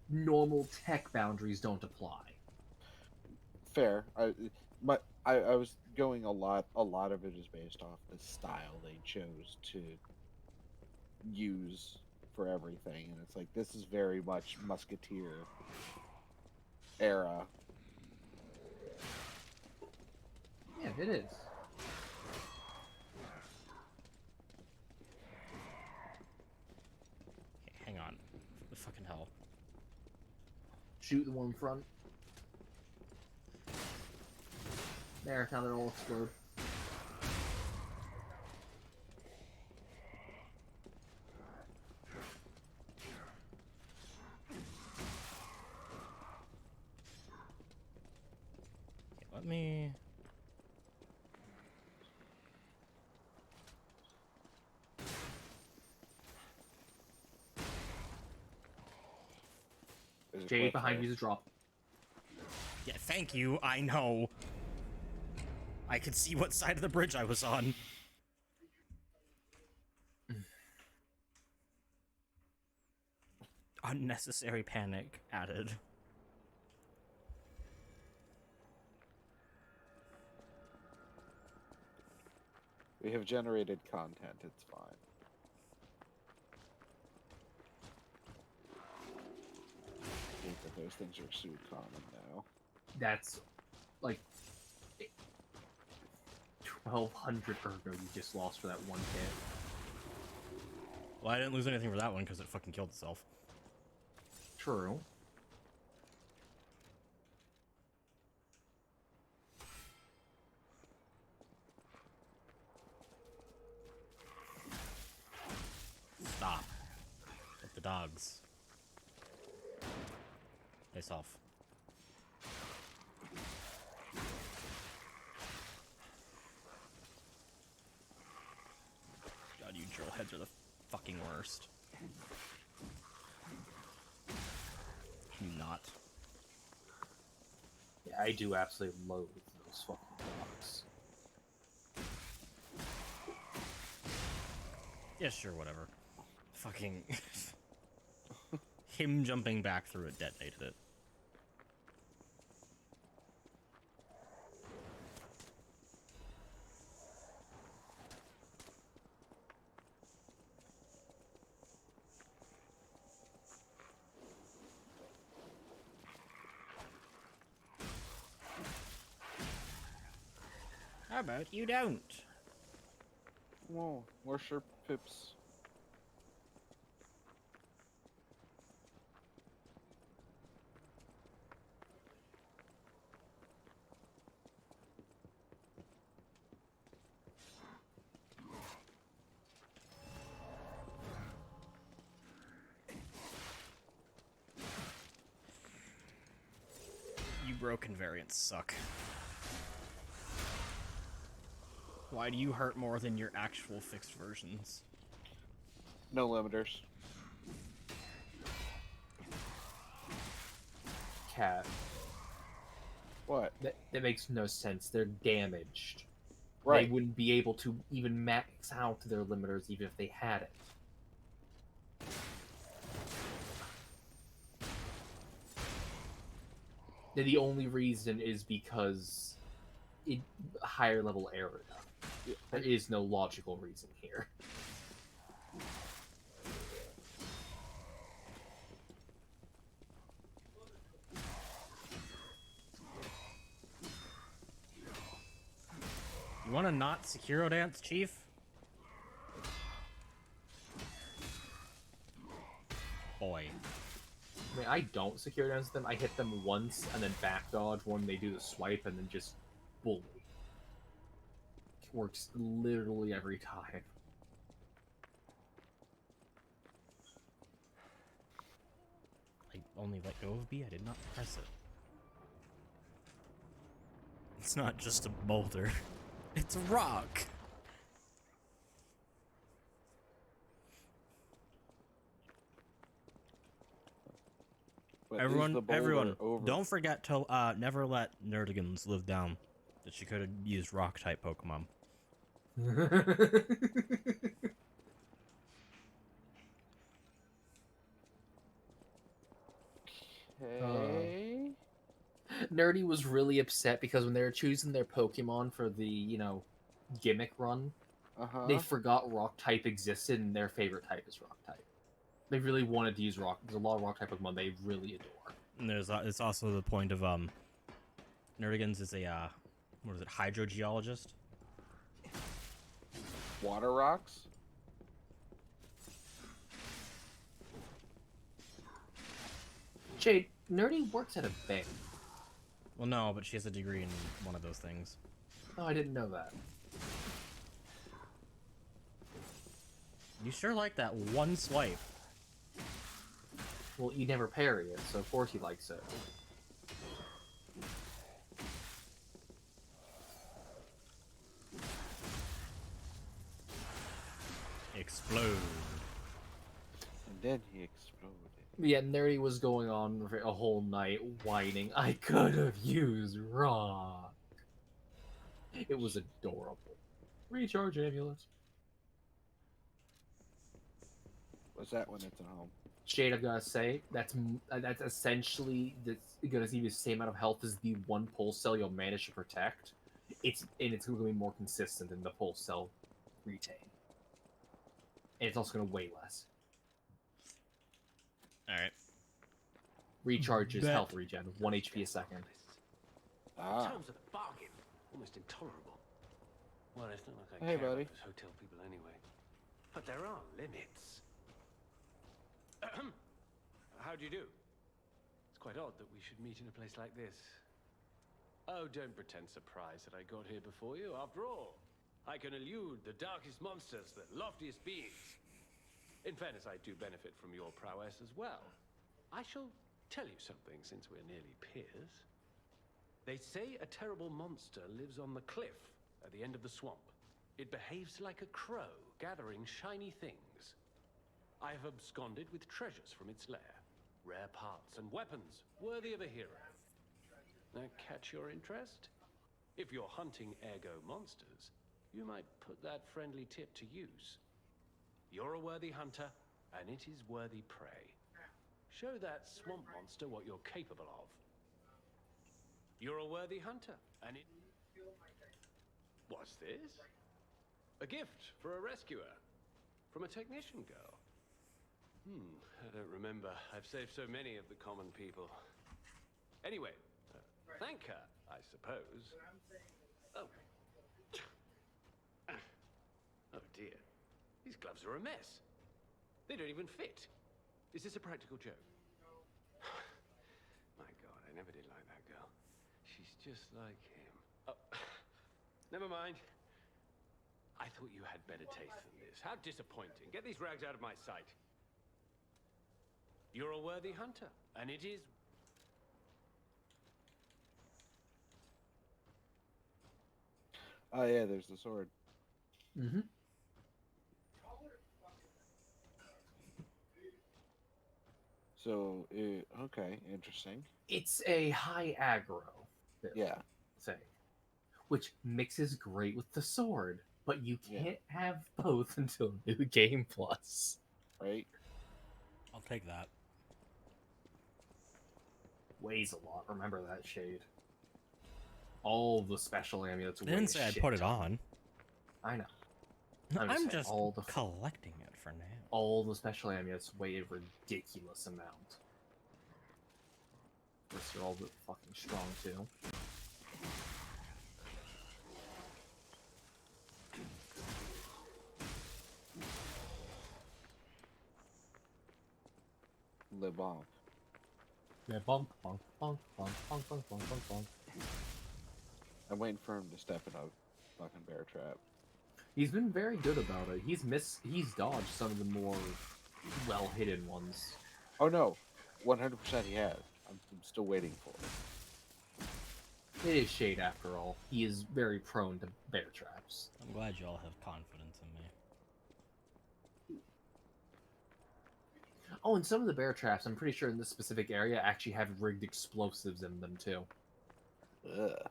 Normal tech boundaries don't apply. Fair. I was going a lot of it is based off the style they chose to use for everything, and it's like this is very much Musketeer era. Yeah, it is. Okay, hang on. What the fucking hell? Shoot the one in front. There, now they'll all explode. Okay, let me... Jade, behind you is a drop. Yeah, thank you, I know. I could see what side of the bridge I was on. Unnecessary panic added. We have generated content, it's fine. I hate that those things are so common now. That's like 1,200 ergo you just lost for that one hit. Well, I didn't lose anything for that one because it fucking killed itself. True. Stop. With the dogs. Face off. God, you drill heads are the fucking worst. Can you not? Yeah, I do absolutely loathe those fucking blocks. Yeah, sure, whatever. Fucking... Him jumping back through it detonated it. How about you don't? Whoa, more sharp pips. You broken variants suck. Why do you hurt more than your actual fixed versions? No limiters. Cat. What? That makes no sense. They're damaged. Right. They wouldn't be able to even max out their limiters even if they had it. The only reason is because higher level area. There is no logical reason here. You want to not Sekiro dance, Chief? Boy. I mean, I don't secure dance them. I hit them once and then back dodge when they do the swipe and then just bully. It works literally every time. I only let go of B. I did not press it. It's not just a boulder. It's a rock. But is the boulder Everyone, over? don't forget to never let Nerdigans live down. That she could have used rock type Pokemon. Okay. Nerdy was really upset because when they were choosing their Pokemon for the, gimmick run, they forgot rock type existed and their favorite type is rock type. They really wanted to use rock. There's a lot of rock type Pokemon they really adore. And it's also the point of Nerdigans is a what is it, hydrogeologist? Water rocks? Jade, Nerdy works at a bank. Well, no, but she has a degree in one of those things. Oh, I didn't know that. You sure like that one swipe. Well, you never parry it, so of course he likes it. Explode. And then he exploded. Yeah, Nerdy was going on for a whole night whining, I could have used rock. It was adorable. Recharge amulet. What's that when it's at home? Shade, I've gotta say, that's essentially gonna give you the same amount of health as the one pulse cell you'll manage to protect. It's gonna be more consistent than the pulse cell retain. And it's also gonna weigh less. Alright. Recharges health regen, 1 HP a second. Terms of the bargain, almost intolerable. Well, it's not like I Hey, care buddy. about those hotel people anyway. But there are limits. How do you do? It's quite odd that we should meet in a place like this. Oh, don't pretend surprised that I got here before you. After all, I can elude the darkest monsters, the loftiest beings. In fairness, I do benefit from your prowess as well. I shall tell you something, since we're nearly peers. They say a terrible monster lives on the cliff at the end of the swamp. It behaves like a crow, gathering shiny things. I have absconded with treasures from its lair. Rare parts and weapons, worthy of a hero. That catch your interest? If you're hunting ergo monsters, you might put that friendly tip to use. You're a worthy hunter, and it is worthy prey. Show that swamp monster what you're capable of. You're a worthy hunter, and it... What's this? A gift for a rescuer. From a technician girl. I don't remember. I've saved so many of the common people. Anyway, thank her, I suppose. Oh. Oh dear. These gloves are a mess. They don't even fit. Is this a practical joke? My God, I never did like that girl. She's just like him. Oh, never mind. I thought you had better taste than this. How disappointing. Get these rags out of my sight. You're a worthy hunter, and it is... Oh yeah, there's the sword. Mm-hmm. So, okay, interesting. It's a high aggro thing, which mixes great with the sword, but you can't have both until New Game Plus. Right? I'll take that. Weighs a lot, remember that, Shade. All the special amulets I weigh didn't say I'd put it on. I know. I'm saying, just all the collecting it for now. all the special amulets weigh a ridiculous amount. Unless you're all the fucking strong too. the bonk. Yeah, bonk, bonk, bonk, bonk, bonk, bonk, bonk, bonk, bonk. I'm waiting for him to step in a fucking bear trap. He's been very good about it. He's dodged some of the more well-hidden ones. Oh no, 100% he has. I'm still waiting for it. It is Shade after all. He is very prone to bear traps. I'm glad you all have confidence in me. Oh, and some of the bear traps, I'm pretty sure in this specific area, actually have rigged explosives in them too. Ugh.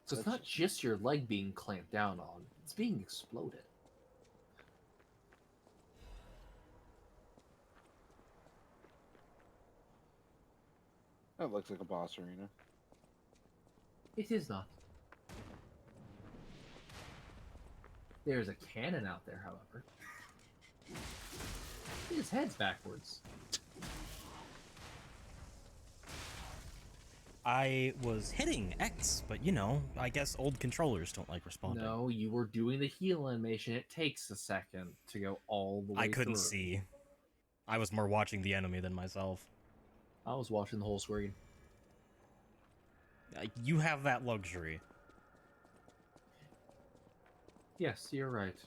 So it's not just your leg being clamped down on, it's being exploded. That looks like a boss arena. It is not. There's a cannon out there, however. His head's backwards. I was hitting X, but you know, I guess old controllers don't like responding. No, you were doing the heal animation. It takes a second to go all the way I couldn't through. see. I was more watching the enemy than myself. I was watching the whole screen. You have that luxury. Yes, you're right.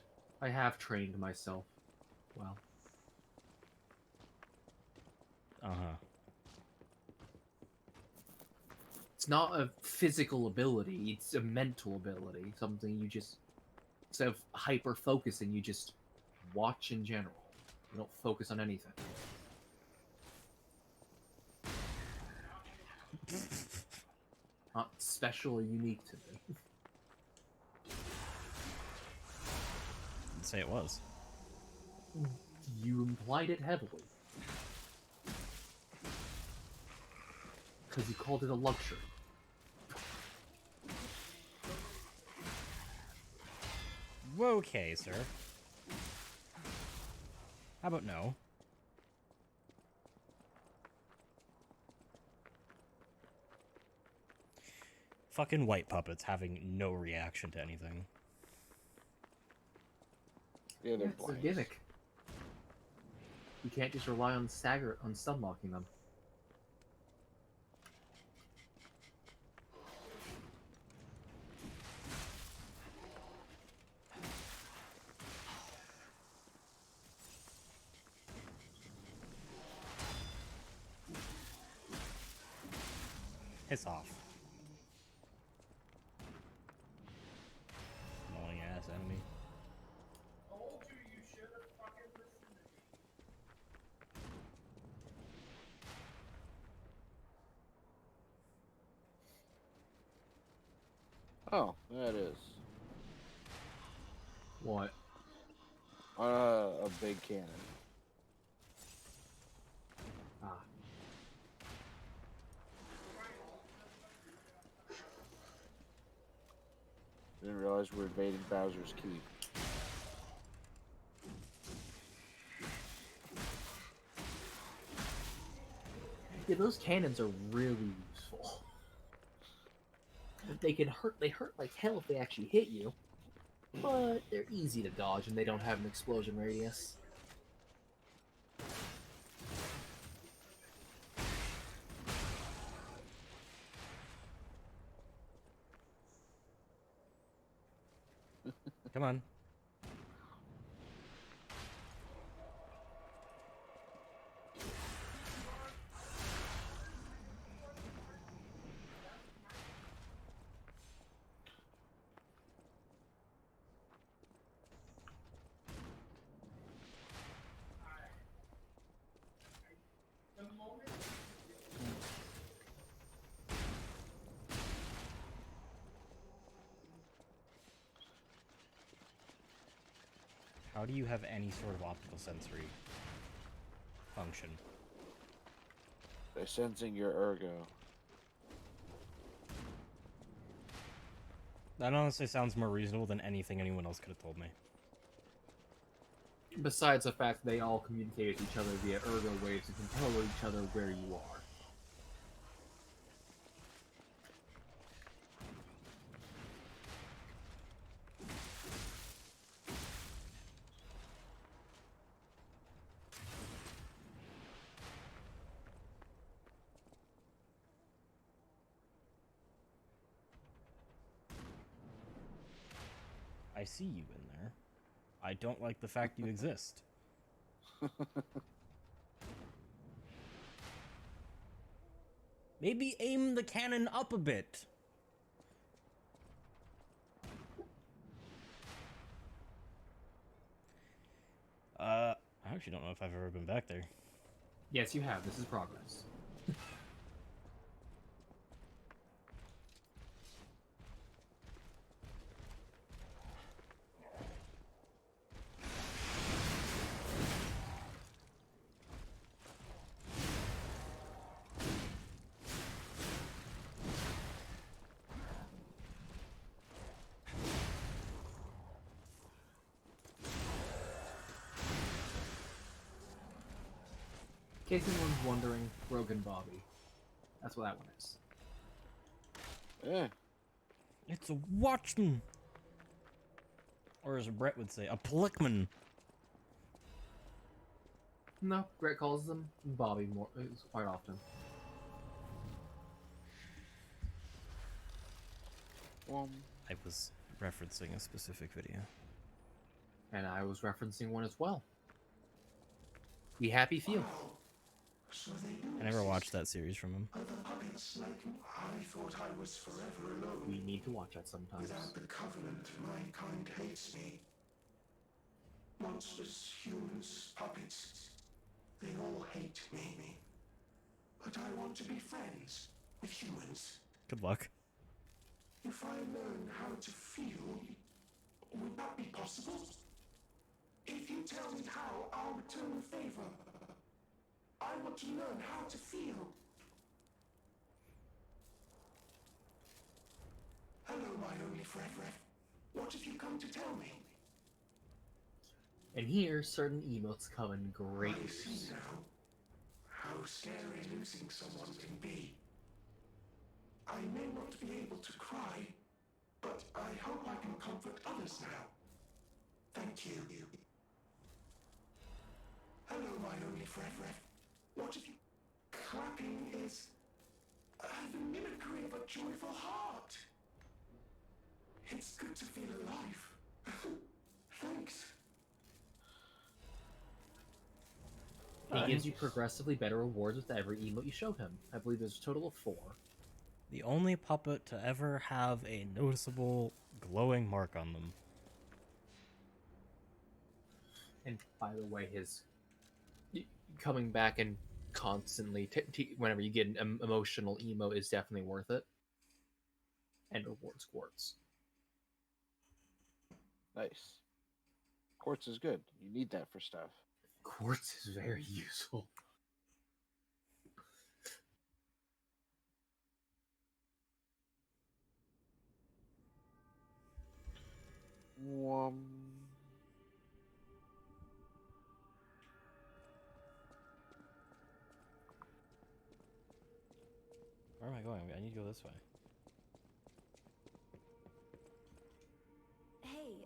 I have trained myself. Well. Uh-huh. It's not a physical ability, it's a mental ability. Something you just, instead of hyper-focusing, you just watch in general. You don't focus on anything. Not special or unique to me. I'd say it was. You implied it heavily. Because you called it a luxury. Okay, sir. How about no? Fucking white puppets having no reaction to anything. Yeah, they're It's a blind. gimmick. You can't just rely on stun locking them. Piss off. Annoying ass enemy. Oh, that is. What? A big cannon. Ah. Didn't realize we're invading Bowser's Keep. Yeah, those cannons are really useful. They hurt like hell if they actually hit you. But they're easy to dodge and they don't have an explosion radius. Come on. How do you have any sort of optical sensory function? By sensing your ergo. That honestly sounds more reasonable than anything anyone else could have told me. Besides the fact they all communicate with each other via ergo waves and can tell each other where you are. I see you in there. I don't like the fact you exist. Maybe aim the cannon up a bit. I actually don't know if I've ever been back there. Yes, you have. This is progress. In case anyone's wondering, Rogan Bobby. That's what that one is. Yeah. It's a watchman. Or as Brett would say, a plickman. No, Brett calls them Bobby more quite often. I was referencing a specific video. And I was referencing one as well. Be Happy Few. I never watched that series from him. Other puppets like I thought I was forever alone. We need to watch that sometimes. Without the Covenant, my kind hates me. Monsters, humans, puppets, they all hate me. But I want to be friends with humans. Good luck. If I learn how to feel, would that be possible? If you tell me how, I'll return the favor. I want to learn how to feel. Hello, my only friend. What have you come to tell me? And here, certain emotes come in great I see now how scary losing someone can be. I may not be able to cry, but I hope I can comfort others now. Thank you. Hello, my only friend. What if you... Clapping is... the mimicry of a joyful heart. It's good to feel alive. Thanks. He gives you progressively better rewards with every emote you show him. I believe there's a total of 4. The only puppet to ever have a noticeable glowing mark on them. And by the way, his coming back and constantly, whenever you get an emotional emo, is definitely worth it. And rewards quartz. Nice. Quartz is good. You need that for stuff. Quartz is very useful. Where am I going? I need to go this way. Hey,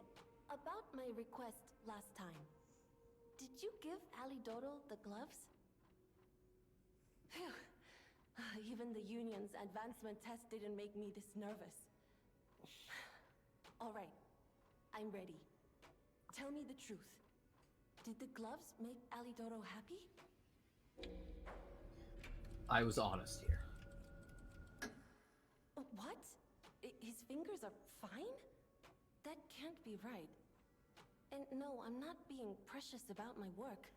about my request last time. Did you give Alidoro the gloves? Phew. Even the Union's advancement test didn't make me this nervous. All right, I'm ready. Tell me the truth. Did the gloves make Alidoro happy? I was honest here. What? His fingers are fine? That can't be right. And no, I'm not being precious about my work.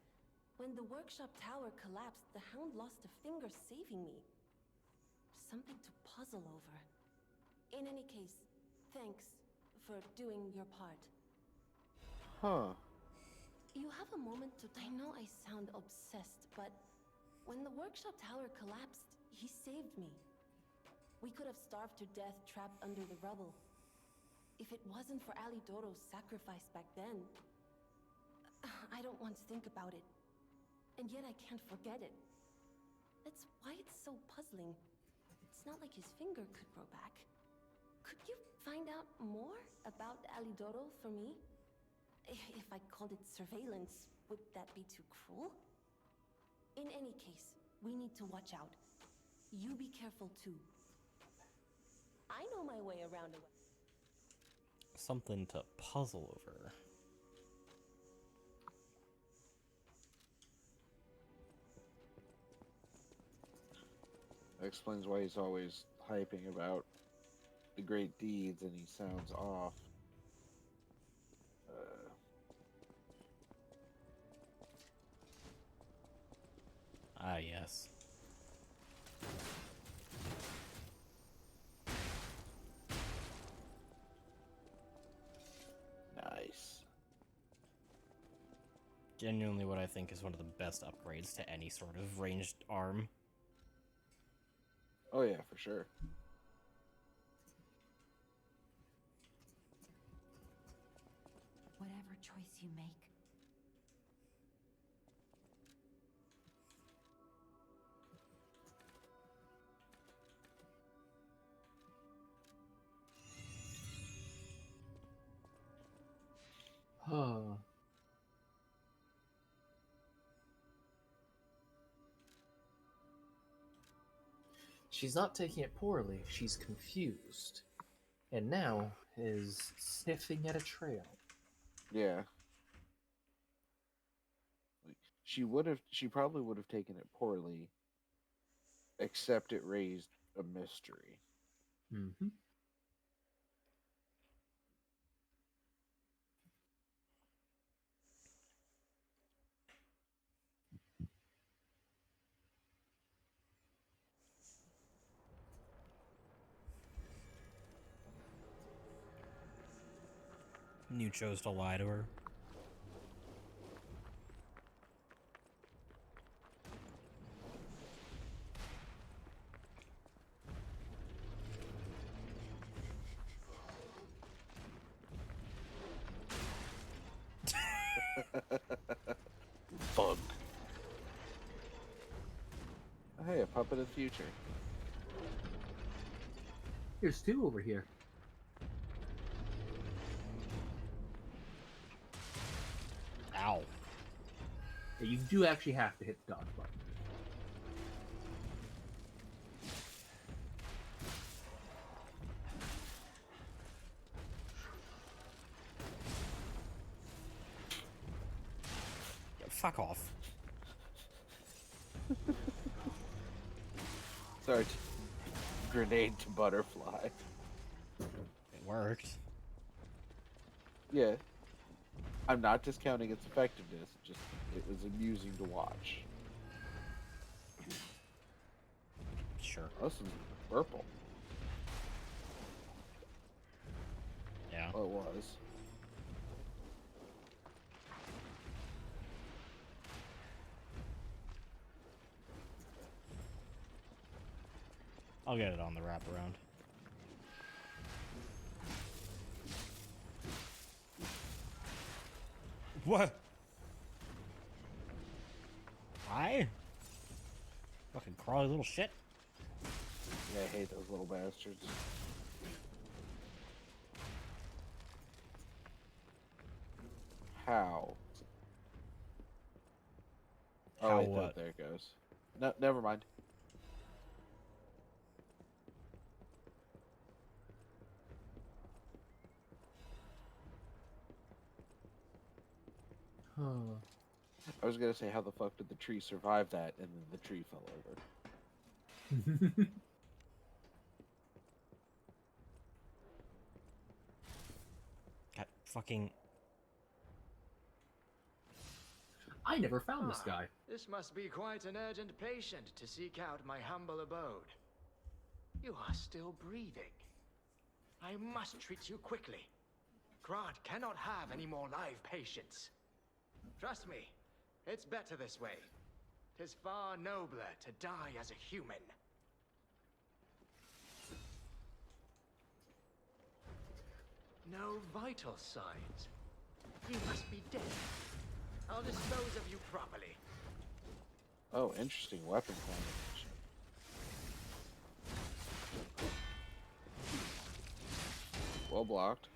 When the workshop tower collapsed, the Hound lost a finger saving me. Something to puzzle over. In any case, thanks for doing your part. Huh. You have a moment to... I know I sound obsessed, but when the workshop tower collapsed, he saved me. We could have starved to death trapped under the rubble. If it wasn't for Alidoro's sacrifice back then... I don't want to think about it. And yet I can't forget it. That's why it's so puzzling. It's not like his finger could grow back. Could you find out more about Alidoro for me? If I called it surveillance, would that be too cruel? In any case, we need to watch out. You be careful too. I know my way around a... something to puzzle over. That explains why he's always hyping about the great deeds and he sounds off. Ah, yes. Nice. Genuinely what I think is one of the best upgrades to any sort of ranged arm. Oh yeah, for sure. Whatever choice you make, Huh. She's not taking it poorly. She's confused. And now is sniffing at a trail. Yeah. She probably would have taken it poorly, except it raised a mystery. Mm-hmm. You chose to lie to her. Fun. Hey, a puppet of the future. There's two over here. Ow. Yeah, you do actually have to hit the dodge button. Fuck off. Sorry. Grenade to butterfly. It worked. Yeah. I'm not discounting its effectiveness, just it was amusing to watch. Sure. Oh, this is purple. Yeah. Oh, it was. I'll get it on the wraparound. What? Why? Fucking crawly little shit. Yeah, I hate those little bastards. How? How Oh, wait, what? there it goes. No, never mind. Huh. I was gonna say, how the fuck did the tree survive that, and then the tree fell over? God, fucking... I never found this guy. This must be quite an urgent patient to seek out my humble abode. You are still breathing. I must treat you quickly. Grant cannot have any more live patients. Trust me, it's better this way. 'Tis far nobler to die as a human. No vital signs. You must be dead. I'll dispose of you properly. Oh, interesting weapon combination. Well blocked.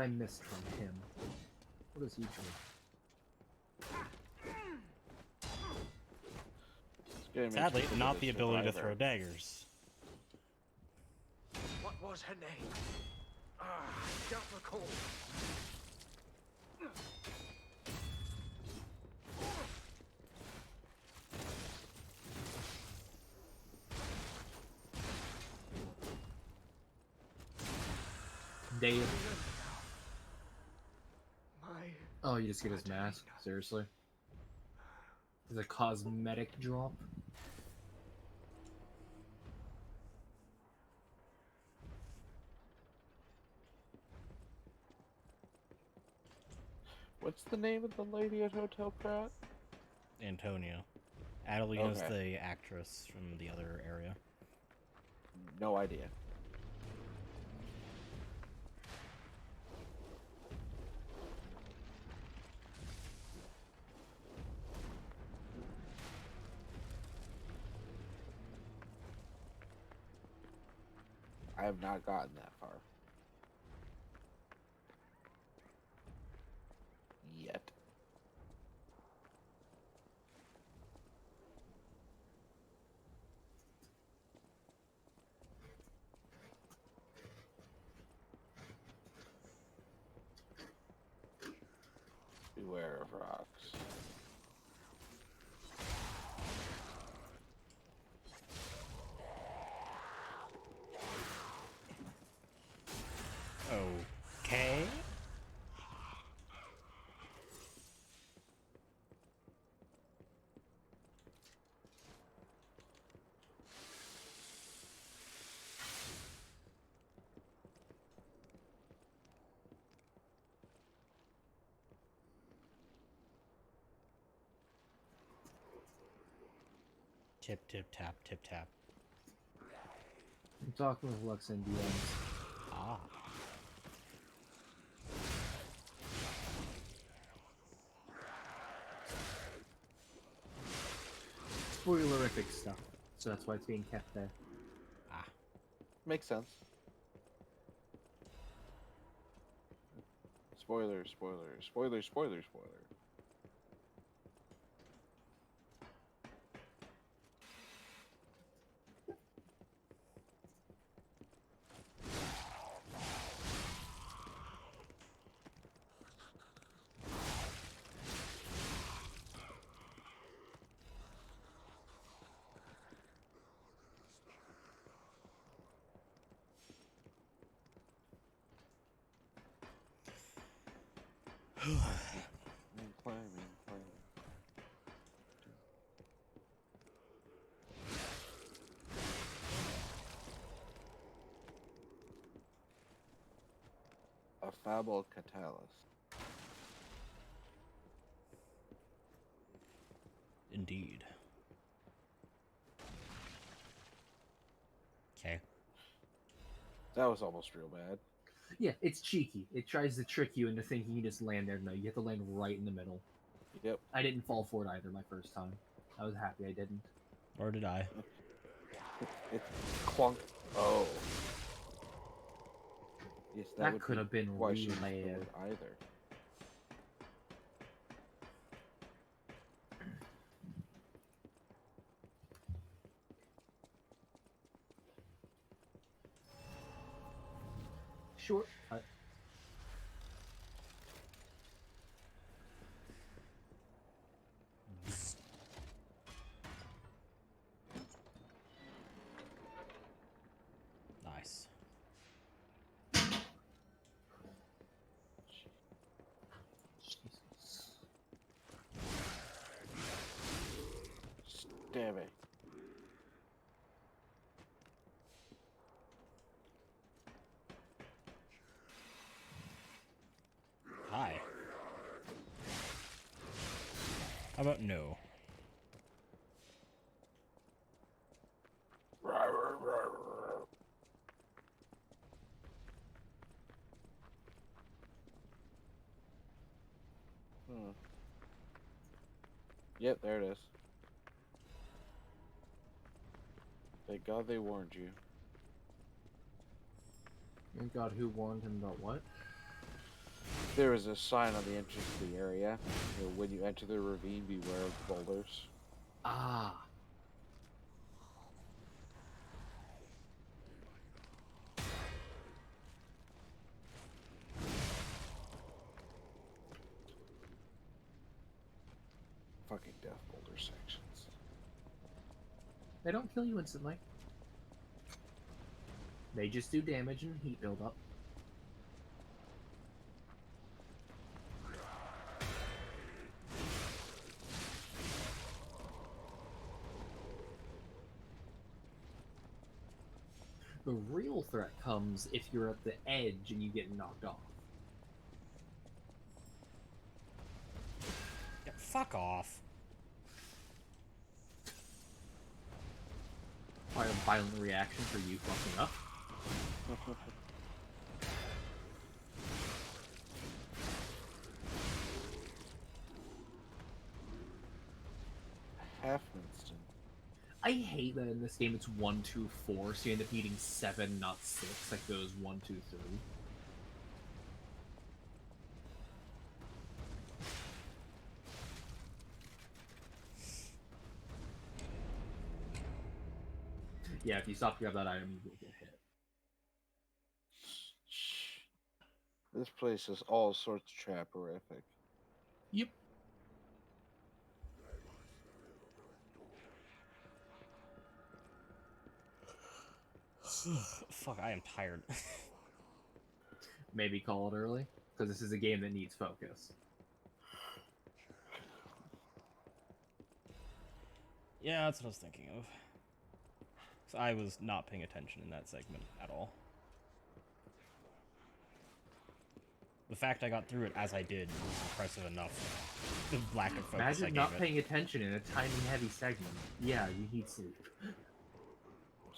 I missed from him? What is he doing? Sadly, not the ability to throw daggers. What was her name? I don't recall. Dave. My... Oh, you just get his mask? Seriously? Is a cosmetic drop? What's the name of the lady at Hotel Pratt? Antonio. Adelina's Okay. the actress from the other area. No idea. I have not gotten that far. Yet. Beware of rocks. Okay. Tip, tip, tap, tip, tap. I'm talking with Lux and DMs. Ah. Spoilerific stuff, so that's why it's being kept there. Makes sense. Spoiler, spoiler, spoiler, spoiler, spoiler. Climbing. A Fable Catalyst. Indeed. Okay. That was almost real bad. Yeah, it's cheeky. It tries to trick you into thinking you just land there. No, you have to land right in the middle. Yep. I didn't fall for it either my first time. I was happy I didn't. Or did I? It clunk. Oh. Yes, That would could have been why she really didn't do bad. it either. Shortcut. Nice. Damn it. Hi. How about no? Yep, there it is. Thank God they warned you. Thank God, who warned him about what? There is a sign on the entrance to the area. When you enter the ravine, beware of boulders. Ah. Fucking death boulder sections. They don't kill you instantly. They just do damage and heat buildup. The real threat comes if you're at the edge and you get knocked off. Yeah, fuck off. Quite a violent reaction for you fucking up. Half Winston. I hate that in this game it's 1, 2, 4, so you end up needing 7, not 6, like those 1, 2, 3. Yeah, if you stop to grab that item, you will get hit. This place is all sorts of trapperific. Yep. Fuck, I am tired. Maybe call it early, because this is a game that needs focus. Yeah, that's what I was thinking of. So I was not paying attention in that segment at all. The fact I got through it as I did was impressive enough. The lack of focus Imagine I gave not it. paying attention in a tiny, heavy segment. Yeah, you need sleep.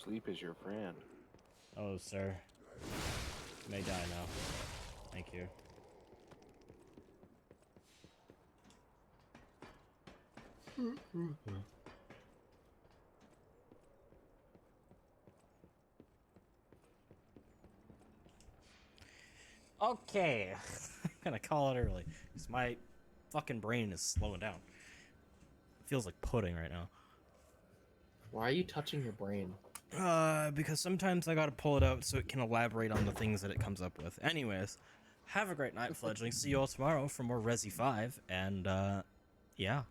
Sleep is your friend. Oh, sir. You may die now. Thank you. Okay. I'm gonna call it early. Because my fucking brain is slowing down. It feels like pudding right now. Why are you touching your brain? Because sometimes I gotta pull it out so it can elaborate on the things that it comes up with. Anyways, have a great night, fledgling. See you all tomorrow for more Resi 5, and, yeah.